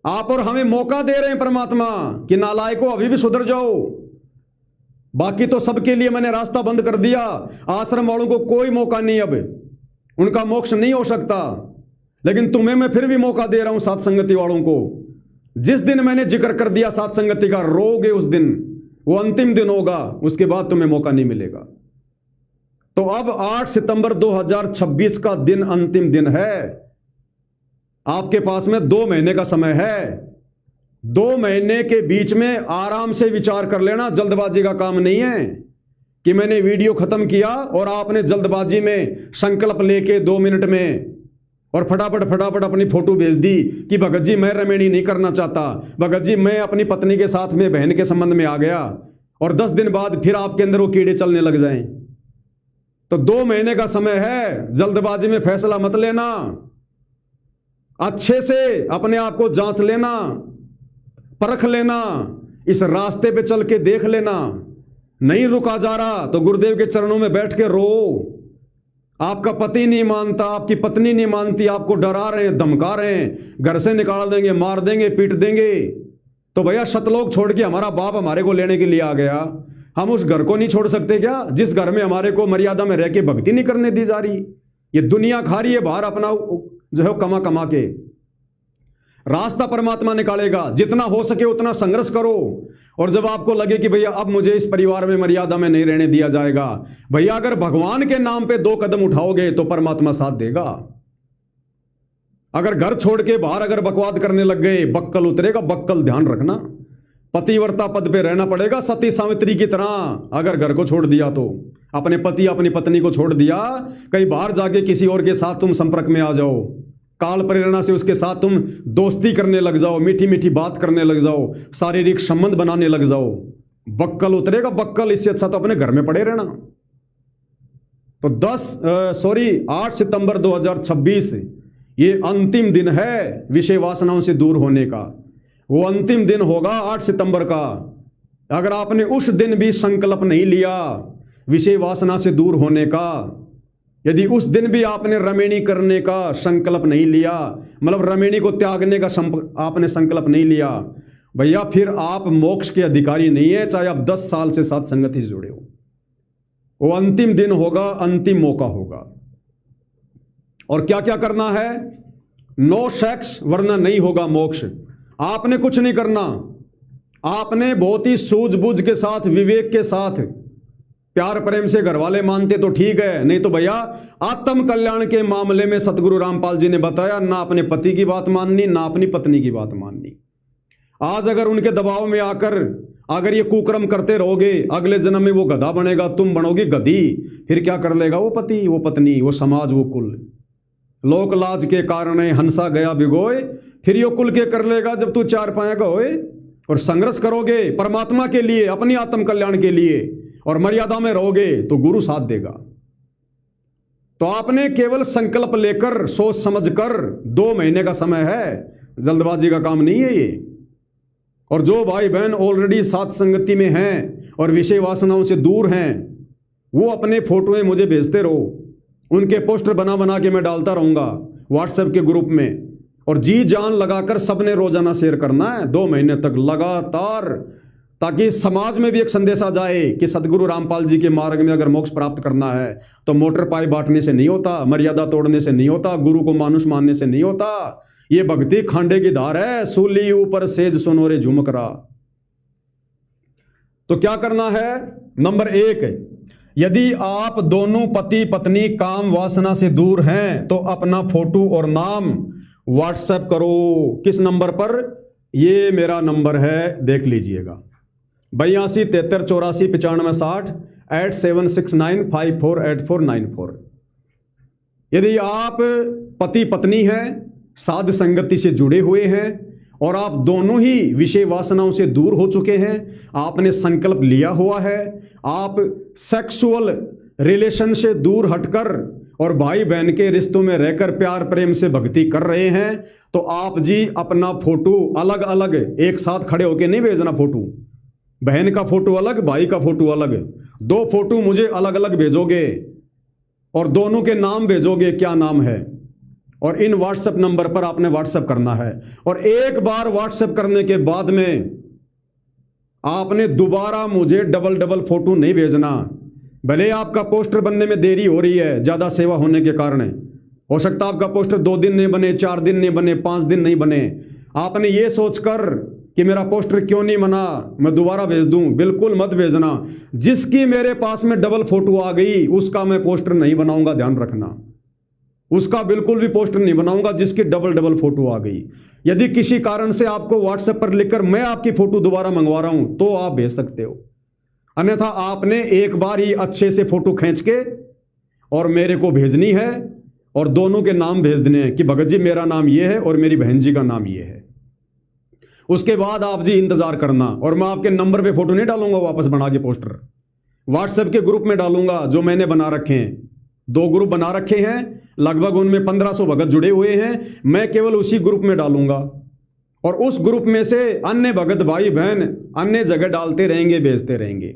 आप और हमें मौका दे रहे हैं परमात्मा कि नालायकों अभी भी सुधर जाओ। बाकी तो सबके लिए मैंने रास्ता बंद कर दिया। आश्रम वालों को कोई मौका नहीं, अब उनका मोक्ष नहीं हो सकता। लेकिन तुम्हें मैं फिर भी मौका दे रहा हूं साध संगति वालों को। जिस दिन मैंने जिक्र कर दिया साध संगति का, रोगे उस दिन, वो अंतिम दिन होगा। उसके बाद तुम्हें मौका नहीं मिलेगा। तो अब 8 सितंबर 2026 का दिन अंतिम दिन है। आपके पास में 2 महीने का समय है। 2 महीने के बीच में आराम से विचार कर लेना। जल्दबाजी का काम नहीं है कि मैंने वीडियो खत्म किया और आपने जल्दबाजी में संकल्प लेके 2 मिनट में और फटाफट अपनी फोटो भेज दी कि भगत जी मैं रमेणी नहीं करना चाहता, भगत जी मैं अपनी पत्नी के साथ में बहन के संबंध में आ गया, और 10 दिन बाद फिर आपके अंदर वो कीड़े चलने लग जाएं। तो 2 महीने का समय है। जल्दबाजी में फैसला मत लेना। अच्छे से अपने आप को जांच लेना, परख लेना, इस रास्ते पे चल के देख लेना। नहीं रुका जा रहा तो गुरुदेव के चरणों में बैठ के रो। आपका पति नहीं मानता, आपकी पत्नी नहीं मानती, आपको डरा रहे हैं, धमका रहे हैं, घर से निकाल देंगे, मार देंगे, पीट देंगे। तो भैया शतलोक छोड़ के हमारा बाप हमारे को लेने के लिए आ गया। हम उस घर को नहीं छोड़ सकते क्या, जिस घर में हमारे को मर्यादा में रह के भक्ति नहीं करने दी जा रही? ये दुनिया खा रही है बाहर अपना जो है कमा कमा के। रास्ता परमात्मा निकालेगा। जितना हो सके उतना संघर्ष करो। और जब आपको लगे कि भैया अब मुझे इस परिवार में मर्यादा में नहीं रहने दिया जाएगा, भैया अगर भगवान के नाम पे 2 कदम उठाओगे तो परमात्मा साथ देगा। अगर घर छोड़ के बाहर अगर बकवाद करने लग गए, बक्कल उतरेगा। बक्कल ध्यान रखना, पतिव्रता पद पे रहना पड़ेगा सती सावित्री की तरह। अगर घर को छोड़ दिया तो अपने पति अपनी पत्नी को छोड़ दिया, कहीं बाहर जाके किसी और के साथ तुम संपर्क में आ जाओ, काल प्रेरणा से उसके साथ तुम दोस्ती करने लग जाओ, मीठी मीठी बात करने लग जाओ, शारीरिक संबंध बनाने लग जाओ, बक्कल उतरेगा बक्कल। इससे अच्छा तो अपने घर में पड़े रहना। तो 8 सितंबर 2026 ये अंतिम दिन है विषय वासनाओं से दूर होने का। वो अंतिम दिन होगा 8 सितंबर का। अगर आपने उस दिन भी संकल्प नहीं लिया विषय वासना से दूर होने का, यदि उस दिन भी आपने रमेणी करने का संकल्प नहीं लिया, मतलब रमेणी को त्यागने का आपने संकल्प नहीं लिया, भैया फिर आप मोक्ष के अधिकारी नहीं है, चाहे आप 10 साल से साथ संगति से जुड़े हो। वो अंतिम दिन होगा, अंतिम मौका होगा। और क्या क्या करना है? नो सेक्स, वरना नहीं होगा मोक्ष। आपने कुछ नहीं करना। आपने बहुत ही सूझबूझ के साथ, विवेक के साथ, प्यार प्रेम से घर वाले मानते तो ठीक है, नहीं तो भैया आत्म कल्याण के मामले में सतगुरु रामपाल जी ने बताया, ना अपने पति की बात माननी, ना अपनी पत्नी की बात माननी। आज अगर उनके दबाव में आकर अगर ये कुकर्म करते रहोगे, अगले जन्म में वो गधा बनेगा, तुम बनोगी गधी। फिर क्या कर लेगा वो पति, वो पत्नी, वो समाज, वो कुल। लोक लाज के कारण हंसा गया भिगोए, फिर यो कुल के कर लेगा जब तू 4 पाया का होए। और संघर्ष करोगे परमात्मा के लिए, अपनी आत्म कल्याण के लिए, और मर्यादा में रहोगे तो गुरु साथ देगा। तो आपने केवल संकल्प लेकर, सोच समझकर, 2 महीने का समय है, जल्दबाजी का काम नहीं है ये। और जो भाई बहन ऑलरेडी साथ संगति में हैं और विषय वासनाओं से दूर हैं, वो अपने फोटोएं मुझे भेजते रहो। उनके पोस्टर बना बना के मैं डालता रहूंगा व्हाट्सएप के ग्रुप में। और जी जान लगाकर सबने रोजाना शेयर करना है 2 महीने तक लगातार, ताकि समाज में भी एक संदेश आ जाए कि सदगुरु रामपाल जी के मार्ग में अगर मोक्ष प्राप्त करना है तो मोटर पाई बांटने से नहीं होता, मर्यादा तोड़ने से नहीं होता, गुरु को मानुष मानने से नहीं होता। ये भक्ति खांडे की धार है, सूली ऊपर सेज सोनोरे झुमकरा। तो क्या करना है? नंबर 1, यदि आप दोनों पति पत्नी काम वासना से दूर हैं तो अपना फोटो और नाम व्हाट्सएप करो। किस नंबर पर? ये मेरा नंबर है, देख लीजिएगा, 82 73 84 95 60 8769548494। यदि आप पति पत्नी हैं, साध संगति से जुड़े हुए हैं और आप दोनों ही विषय वासनाओं से दूर हो चुके हैं, आपने संकल्प लिया हुआ है, आप सेक्सुअल रिलेशन से दूर हटकर और भाई बहन के रिश्तों में रहकर प्यार प्रेम से भक्ति कर रहे हैं, तो आप जी अपना फोटो अलग अलग एक साथ खड़े होके नहीं भेजना। फोटो बहन का फोटो अलग, भाई का फोटो अलग, 2 फोटो मुझे अलग अलग भेजोगे और दोनों के नाम भेजोगे, क्या नाम है, और इन व्हाट्सएप नंबर पर आपने व्हाट्सएप करना है। और एक बार व्हाट्सएप करने के बाद में आपने दोबारा मुझे डबल फोटो नहीं भेजना। भले आपका पोस्टर बनने में देरी हो रही है ज़्यादा सेवा होने के कारण, हो सकता है आपका पोस्टर 2 दिन नहीं बने, 4 दिन नहीं बने, 5 दिन नहीं बने, आपने ये सोचकर कि मेरा पोस्टर क्यों नहीं बना, मैं दोबारा भेज दूं, बिल्कुल मत भेजना। जिसकी मेरे पास में डबल फोटो आ गई उसका मैं पोस्टर नहीं बनाऊंगा, ध्यान रखना, उसका बिल्कुल भी पोस्टर नहीं बनाऊंगा जिसकी डबल फोटो आ गई। यदि किसी कारण से आपको व्हाट्सएप पर लिखकर मैं आपकी फोटो दोबारा मंगवा रहा हूं तो आप भेज सकते हो, अन्यथा आपने एक बार ही अच्छे से फोटो खींच के और मेरे को भेजनी है और दोनों के नाम भेज देने हैं कि भगत जी मेरा नाम ये है और मेरी बहन जी का नाम ये है। उसके बाद आप जी इंतजार करना, और मैं आपके नंबर पे फोटो नहीं डालूंगा वापस बना के पोस्टर, व्हाट्सएप के ग्रुप में डालूंगा जो मैंने बना रखे हैं। 2 ग्रुप बना रखे हैं, लगभग उनमें 1500 भगत जुड़े हुए हैं, मैं केवल उसी ग्रुप में डालूंगा और उस ग्रुप में से अन्य भगत भाई बहन अन्य जगह डालते रहेंगे, भेजते रहेंगे।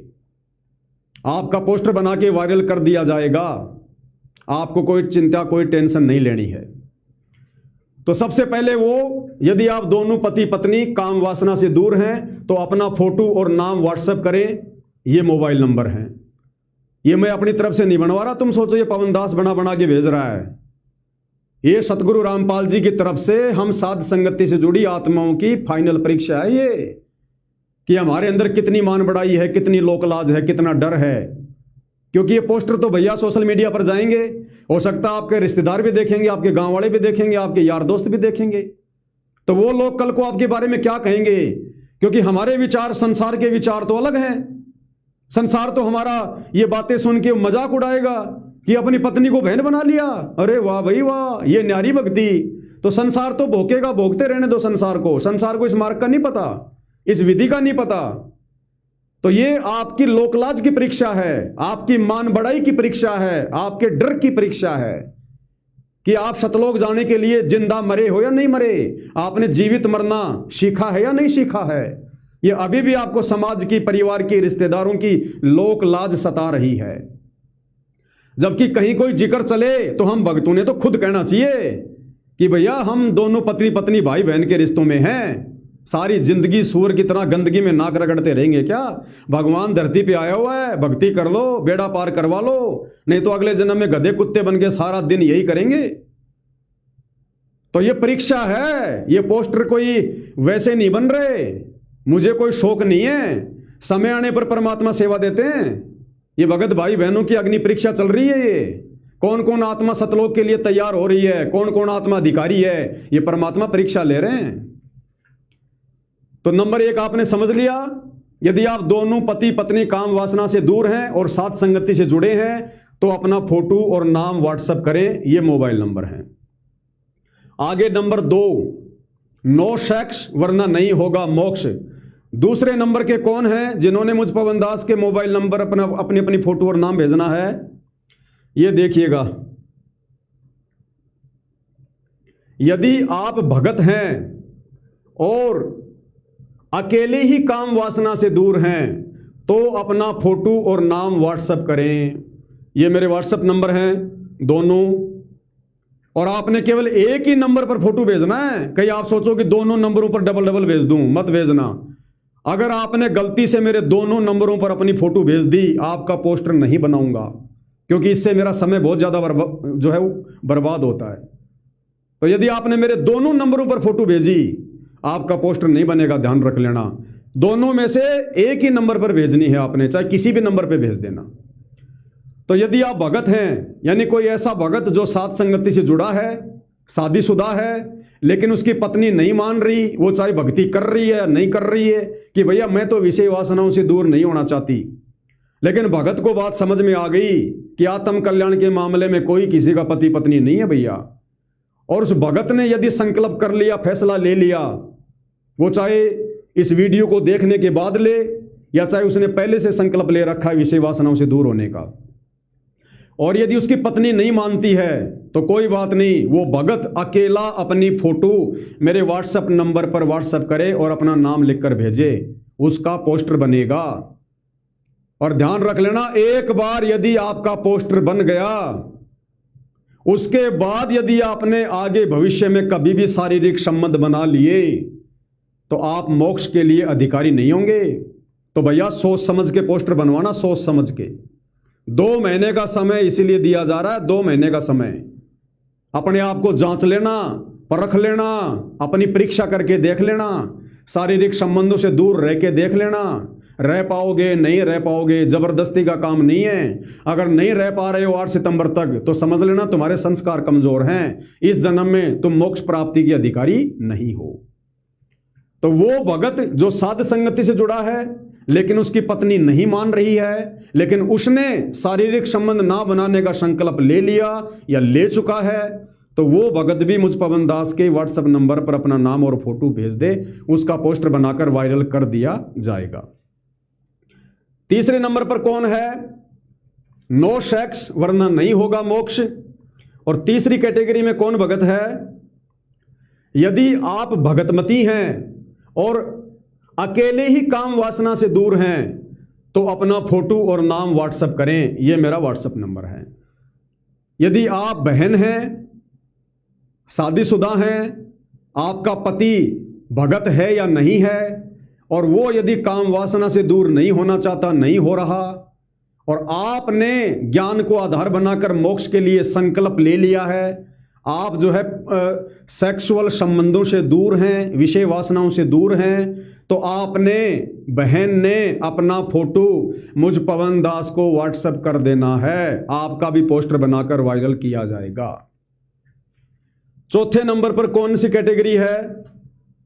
आपका पोस्टर बना के वायरल कर दिया जाएगा, आपको कोई चिंता कोई टेंशन नहीं लेनी है। तो सबसे पहले वो, यदि आप दोनों पति पत्नी काम वासना से दूर हैं तो अपना फोटो और नाम व्हाट्सएप करें, ये मोबाइल नंबर हैं। ये मैं अपनी तरफ से नहीं बनवा रहा, तुम सोचो ये पवन दास बना के भेज रहा है। ये सतगुरु रामपाल जी की तरफ से हम साध संगति से जुड़ी आत्माओं की फाइनल परीक्षा है ये, कि हमारे अंदर कितनी मान बढ़ाई है, कितनी लोकलाज है, कितना डर है। क्योंकि ये पोस्टर तो भैया सोशल मीडिया पर जाएंगे, हो सकता है आपके रिश्तेदार भी देखेंगे, आपके गांव वाले भी देखेंगे, आपके यार दोस्त भी देखेंगे, तो वो लोग कल को आपके बारे में क्या कहेंगे? क्योंकि हमारे विचार संसार के विचार तो अलग हैं। संसार तो हमारा ये बातें सुन के मजाक उड़ाएगा कि अपनी पत्नी को बहन बना लिया, अरे वाह भाई वाह, ये न्यारी भक्ति। तो संसार तो भोंकेगा, भोंकते रहने दो संसार को। संसार को इस मार्ग का नहीं पता, इस विधि का नहीं पता। तो ये आपकी लोकलाज की परीक्षा है, आपकी मान बढ़ाई की परीक्षा है, आपके डर की परीक्षा है कि आप सतलोक जाने के लिए जिंदा मरे हो या नहीं मरे, आपने जीवित मरना सीखा है या नहीं सीखा है। ये अभी भी आपको समाज की, परिवार की, रिश्तेदारों की लोक लाज सता रही है। जबकि कहीं कोई जिक्र चले तो हम भक्तों ने तो खुद कहना चाहिए कि भैया हम दोनों पत्नी पत्नी भाई बहन के रिश्तों में हैं। सारी जिंदगी सूअर की तरह गंदगी में नाक रगड़ते रहेंगे क्या? भगवान धरती पे आया हुआ है, भक्ति कर लो, बेड़ा पार करवा लो, नहीं तो अगले जन्म में गधे कुत्ते बन के सारा दिन यही करेंगे। तो ये परीक्षा है, ये पोस्टर कोई वैसे नहीं बन रहे, मुझे कोई शौक नहीं है, समय आने पर परमात्मा सेवा देते हैं। ये भगत भाई बहनों की अग्नि परीक्षा चल रही है। ये कौन कौन आत्मा सतलोक के लिए तैयार हो रही है, कौन कौन आत्मा अधिकारी है, ये परमात्मा परीक्षा ले रहे हैं। तो नंबर 1 आपने समझ लिया, यदि आप दोनों पति पत्नी काम वासना से दूर हैं और साथ संगति से जुड़े हैं तो अपना फोटो और नाम व्हाट्सएप करें, ये मोबाइल नंबर है। आगे नंबर 2, नो सेक्स वरना नहीं होगा मोक्ष। दूसरे नंबर के कौन हैं जिन्होंने मुझ पवन दास के मोबाइल नंबर अपनी अपनी फोटो और नाम भेजना है? ये देखिएगा, यदि आप भगत हैं और अकेले ही काम वासना से दूर हैं तो अपना फोटो और नाम व्हाट्सएप करें। ये मेरे व्हाट्सएप नंबर हैं दोनों, और आपने केवल एक ही नंबर पर फोटो भेजना है। कहीं आप सोचो कि दोनों नंबरों पर डबल भेज दूं, मत भेजना। अगर आपने गलती से मेरे दोनों नंबरों पर अपनी फोटो भेज दी, आपका पोस्टर नहीं बनाऊंगा, क्योंकि इससे मेरा समय बहुत ज्यादा जो है वो बर्बाद होता है। तो यदि आपने मेरे दोनों नंबरों पर फोटो भेजी, आपका पोस्टर नहीं बनेगा, ध्यान रख लेना। दोनों में से एक ही नंबर पर भेजनी है आपने, चाहे किसी भी नंबर पर भेज देना। तो यदि आप भगत हैं, यानी कोई ऐसा भगत जो साथ संगति से जुड़ा है, शादीशुदा है, लेकिन उसकी पत्नी नहीं मान रही, वो चाहे भक्ति कर रही है या नहीं कर रही है, कि भैया मैं तो विषय वासनाओं से दूर नहीं होना चाहती, लेकिन भगत को बात समझ में आ गई कि आत्म कल्याण के मामले में कोई किसी का पति पत्नी नहीं है भैया। और उस भगत ने यदि संकल्प कर लिया, फैसला ले लिया वो चाहे इस वीडियो को देखने के बाद ले या चाहे उसने पहले से संकल्प ले रखा है विषय वासनाओं से दूर होने का। और यदि उसकी पत्नी नहीं मानती है तो कोई बात नहीं, वो भगत अकेला अपनी फोटो मेरे व्हाट्सएप नंबर पर व्हाट्सएप करे और अपना नाम लिखकर भेजे, उसका पोस्टर बनेगा। और ध्यान रख लेना, एक बार यदि आपका पोस्टर बन गया, उसके बाद यदि आपने आगे भविष्य में कभी भी शारीरिक संबंध बना लिए तो आप मोक्ष के लिए अधिकारी नहीं होंगे। तो भैया सोच समझ के पोस्टर बनवाना, सोच समझ के। 2 महीने का समय इसीलिए दिया जा रहा है, 2 महीने का समय। अपने आप को जांच लेना, परख लेना, अपनी परीक्षा करके देख लेना, शारीरिक संबंधों से दूर रह के देख लेना। रह पाओगे नहीं रह पाओगे, जबरदस्ती का काम नहीं है। अगर नहीं रह पा रहे हो 8 सितंबर तक तो समझ लेना तुम्हारे संस्कार कमजोर हैं, इस जन्म में तुम मोक्ष प्राप्ति के अधिकारी नहीं हो। तो वो भगत जो साध संगति से जुड़ा है लेकिन उसकी पत्नी नहीं मान रही है, लेकिन उसने शारीरिक संबंध ना बनाने का संकल्प ले लिया या ले चुका है, तो वो भगत भी मुझ पवन दास के व्हाट्सएप नंबर पर अपना नाम और फोटो भेज दे, उसका पोस्टर बनाकर वायरल कर दिया जाएगा। तीसरे नंबर पर कौन है? नो सेक्स वरना नहीं होगा मोक्ष। और तीसरी कैटेगरी में कौन भगत है? यदि आप भगतमती हैं और अकेले ही काम वासना से दूर हैं तो अपना फोटो और नाम व्हाट्सएप करें, यह मेरा व्हाट्सएप नंबर है। यदि आप बहन हैं, शादीशुदा हैं, आपका पति भगत है या नहीं है और वो यदि काम वासना से दूर नहीं होना चाहता, नहीं हो रहा, और आपने ज्ञान को आधार बनाकर मोक्ष के लिए संकल्प ले लिया है, आप जो है सेक्सुअल संबंधों से दूर हैं, विषय वासनाओं से दूर हैं, तो आपने बहन ने अपना फोटो मुझ पवन दास को व्हाट्सएप कर देना है, आपका भी पोस्टर बनाकर वायरल किया जाएगा। चौथे नंबर पर कौन सी कैटेगरी है?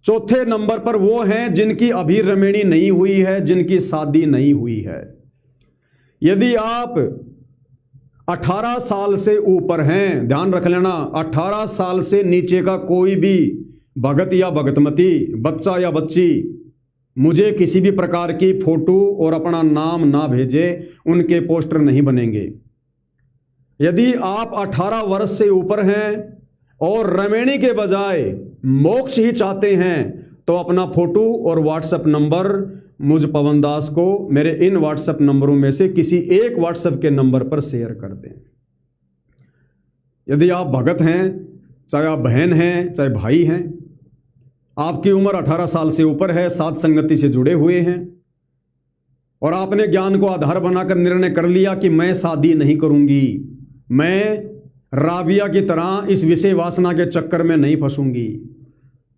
चौथे नंबर पर वो हैं जिनकी अभी रमेणी नहीं हुई है, जिनकी शादी नहीं हुई है। यदि आप 18 साल से ऊपर हैं, ध्यान रख लेना, 18 साल से नीचे का कोई भी भगत या भगतमती, बच्चा या बच्ची मुझे किसी भी प्रकार की फोटो और अपना नाम ना भेजे, उनके पोस्टर नहीं बनेंगे। यदि आप 18 वर्ष से ऊपर हैं और रमेणी के बजाय मोक्ष ही चाहते हैं तो अपना फोटो और व्हाट्सएप नंबर मुझ पवन दास को मेरे इन व्हाट्सएप नंबरों में से किसी एक व्हाट्सएप के नंबर पर शेयर कर दें। यदि आप भगत हैं, चाहे आप बहन हैं, चाहे भाई हैं, आपकी उम्र 18 साल से ऊपर है, साध संगति से जुड़े हुए हैं और आपने ज्ञान को आधार बनाकर निर्णय कर लिया कि मैं शादी नहीं करूंगी, मैं राबिया की तरह इस विषय वासना के चक्कर में नहीं फंसूंगी।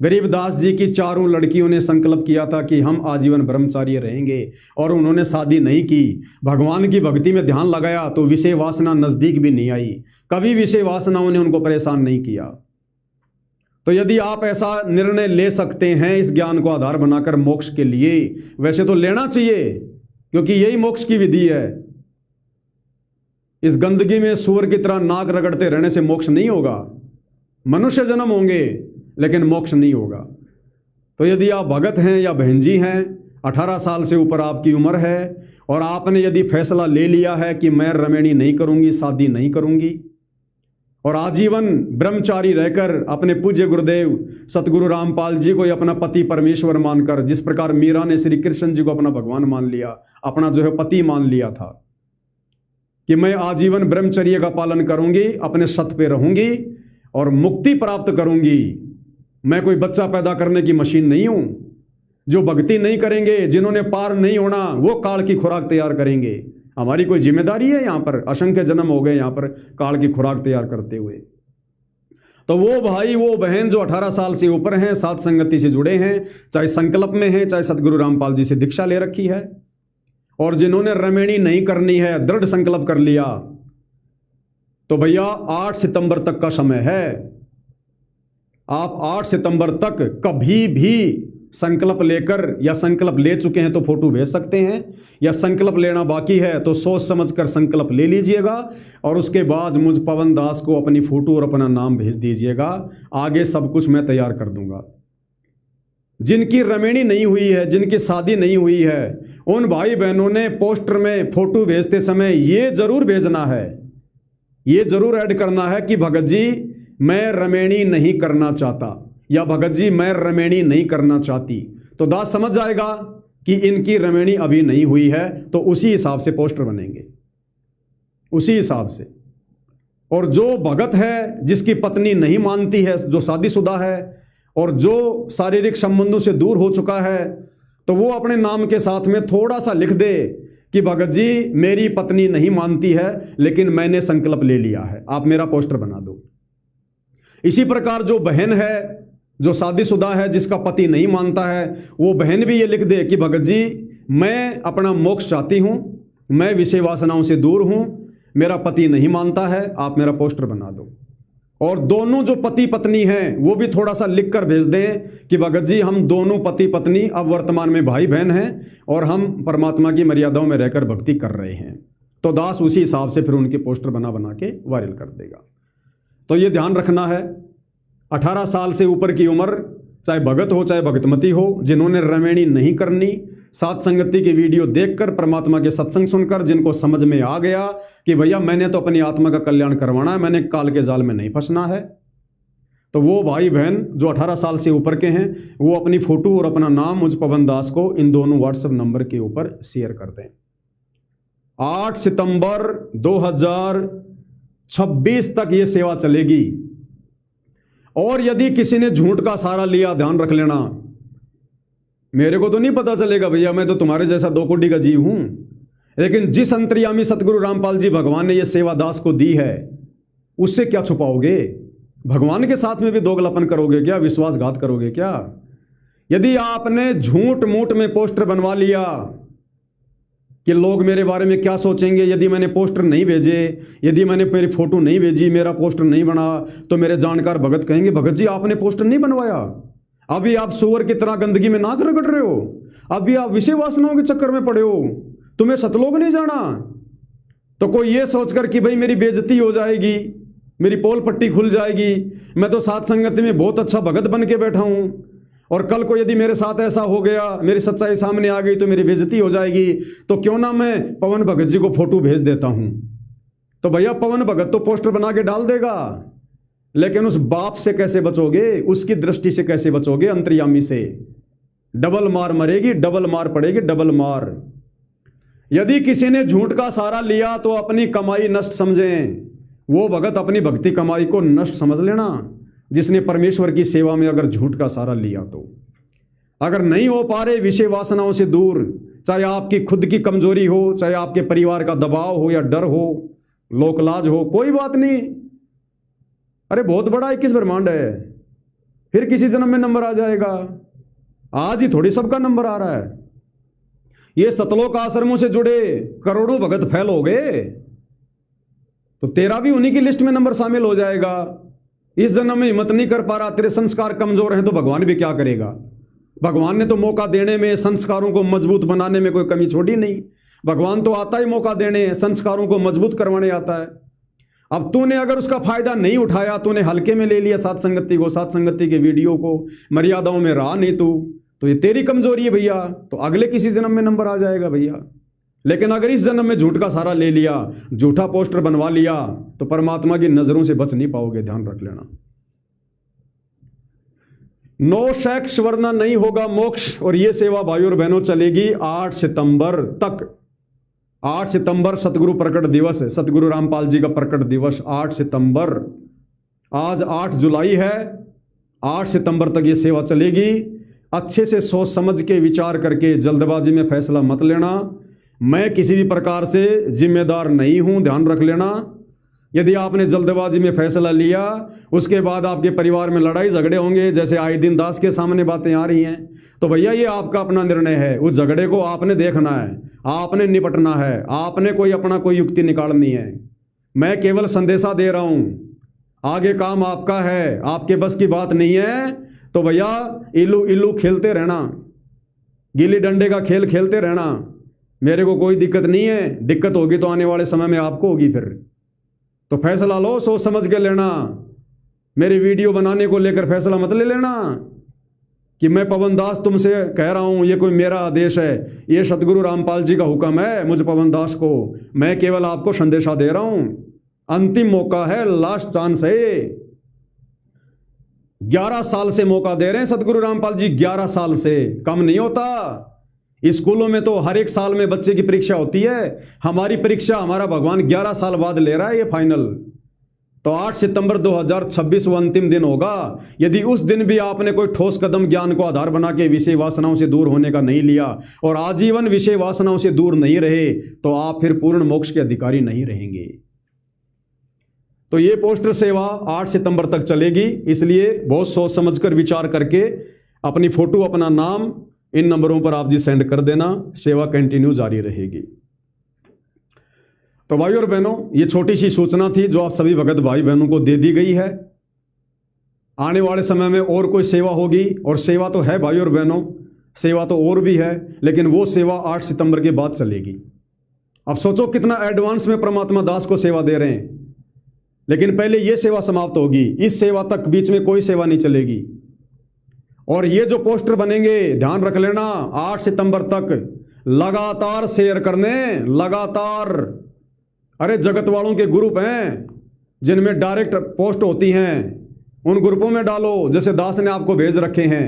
गरीबदास जी की 4 लड़कियों ने संकल्प किया था कि हम आजीवन ब्रह्मचारी रहेंगे और उन्होंने शादी नहीं की। भगवान की भक्ति में ध्यान लगाया तो विषय वासना नजदीक भी नहीं आई, कभी विषय वासनाओं ने उनको परेशान नहीं किया। तो यदि आप ऐसा निर्णय ले सकते हैं इस ज्ञान को आधार बनाकर मोक्ष के लिए, वैसे तो लेना चाहिए क्योंकि यही मोक्ष की विधि है। इस गंदगी में सूअर की तरह नाक रगड़ते रहने से मोक्ष नहीं होगा। मनुष्य जन्म होंगे लेकिन मोक्ष नहीं होगा। तो यदि आप भगत हैं या बहन जी हैं, 18 साल से ऊपर आपकी उम्र है और आपने यदि फैसला ले लिया है कि मैं रमेणी नहीं करूंगी, शादी नहीं करूंगी और आजीवन ब्रह्मचारी रहकर अपने पूज्य गुरुदेव सतगुरु रामपाल जी को अपना पति परमेश्वर मानकर, जिस प्रकार मीरा ने श्री कृष्ण जी को अपना भगवान मान लिया, अपना जो है पति मान लिया था कि मैं आजीवन ब्रह्मचर्य का पालन करूंगी, अपने सत पे रहूंगी और मुक्ति प्राप्त करूंगी। मैं कोई बच्चा पैदा करने की मशीन नहीं हूं। जो भक्ति नहीं करेंगे, जिन्होंने पार नहीं होना, वो काल की खुराक तैयार करेंगे। हमारी कोई जिम्मेदारी है यहाँ पर? असंख्य जन्म हो गए यहाँ पर काल की खुराक तैयार करते हुए। तो वो भाई वो बहन जो 18 साल से ऊपर हैं, साध संगति से जुड़े हैं, चाहे संकल्प में हैं, चाहे सतगुरु रामपाल जी से दीक्षा ले रखी है और जिन्होंने रमेणी नहीं करनी है, दृढ़ संकल्प कर लिया, तो भैया 8 सितंबर तक का समय है। आप 8 सितंबर तक कभी भी संकल्प लेकर या संकल्प ले चुके हैं तो फोटो भेज सकते हैं, या संकल्प लेना बाकी है तो सोच समझकर संकल्प ले लीजिएगा और उसके बाद मुझ पवन दास को अपनी फोटो और अपना नाम भेज दीजिएगा। आगे सब कुछ मैं तैयार कर दूंगा। जिनकी रमेणी नहीं हुई है, जिनकी शादी नहीं हुई है, उन भाई बहनों ने पोस्टर में फोटो भेजते समय ये जरूर भेजना है, ये जरूर ऐड करना है कि भगत जी मैं रमेणी नहीं करना चाहता, या भगत जी मैं रमेणी नहीं करना चाहती। तो दास समझ जाएगा कि इनकी रमेणी अभी नहीं हुई है, तो उसी हिसाब से पोस्टर बनेंगे, उसी हिसाब से। और जो भगत है जिसकी पत्नी नहीं मानती है, जो शादीशुदा है और जो शारीरिक संबंधों से दूर हो चुका है, तो वो अपने नाम के साथ में थोड़ा सा लिख दे कि भगत जी मेरी पत्नी नहीं मानती है लेकिन मैंने संकल्प ले लिया है, आप मेरा पोस्टर बना दो। इसी प्रकार जो बहन है, जो शादीशुदा है, जिसका पति नहीं मानता है, वो बहन भी ये लिख दे कि भगत जी मैं अपना मोक्ष चाहती हूं, मैं विषय वासनाओं से दूर हूं, मेरा पति नहीं मानता है, आप मेरा पोस्टर बना दो। और दोनों जो पति पत्नी हैं वो भी थोड़ा सा लिख कर भेज दें कि भगत जी हम दोनों पति पत्नी अब वर्तमान में भाई बहन हैं और हम परमात्मा की मर्यादाओं में रहकर भक्ति कर रहे हैं। तो दास उसी हिसाब से फिर उनके पोस्टर बना बना के वायरल कर देगा। तो ये ध्यान रखना है, 18 साल से ऊपर की उम्र, चाहे भगत हो चाहे भगतमती हो, जिन्होंने रमेणी नहीं करनी, सात संगति की वीडियो देखकर, परमात्मा के सत्संग सुनकर जिनको समझ में आ गया कि भैया मैंने तो अपनी आत्मा का कल्याण करवाना है, मैंने काल के जाल में नहीं फंसना है, तो वो भाई बहन जो 18 साल से ऊपर के हैं वो अपनी फोटो और अपना नाम मुझ पवन दास को इन दोनों व्हाट्सएप नंबर के ऊपर शेयर कर दें। 8 सितंबर 2026 तक ये सेवा चलेगी। और यदि किसी ने झूठ का सहारा लिया, ध्यान रख लेना, मेरे को तो नहीं पता चलेगा भैया, मैं तो तुम्हारे जैसा 2 कोटि का जीव हूं, लेकिन जिस अंतर्यामी सतगुरु रामपाल जी भगवान ने यह सेवा दास को दी है, उससे क्या छुपाओगे? भगवान के साथ में भी दोगलापन करोगे क्या? विश्वासघात करोगे क्या? यदि आपने झूठ मूठ में पोस्टर बनवा लिया कि लोग मेरे बारे में क्या सोचेंगे, यदि मैंने पोस्टर नहीं भेजे, यदि मैंने मेरी फोटो नहीं भेजी, मेरा पोस्टर नहीं बना, तो मेरे जानकार भगत कहेंगे भगत जी आपने पोस्टर नहीं बनवाया, अभी आप सुअर की तरह गंदगी में नाक रगड़ रहे हो, अभी आप विषय वासनाओं के चक्कर में पड़े हो, तुम्हें सतलोक नहीं जाना। तो कोई ये सोचकर कि भाई मेरी बेइज्जती हो जाएगी, मेरी पोल पट्टी खुल जाएगी, मैं तो सात संगति में बहुत अच्छा भगत बन के बैठा हूं और कल को यदि मेरे साथ ऐसा हो गया, मेरी सच्चाई सामने आ गई तो मेरी बेइज्जती हो जाएगी, तो क्यों ना मैं पवन भगत जी को फोटो भेज देता हूं। तो भैया पवन भगत तो पोस्टर बना के डाल देगा, लेकिन उस बाप से कैसे बचोगे, उसकी दृष्टि से कैसे बचोगे? अंतर्यामी से डबल मार मरेगी, डबल मार पड़ेगी, डबल मार। यदि किसी ने झूठ का सहारा लिया तो अपनी कमाई नष्ट समझें, वो भगत अपनी भक्ति कमाई को नष्ट समझ लेना जिसने परमेश्वर की सेवा में अगर झूठ का सहारा लिया। तो अगर नहीं हो पा रहे विषय वासनाओं से दूर, चाहे आपकी खुद की कमजोरी हो, चाहे आपके परिवार का दबाव हो या डर हो, लोकलाज हो, कोई बात नहीं, अरे बहुत बड़ा 21 ब्रह्मांड है, फिर किसी जन्म में नंबर आ जाएगा। आज ही थोड़ी सबका नंबर आ रहा है। ये सतलोक आश्रमों से जुड़े करोड़ों भगत फैल हो गए, तो तेरा भी उन्हीं की लिस्ट में नंबर शामिल हो जाएगा। इस जन्म में हिम्मत नहीं कर पा रहा, तेरे संस्कार कमजोर हैं, तो भगवान भी क्या करेगा? भगवान ने तो मौका देने में, संस्कारों को मजबूत बनाने में कोई कमी छोड़ी नहीं। भगवान तो आता ही मौका देने, संस्कारों को मजबूत करवाने आता है। अब तूने अगर उसका फायदा नहीं उठाया, तूने हल्के में ले लिया सात संगति को, सात संगति के वीडियो को, मर्यादाओं में रहा नहीं तू, तो ये तेरी कमजोरी है भैया, तो अगले किसी जन्म में नंबर आ जाएगा भैया। लेकिन अगर इस जन्म में झूठ का सहारा ले लिया, झूठा पोस्टर बनवा लिया, तो परमात्मा की नजरों से बच नहीं पाओगे, ध्यान रख लेना। नो सेक्स वरना नहीं होगा मोक्ष। और ये सेवा भाइयों और बहनों चलेगी 8 सितंबर तक। 8 सितंबर सतगुरु प्रकट दिवस है, सतगुरु रामपाल जी का प्रकट दिवस 8 सितंबर। आज 8 जुलाई है, 8 सितंबर तक ये सेवा चलेगी। अच्छे से सोच समझ के विचार करके जल्दबाजी में फैसला मत लेना। मैं किसी भी प्रकार से जिम्मेदार नहीं हूं, ध्यान रख लेना। यदि आपने जल्दबाजी में फैसला लिया, उसके बाद आपके परिवार में लड़ाई झगड़े होंगे, जैसे आए दिन दास के सामने बातें आ रही हैं, तो भैया ये आपका अपना निर्णय है। उस झगड़े को आपने देखना है, आपने निपटना है, आपने कोई युक्ति निकालनी है। मैं केवल संदेशा दे रहा हूं, आगे काम आपका है, आपके बस की बात नहीं है। तो भैया इल्लू इल्लू खेलते रहना, गिल्ली डंडे का खेल खेलते रहना, मेरे को कोई दिक्कत नहीं है। दिक्कत होगी तो आने वाले समय में आपको होगी। फिर तो फैसला लो, सोच समझ के लेना। मेरी वीडियो बनाने को लेकर फैसला मत ले लेना कि मैं पवन दास तुमसे कह रहा हूँ, ये कोई मेरा आदेश है, ये सतगुरु रामपाल जी का हुक्म है मुझ पवन दास को, मैं केवल आपको संदेशा दे रहा हूँ। अंतिम मौका है, लास्ट चांस है ये। 11 साल से मौका दे रहे हैं सतगुरु रामपाल जी, 11 साल से कम नहीं होता। स्कूलों में तो हर एक साल में बच्चे की परीक्षा होती है, हमारी परीक्षा हमारा भगवान 11 साल बाद ले रहा है ये फाइनल। तो 8 सितंबर 2026 वो अंतिम दिन होगा। यदि उस दिन भी आपने कोई ठोस कदम ज्ञान को आधार बना के विषय वासनाओं से दूर होने का नहीं लिया और आजीवन विषय वासनाओं से दूर नहीं रहे, तो आप फिर पूर्ण मोक्ष के अधिकारी नहीं रहेंगे। तो ये पोस्टर सेवा 8 सितंबर तक चलेगी, इसलिए बहुत सोच समझकर विचार करके अपनी फोटो, अपना नाम इन नंबरों पर आप जी सेंड कर देना, सेवा कंटिन्यू जारी रहेगी। तो भाई और बहनों, ये छोटी सी सूचना थी जो आप सभी भगत भाई बहनों को दे दी गई है। आने वाले समय में और कोई सेवा होगी, और सेवा तो है भाई और बहनों, सेवा तो और भी है, लेकिन वो सेवा 8 सितंबर के बाद चलेगी। अब सोचो कितना एडवांस में परमात्मा दास को सेवा दे रहे हैं, लेकिन पहले ये सेवा समाप्त होगी, इस सेवा तक बीच में कोई सेवा नहीं चलेगी। और ये जो पोस्टर बनेंगे, ध्यान रख लेना, 8 सितंबर तक लगातार शेयर करने, लगातार। अरे जगत वालों के ग्रुप हैं जिनमें डायरेक्ट पोस्ट होती हैं, उन ग्रुपों में डालो जैसे दास ने आपको भेज रखे हैं।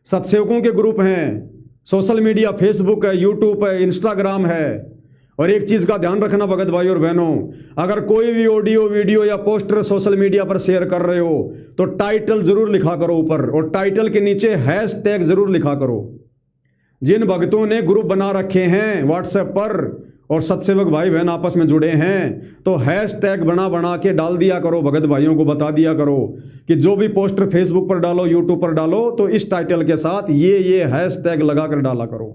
सत्सेवकों के ग्रुप हैं, सोशल मीडिया, फेसबुक है, यूट्यूब है, इंस्टाग्राम है। और एक चीज का ध्यान रखना भगत भाई और बहनों, अगर कोई भी ऑडियो, वीडियो या पोस्टर सोशल मीडिया पर शेयर कर रहे हो तो टाइटल जरूर लिखा करो ऊपर, और टाइटल के नीचे हैशटैग जरूर लिखा करो। जिन भक्तों ने ग्रुप बना रखे हैं व्हाट्सएप पर और सत्सेवक भाई बहन आपस में जुड़े हैं, तो हैशटैग बना के डाल दिया करो, भगत भाइयों को बता दिया करो कि जो भी पोस्टर फेसबुक पर डालो, यूट्यूब पर डालो, तो इस टाइटल के साथ ये हैशटैग लगाकर डाला करो।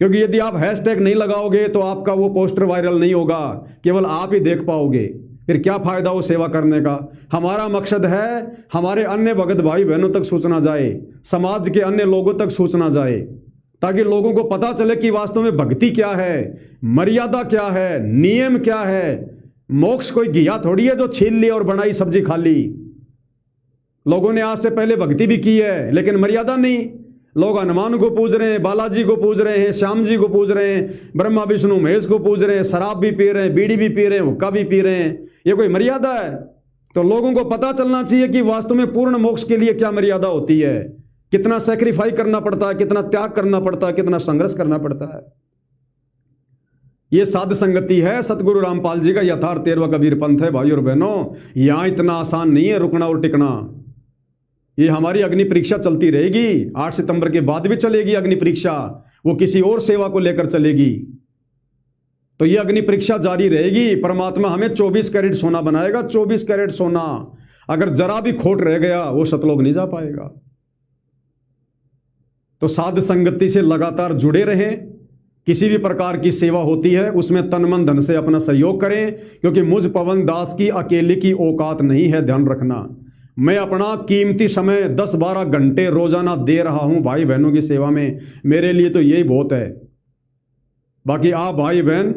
क्योंकि यदि आप हैशटैग नहीं लगाओगे तो आपका वो पोस्टर वायरल नहीं होगा, केवल आप ही देख पाओगे, फिर क्या फायदा वो सेवा करने का। हमारा मकसद है हमारे अन्य भगत भाई बहनों तक सूचना जाए, समाज के अन्य लोगों तक सूचना जाए, ताकि लोगों को पता चले कि वास्तव में भक्ति क्या है, मर्यादा क्या है, नियम क्या है। मोक्ष कोई घिया थोड़ी है जो छीन ली और बनाई सब्जी खा ली। लोगों ने आज से पहले भक्ति भी की है, लेकिन मर्यादा नहीं। लोग हनुमान को पूज रहे हैं, बालाजी को पूज रहे हैं, श्याम जी को पूज रहे हैं, ब्रह्मा विष्णु महेश को पूज रहे हैं, शराब भी पी रहे हैं, बीड़ी भी पी रहे हैं, हुक्का भी पी रहे हैं। ये कोई मर्यादा है? तो लोगों को पता चलना चाहिए कि वास्तव में पूर्ण मोक्ष के लिए क्या मर्यादा होती है, कितना सैक्रिफाइस करना पड़ता है, कितना त्याग करना पड़ता है, कितना संघर्ष करना पड़ता है। ये साध संगति है, सतगुरु रामपाल जी का यथार्थ 13वां कबीर पंथ है। भाई और बहनों, यहां इतना आसान नहीं है रुकना और टिकना। ये हमारी अग्नि परीक्षा चलती रहेगी, 8 सितंबर के बाद भी चलेगी अग्नि परीक्षा, वो किसी और सेवा को लेकर चलेगी। तो ये अग्नि परीक्षा जारी रहेगी। परमात्मा हमें 24 कैरेट सोना बनाएगा, 24 कैरेट सोना। अगर जरा भी खोट रह गया वो सतलोक नहीं जा पाएगा। तो साध संगति से लगातार जुड़े रहें। किसी भी प्रकार की सेवा होती है उसमें तन मन धन से अपना सहयोग करें, क्योंकि मुझ पवन दास की अकेले की औकात नहीं है। ध्यान रखना, मैं अपना कीमती समय 10-12 घंटे रोजाना दे रहा हूं भाई बहनों की सेवा में। मेरे लिए तो यही बहुत है। बाकी आप भाई बहन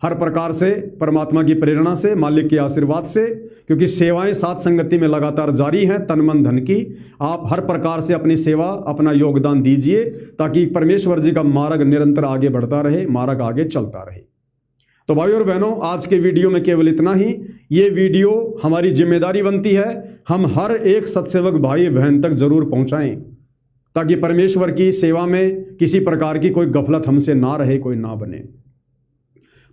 हर प्रकार से परमात्मा की प्रेरणा से, मालिक के आशीर्वाद से, क्योंकि सेवाएं साथ संगति में लगातार जारी हैं तन मन धन की, आप हर प्रकार से अपनी सेवा, अपना योगदान दीजिए, ताकि परमेश्वर जी का मार्ग निरंतर आगे बढ़ता रहे, मार्ग आगे चलता रहे। तो भाई और बहनों, आज के वीडियो में केवल इतना ही। ये वीडियो हमारी जिम्मेदारी बनती है, हम हर एक सत्सेवक भाई बहन तक जरूर पहुंचाएं, ताकि परमेश्वर की सेवा में किसी प्रकार की कोई गफलत हमसे ना रहे, कोई ना बने।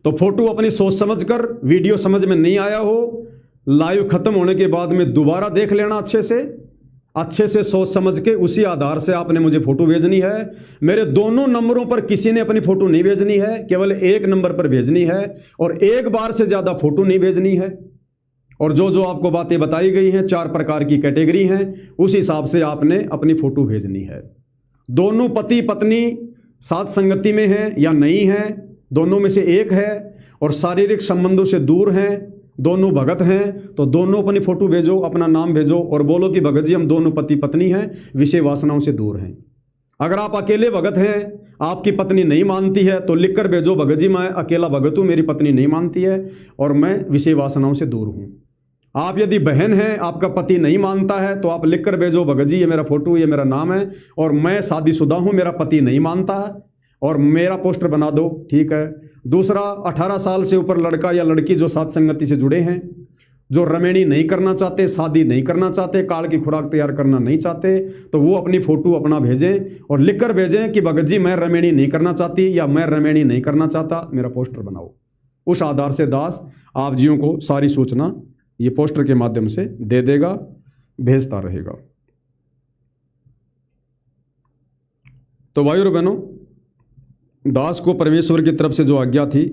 तो फोटो अपनी सोच समझकर, वीडियो समझ में नहीं आया हो, लाइव खत्म होने के बाद में दोबारा देख लेना अच्छे से सोच समझ के, उसी आधार से आपने मुझे फोटो भेजनी है। मेरे दोनों नंबरों पर किसी ने अपनी फोटो नहीं भेजनी है, केवल एक नंबर पर भेजनी है, और एक बार से ज्यादा फोटो नहीं भेजनी है। और जो आपको बातें बताई गई हैं, 4 प्रकार की कैटेगरी हैं, उस हिसाब से आपने अपनी फोटो भेजनी है। दोनों पति पत्नी साथ संगति में हैं या नहीं हैं, दोनों में से एक है, और शारीरिक संबंधों से दूर हैं, दोनों भगत हैं, तो दोनों अपनी फोटो भेजो, अपना नाम भेजो और बोलो कि भगत जी हम दोनों पति पत्नी हैं, विषय वासनाओं से दूर हैं। अगर आप अकेले भगत हैं, आपकी पत्नी नहीं मानती है, तो लिखकर भेजो, भगत जी मैं अकेला भगत हूं, मेरी पत्नी नहीं मानती है और मैं विषय वासनाओं से दूर हूं। आप यदि बहन हैं, आपका पति नहीं मानता है, तो आप लिख कर भेजो, भगत जी ये मेरा फोटो, ये मेरा नाम है और मैं शादीशुदा हूं, मेरा पति नहीं मानता है, और मेरा पोस्टर बना दो, ठीक है। दूसरा, 18 साल से ऊपर लड़का या लड़की जो साथ संगति से जुड़े हैं, जो रमेणी नहीं करना चाहते, शादी नहीं करना चाहते, काल की खुराक तैयार करना नहीं चाहते, तो वो अपनी फोटो अपना भेजें और लिख कर भेजें कि भगत जी मैं रमेणी नहीं करना चाहती या मैं रमेणी नहीं करना चाहता, मेरा पोस्टर बनाओ। उस आधार से दास आप जियों को सारी सूचना ये पोस्टर के माध्यम से दे देगा, भेजता रहेगा। तो भाइयों और बहनों, दास को परमेश्वर की तरफ से जो आज्ञा थी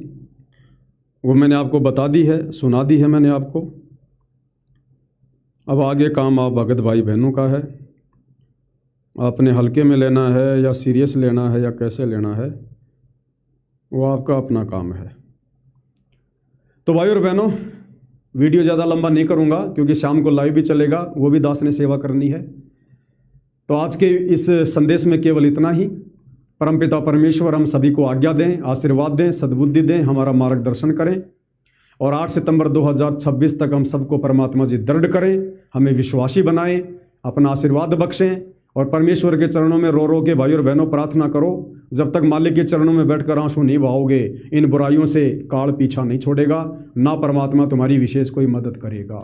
वो मैंने आपको बता दी है, सुना दी है मैंने आपको। अब आगे काम आप भगत भाई बहनों का है, आपने हल्के में लेना है या सीरियस लेना है या कैसे लेना है, वो आपका अपना काम है। तो भाइयों और बहनों, वीडियो ज़्यादा लंबा नहीं करूँगा क्योंकि शाम को लाइव भी चलेगा, वो भी दास ने सेवा करनी है। तो आज के इस संदेश में केवल इतना ही। परमपिता परमेश्वर हम सभी को आज्ञा दें, आशीर्वाद दें, सद्बुद्धि दें, हमारा मार्गदर्शन करें और 8 सितंबर 2026 तक हम सबको परमात्मा जी दृढ़ करें, हमें विश्वासी बनाएं, अपना आशीर्वाद बख्शें और परमेश्वर के चरणों में रो रो के भाइयों और बहनों प्रार्थना करो। जब तक मालिक के चरणों में बैठकर आंसू नहीं बहाओगे, इन बुराइयों से काल पीछा नहीं छोड़ेगा, ना परमात्मा तुम्हारी विशेष कोई मदद करेगा।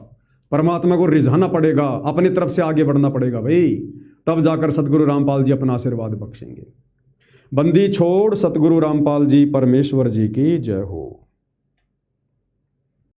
परमात्मा को रिझाना पड़ेगा, अपनी तरफ से आगे बढ़ना पड़ेगा भाई, तब जाकर सतगुरु रामपाल जी अपना आशीर्वाद बख्शेंगे। बंदी छोड़ सतगुरु रामपाल जी परमेश्वर जी की जय हो।